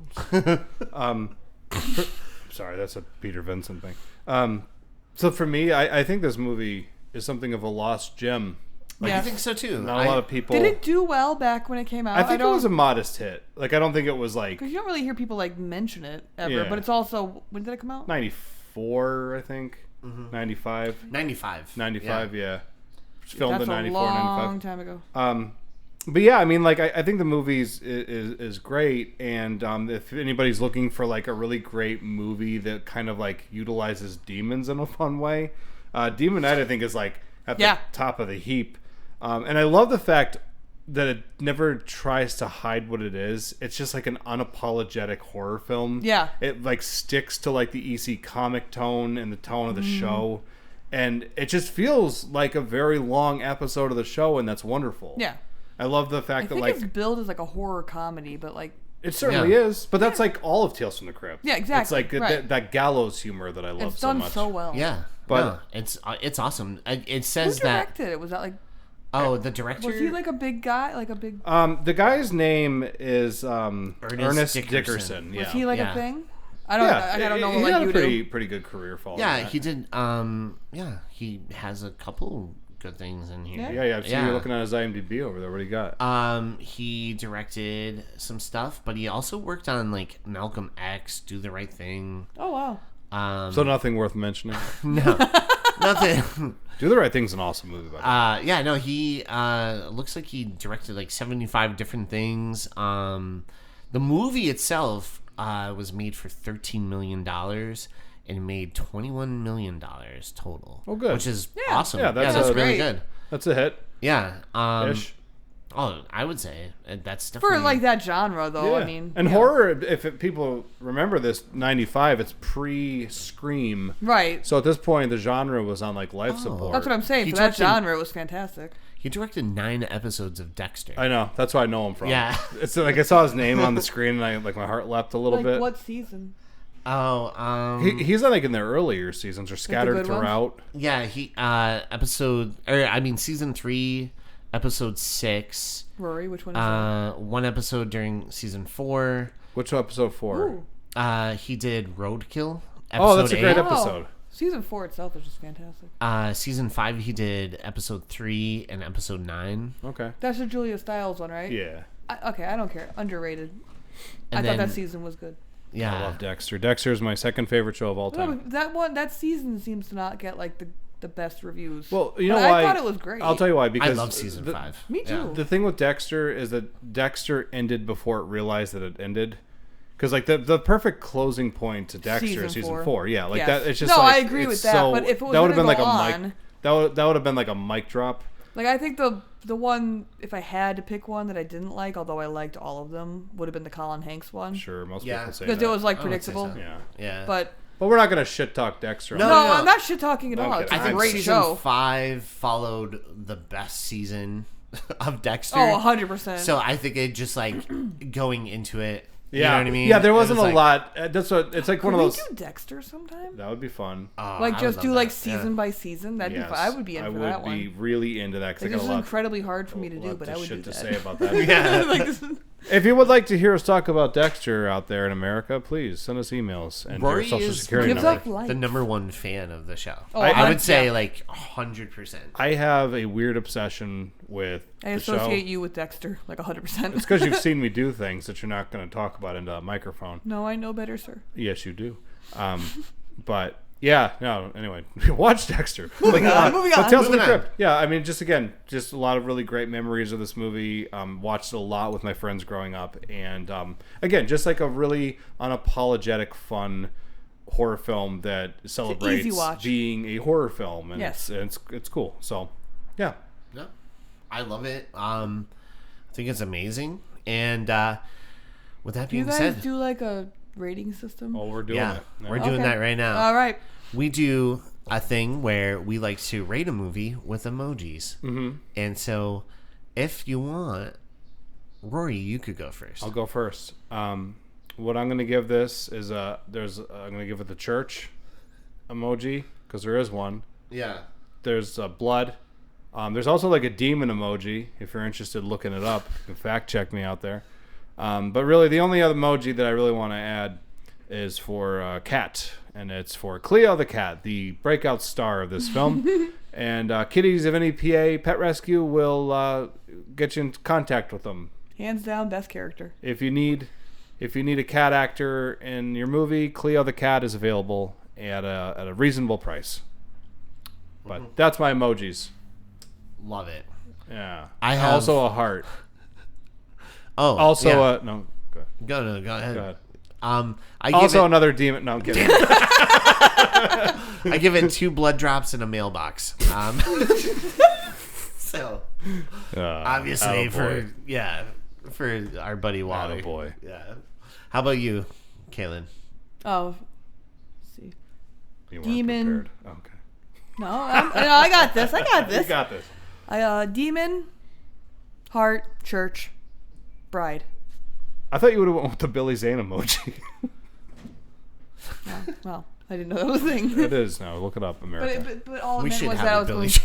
Sorry, that's a Peter Vincent thing. So for me, I think this movie is something of a lost gem. Like, Yeah. I think so too. not a lot of people. Did it do well back when it came out? I think it was a modest hit. Like I don't think it was like because you don't really hear people like mention it ever. Yeah. But it's also when did it come out? 94, I think. 95. 95. 95, yeah. Filmed That's in a 94, long 95. time ago. But yeah, I mean, like, I think the movie is great, and if anybody's looking for like a really great movie that kind of like utilizes demons in a fun way, Demon Knight I think is like at the top of the heap, and I love the fact that it never tries to hide what it is. It's just like an unapologetic horror film. Yeah. It like sticks to like the EC comic tone and the tone of the show, and it just feels like a very long episode of the show, and that's wonderful. Yeah. I love the I fact that think like it's billed as like a horror comedy, but like it certainly is, but that's like all of Tales from the Crypt. Yeah, exactly, It's like right. that gallows humor that I love it's so done much. so well. Yeah. But- no, it's awesome. It Who says that. directed it? Was that like Oh, the director. was he like a big guy? Like a big The guy's name is Ernest Dickerson. Dickerson. Yeah, was he like Yeah. a thing? I don't know he what like had you a do. pretty good career following. Yeah, that. he did. Yeah, he has a couple good things in here. Yeah. I've seen you looking at his IMDb over there. What do you got? He directed some stuff, but he also worked on like Malcolm X, Do the Right Thing. Oh wow. So nothing worth mentioning. No, nothing. Do the Right Thing's an awesome movie. By the way. Yeah, no, he looks like he directed like 75 different things. The movie itself was made for $13 million and made $21 million total. Oh, good. Which is Yeah. awesome. Yeah, That's, that's really great. good. That's a hit. Yeah. Ish. Oh, I would say that's definitely For like that genre though, Yeah. I mean. and yeah. horror. If people remember this, 95. It's pre-Scream. Right. So at this point, the genre was on like life support. That's what I'm saying. He For that directed- genre, it was fantastic. He directed 9 episodes of Dexter. I know. That's where I know him from. Yeah. It's like I saw his name on the screen and I like my heart leapt a little Like bit. what season? Oh, He's like in the earlier seasons or scattered good ones? throughout. yeah, season 3, episode 6. Rory, which one is that? One episode during season 4. Which episode 4? Ooh. He did Roadkill. Oh, that's a great 8. episode. Season 4 itself is just fantastic. Season 5, he did episode 3 and episode 9. Okay. That's the Julia Stiles one, right? Yeah. Okay, I don't care. Underrated. I And thought then- that season was good. Yeah. I love Dexter. Dexter is my second favorite show of all No, time. but that season seems to not get like the best reviews. Well, you know But why? I thought it was great. I'll tell you why. I Because love season the, 5. Me too. Yeah. The thing with Dexter is that Dexter ended before it realized that it ended. Because like the perfect closing point to Dexter is season 4. Yeah, like Yes. that. It's just No, like, I agree it's with that, So, but if it was that would have gonna been like go a mic. on- That would have been like a mic drop. Like I think the one, if I had to pick one that I didn't like, although I liked all of them, would have been the Colin Hanks one. Sure, most Yeah. people say Because that. it was like I would say predictable. so. Yeah. Yeah. But But we're not gonna shit talk Dexter. no, No, no. I'm not shit talking at No, all. I'm It's kidding. a I think great season show. 5 followed the best season of Dexter. Oh, 100%. So I think it just like going into it. Yeah, You know what I mean? Yeah, there It wasn't was a like, lot. That's what it's like. Could one of we those. do Dexter sometime? That would be fun. oh, Like I just would do love like that. season by season. That'd be fun. I would be in for that I would be one. really into that because Like, I this got is a lot, incredibly hard for me to do, lot but to I would do shit to that. say about that. Yeah. Like, this is- If you would like to hear us talk about Dexter out there in America, please send us emails and Rory your social is security gives number. up life. the number one fan of the show. Oh, I would say yeah. like 100%. I have a weird obsession with I the show. associate you with Dexter, like 100%. It's because you've seen me do things that you're not going to talk about into a microphone. No, I know better, sir. Yes, you do. But yeah, no. Anyway, watch Dexter. Moving on. So Tales from the Moving on. Crypt. Yeah, I mean, just a lot of really great memories of this movie. Watched it a lot with my friends growing up, and again, just like a really unapologetic, fun horror film that celebrates watch. being a horror film, and Yes. it's cool. So, yeah. No, I love it. I think it's amazing. And with that Do you being guys said, do like a rating system? Oh, we're doing yeah, it. we're doing Okay. that right now. All right. We do a thing where we like to rate a movie with emojis. Mm-hmm. And so, if you want, Rory, you could go first. I'll go first. What I'm going to give this is I'm going to give it the church emoji because there is one. Yeah. There's blood. There's also like a demon emoji if you're interested in looking it up. You can fact check me out there. But really, the only other emoji that I really want to add is for cat, and it's for Cleo the cat, the breakout star of this film. And Kitties of any PA Pet Rescue will get you in contact with them. Hands down, best character. If you need a cat actor in your movie, Cleo the cat is available at a reasonable price. But that's my emojis. Love it. Yeah. I have- also a heart. Oh, Also yeah. no. Go ahead. Go ahead. Go ahead. I give Also it, another demon. No, I'm kidding. I give it 2 blood drops in a mailbox. So obviously for our buddy Waller. Oh boy. Yeah. How about you, Kaitlin? Oh, let's see. You weren't Demon. prepared. Okay. No, I got this. I got You this. got this. Demon, heart, church, bride. I thought you would have went with the Billy Zane emoji. No, well, I didn't know that was a thing. It is now. Look it up, America. But all it We meant should was that I have was a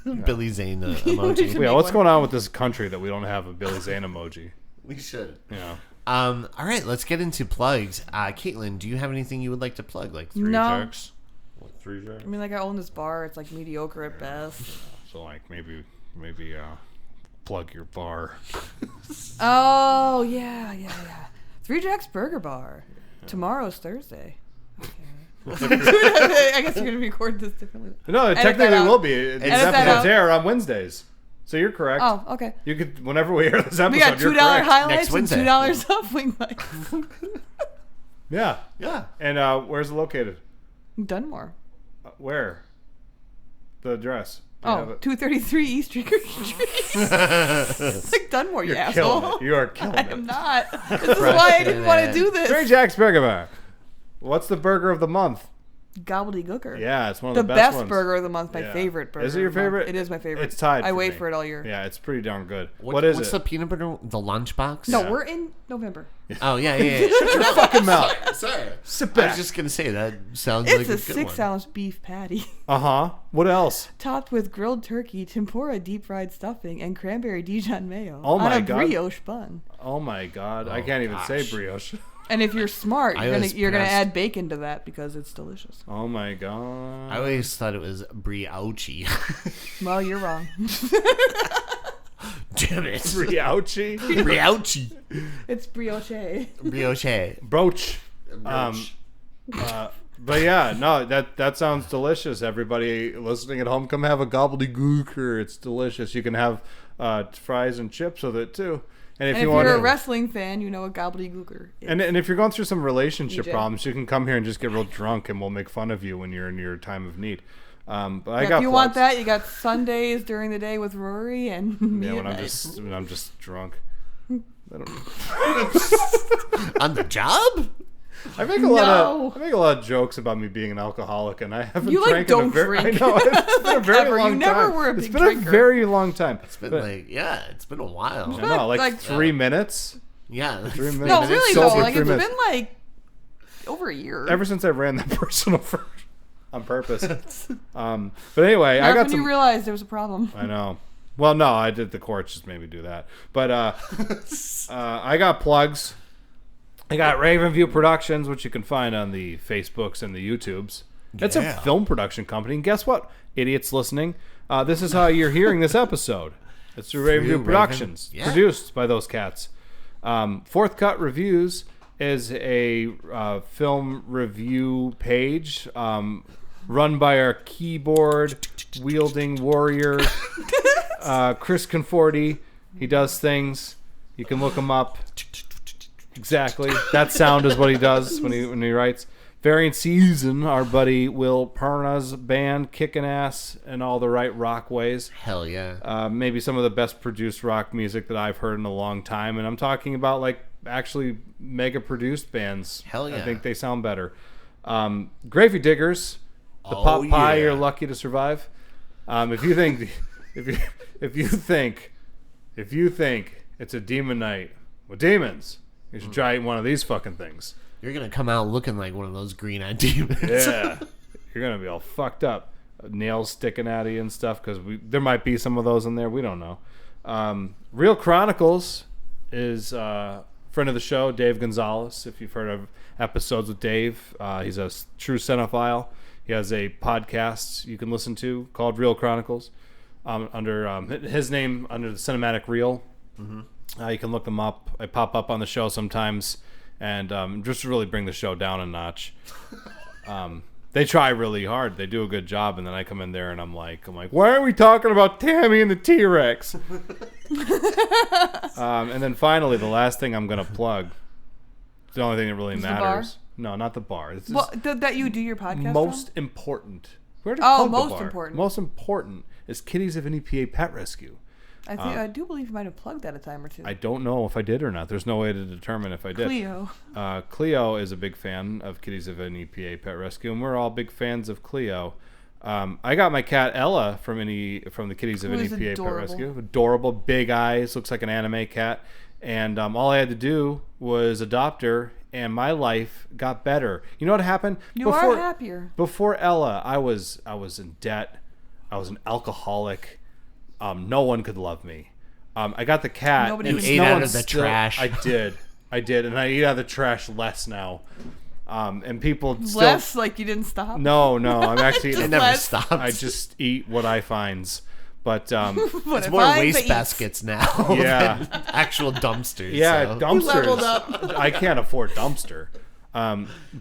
going. Billy Zane emoji. should Yeah, make what's one. going on with this country that we don't have a Billy Zane emoji? We should. Yeah. All right, let's get into plugs. Caitlin, do you have anything you would like to plug? Like 3 No. jerks? What, 3 jerks? I mean, like I own this bar. It's like mediocre at best. So like maybe plug your bar. Oh yeah. 3 Jack's Burger Bar. Tomorrow's Thursday. Okay. I guess you're gonna record this differently. No, it Edit technically that out. will be. These that episodes out. air on Wednesdays, so you're correct. Oh, okay. You could whenever we air this episode. We got you're $2 correct. highlights Next and Wednesday. $2 off wing bites. Yeah. Yeah. And where's it located? Dunmore. Where? The address. Do you have Oh, it? 233 East Street. It's like Dunmore, you You're asshole. killing it. You are killing I it. am not. This is why I didn't want to do Three this. Jack's Burger Bar. What's the burger of the month? Gobbledygooker. Yeah, it's one of The the best ones. burger of the month. My Yeah. favorite burger. Is it your of the month. favorite? It is my favorite. It's tied I for wait me. for it all year. Yeah, it's pretty darn good. What is What's it? the peanut butter? The lunchbox? No, Yeah. we're in November. Oh, yeah. Shut your fucking mouth. Sorry. Sit I back. was just going to say, that sounds It's like a a good 6-ounce beef patty, Uh-huh. What else? topped with grilled turkey, tempura deep fried stuffing, and cranberry Dijon mayo Oh my on a God. brioche bun. Oh my God. I Oh, can't even say gosh. brioche. And if you're smart, I you're gonna was you're gonna pressed. add bacon to that because it's delicious. Oh my God. I always thought it was brioche. Well, you're wrong. Damn it. Brioche? Brioche. It's brioche. Brioche. Broach. But yeah, no, that sounds delicious. Everybody listening at home, come have a gobbledygooker. It's delicious. You can have fries and chips with it too. And And if if you want you're a to, wrestling fan, you know what gobbledygooker is. and if you're going through some relationship EJ. problems, you can come here and just get real drunk, and we'll make fun of you when you're in your time of need. But I Yeah, got if you want plugs. that, you got Sundays during the day with Rory and me Yeah, at night. when I'm just drunk. I don't. On the job? I make a lot of jokes about me being an alcoholic, and I haven't You, like, drank in a don't very. drink. I know it's been a very Ever. long You never time. were a It's big been drinker. a very long time. It's been But- it's been a while. I know, like 3 minutes. Yeah. 3 minutes. No, really Sober though. Like 3 it's minutes. been like over a year. Ever since I ran that personal on purpose. But anyway, That's I got when some. you realized there was a problem. I know. Well, no, I did. The courts just made me do that. But I got plugs. I got Raven View Productions, which you can find on the Facebooks and the YouTubes. It's a Yeah. film production company. And guess what, idiots listening? This is how you're hearing this episode. It's through Raven View Raven- Productions, yeah. produced by those cats. Fourth Cut Reviews is a film review page run by our keyboard-wielding warrior, Chris Conforti. He does things. You can look him up. Exactly. That sound is what he does when he writes. variant season, our buddy Will Perna's band kicking ass in all the right rock ways. Hell yeah. Maybe some of the best produced rock music that I've heard in a long time, and I'm talking about like actually mega produced bands. Hell yeah. I think they sound better. Gravy Diggers, the Oh, pot pie yeah. you're lucky to survive. If you think it's a demon night with demons, you should try one of these fucking things. You're going to come out looking like one of those green-eyed demons. Yeah, you're gonna be all fucked up, nails sticking out of you and stuff. Because there might be some of those in there. We don't know. Real Chronicles is friend of the show, Dave Gonzalez. If you've heard of episodes with Dave, he's a true cinephile. He has a podcast you can listen to called Real Chronicles under his name, under the Cinematic Reel. Mm-hmm. You can look them up. I pop up on the show sometimes, and just to really bring the show down a notch. They try really hard. They do a good job, and then I come in there and I'm like, why are we talking about Tammy and the T-Rex? And then finally, the last thing I'm gonna plug. It's the only thing that really matters. No, not the bar. It's that you do your podcast most from? important. We already Oh, plugged the most bar. important. Most important is Kitties of NEPA Pet Rescue. I do believe you might have plugged that a time or two. I don't know if I did or not. There's no way to determine if I did. Cleo. Cleo is a big fan of Kitties of NEPA Pet Rescue, and we're all big fans of Cleo. I got my cat Ella from the Kitties of Who is NEPA Pet adorable. Rescue. Adorable, big eyes, looks like an anime cat. And all I had to do was adopt her, and my life got better. You know what happened? You are happier. Before Ella, I was in debt. I was an alcoholic. No one could love me. I got the cat. Nobody and was- ate no out one of the still- trash. I did, and I eat out of the trash less now. And people still Less, like you didn't stop? No, I'm actually Just It never less. stops. I just eat what I finds. But What It's if more I'm waste the baskets now Yeah. than actual dumpsters. yeah, so. You leveled dumpsters. up. I can't afford dumpster.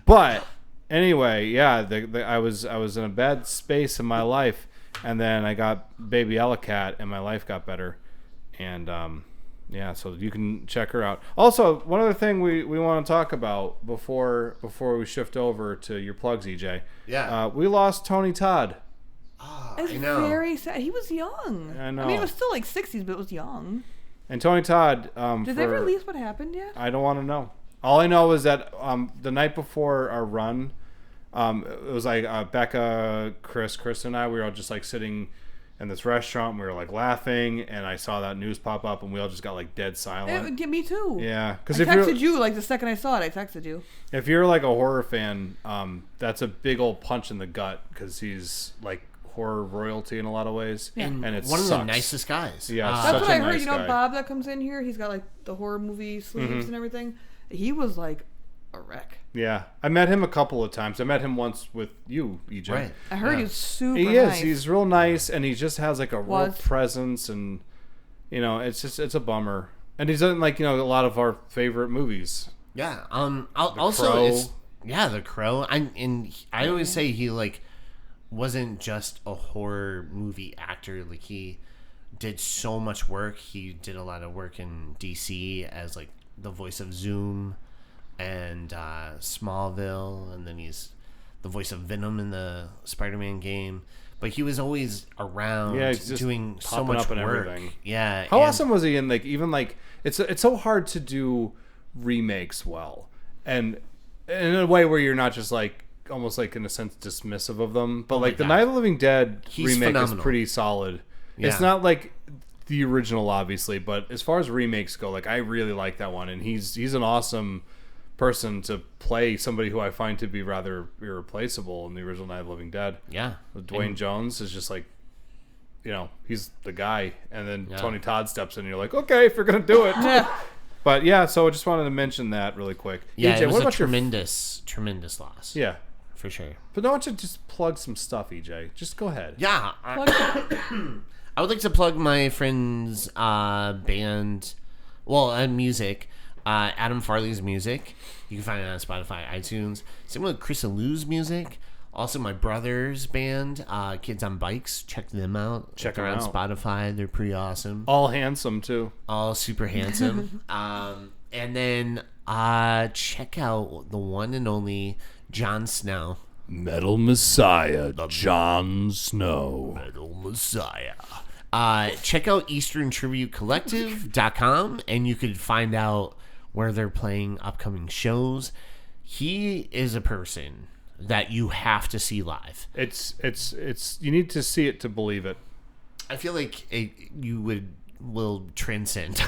But anyway, yeah, I was in a bad space in my life, and then I got baby Ella cat, and my life got better. And yeah, so you can check her out. Also, one other thing we want to talk about before we shift over to your plugs, EJ. Yeah. We lost Tony Todd. It's I know. very sad. He was young. I know. I mean, it was still like 60s, but it was young. And Tony Todd. Did they release what happened yet? I don't want to know. All I know is that the night before our run, it was like Becca, Chris, and I. We were all just like sitting in this restaurant. And we were like laughing, and I saw that news pop up, and we all just got like dead silent. Yeah, me too. Yeah, because I if texted you like the second I saw it. I texted you. if you're like a horror fan, that's a big old punch in the gut because he's like horror royalty in a lot of ways, and it's one of the nicest guys. Yeah, That's such what a I heard. nice You know, guy. Bob that comes in here. He's got like the horror movie sleeves Mm-hmm. and everything. He was like a wreck. Yeah, I met him a couple of times. I met him once with you, EJ. Right. I heard Yeah. he was super He nice. is. He's real nice, and he just has like a real Was. presence, and it's a bummer. And he's in like a lot of our favorite movies. Yeah. Also, Crow. it's The Crow. I always say he like wasn't just a horror movie actor. Like he did so much work. He did a lot of work in DC as like the voice of Zoom and Smallville, and then he's the voice of Venom in the Spider-Man game. But he was always around, Yeah, he's just doing so popping much up in work. everything. Yeah. How and- awesome was he in like even like it's so hard to do remakes well, and in a way where you're not just like almost like in a sense dismissive of them, but like the God. Night of the Living Dead He's remake phenomenal. is pretty solid. It's Yeah. not like the original, obviously, but as far as remakes go, like I really like that one, and he's an awesome person to play somebody who I find to be rather irreplaceable in the original Night of the Living Dead. Yeah. Dwayne Jones is just like, he's the guy, and then Yeah. Tony Todd steps in, and you're like, okay, if you're gonna do it. But yeah, so I just wanted to mention that really quick. Yeah, EJ, it was what a about tremendous loss. yeah, For sure. but why don't you just plug some stuff, EJ? Just go ahead. Yeah. I would like to plug my friend's band, music, Adam Farley's music. You can find it on Spotify, iTunes. Same with Chris Alou's music. Also, my brother's band, Kids on Bikes. Check them out. Check They're them on out. Spotify. They're pretty awesome. All handsome too. All super handsome. And then Check out the one and only Jon Snow. Metal Messiah, Jon Snow. Metal Messiah. Check out EasternTributeCollective.com and you could find out where they're playing upcoming shows. He is a person that you have to see live. It's you need to see it to believe it. I feel like you will transcend.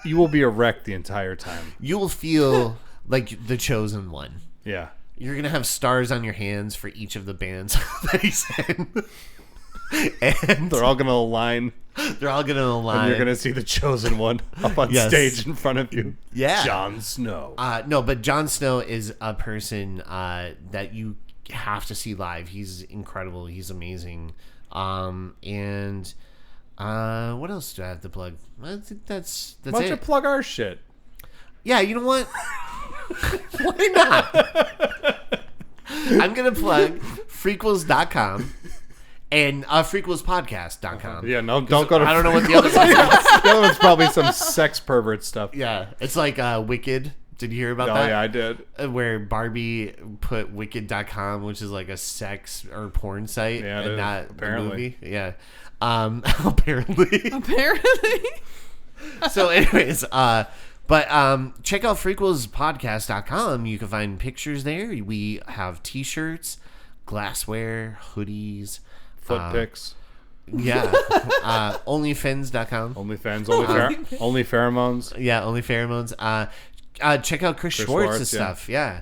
You will be a wreck the entire time. You will feel like the chosen one. Yeah. You're going to have stars on your hands for each of the bands that he's in. And They're all going to align. they're all going to align. And you're going to see the chosen one up on stage in front of you. Yeah. Jon Snow. No, but Jon Snow is a person that you have to see live. He's incredible. He's amazing. And what else do I have to plug? I think that's Why don't you it. plug our shit? Yeah, you know what? Why not? I'm going to plug frequels.com and frequelspodcast.com. Yeah, no, don't go to... I don't know what the other one is. The other one's probably some sex pervert stuff. Yeah, it's like Wicked. Did you hear about Oh, that? yeah, I did. Where Barbie put Wicked.com, which is like a sex or porn site, Yeah, it and is, not apparently. a movie. Yeah. Apparently. Apparently. So anyways, but check out frequelspodcast.com. You can find pictures there. We have t-shirts, glassware, hoodies, Foot pics. yeah, onlyfins.com. OnlyFans. Only pheromones. Yeah, only pheromones. Check out Chris Schwartz's Schwartz, yeah. stuff. Yeah.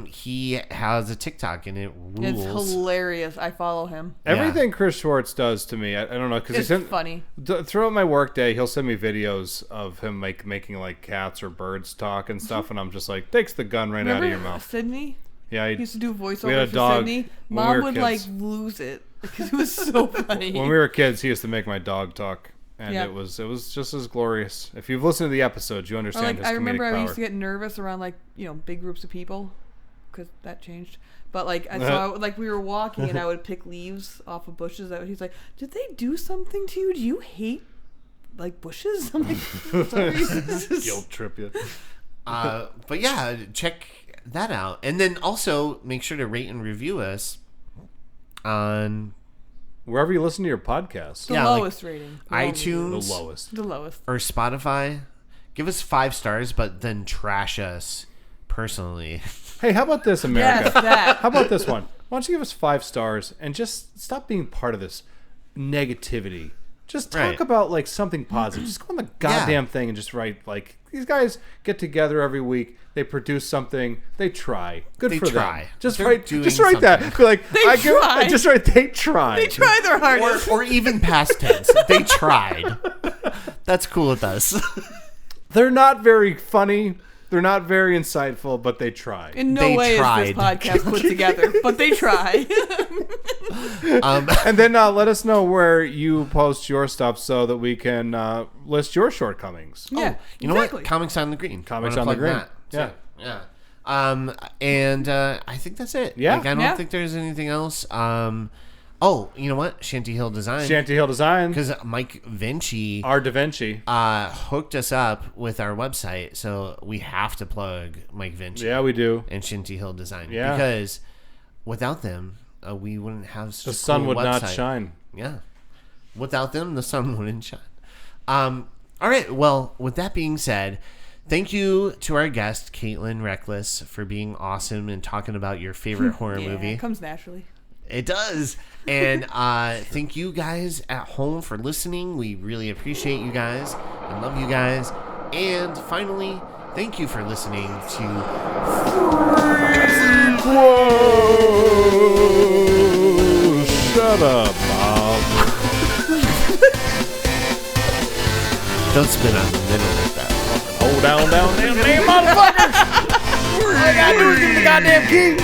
He has a TikTok and it It's rules. hilarious. I follow him. Everything Chris Schwartz does to me, I don't know, because It's funny. Throughout my work day, he'll send me videos of him making like cats or birds talk and stuff, and I'm just like, takes the gun right out of your mouth. Sydney? Yeah, He used to do We had voiceover a for dog Sydney. when we Mom were would kids. like lose it because it was so funny. when we were kids, he used to make my dog talk, and Yeah. it was just as glorious. If you've listened to the episodes, you Or understand like his I comedic remember I power. used to get nervous around like big groups of people because that changed. But like like we were walking and I would pick leaves off of bushes. He's like, "Did they do something to you? Do you hate like bushes?" I'm like, "Sorry." Guilt trip you. But yeah, check that out. And then also make sure to rate and review us on Wherever you listen to your podcast. The Yeah, like lowest rating. iTunes. The lowest. The lowest. or Spotify. Give us 5 stars, but then trash us personally. Hey, how about this, America? Yes, that. How about this one? Why don't you give us 5 stars and just stop being part of this negativity? Just talk Right. about like something positive. Just go on the goddamn thing and just write like these guys get together every week. They produce something. They try. Good They for try. them. Just They're write. doing Just write that. something. Be like They tried. Just write. They tried. They try their hardest. Or even past tense. They tried. That's cool with us. They're not very funny. They're not very insightful, but they try. In no They way tried. is this podcast put together, but they try. And then let us know where you post your stuff so that we can list your shortcomings. Yeah, You know exactly. what? Comics on the Green. Comics Wanna on the plug Green. that, too. Yeah. And I think that's it. Yeah. Like, I don't Yeah. think there's anything else. You know what? Shanty Hill Design. Shanty Hill Design. Because Mike Vinci R. Da Vinci. hooked us up with our website, so we have to plug Mike Vinci Yeah, we do. and Shanty Hill Design. Yeah. Because without them, we wouldn't have such The a sun cool would not website. shine. Yeah. Without them, the sun wouldn't shine. All right. Well, with that being said, thank you to our guest, Kaitlin Reckless, for being awesome and talking about your favorite horror Yeah, movie. it comes naturally. It does. And thank you guys at home for listening. We really appreciate you guys. I love you guys. And finally, thank you for listening to Whoa! Shut up, Bob. Don't spin on the middle like that. Hold down, damn motherfucker! All I gotta do is give me the goddamn key. We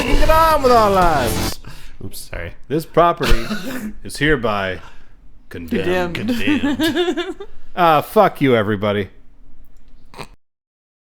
can get on with our lives. Oops, sorry. This property is hereby condemned. Condemned. Fuck you, everybody.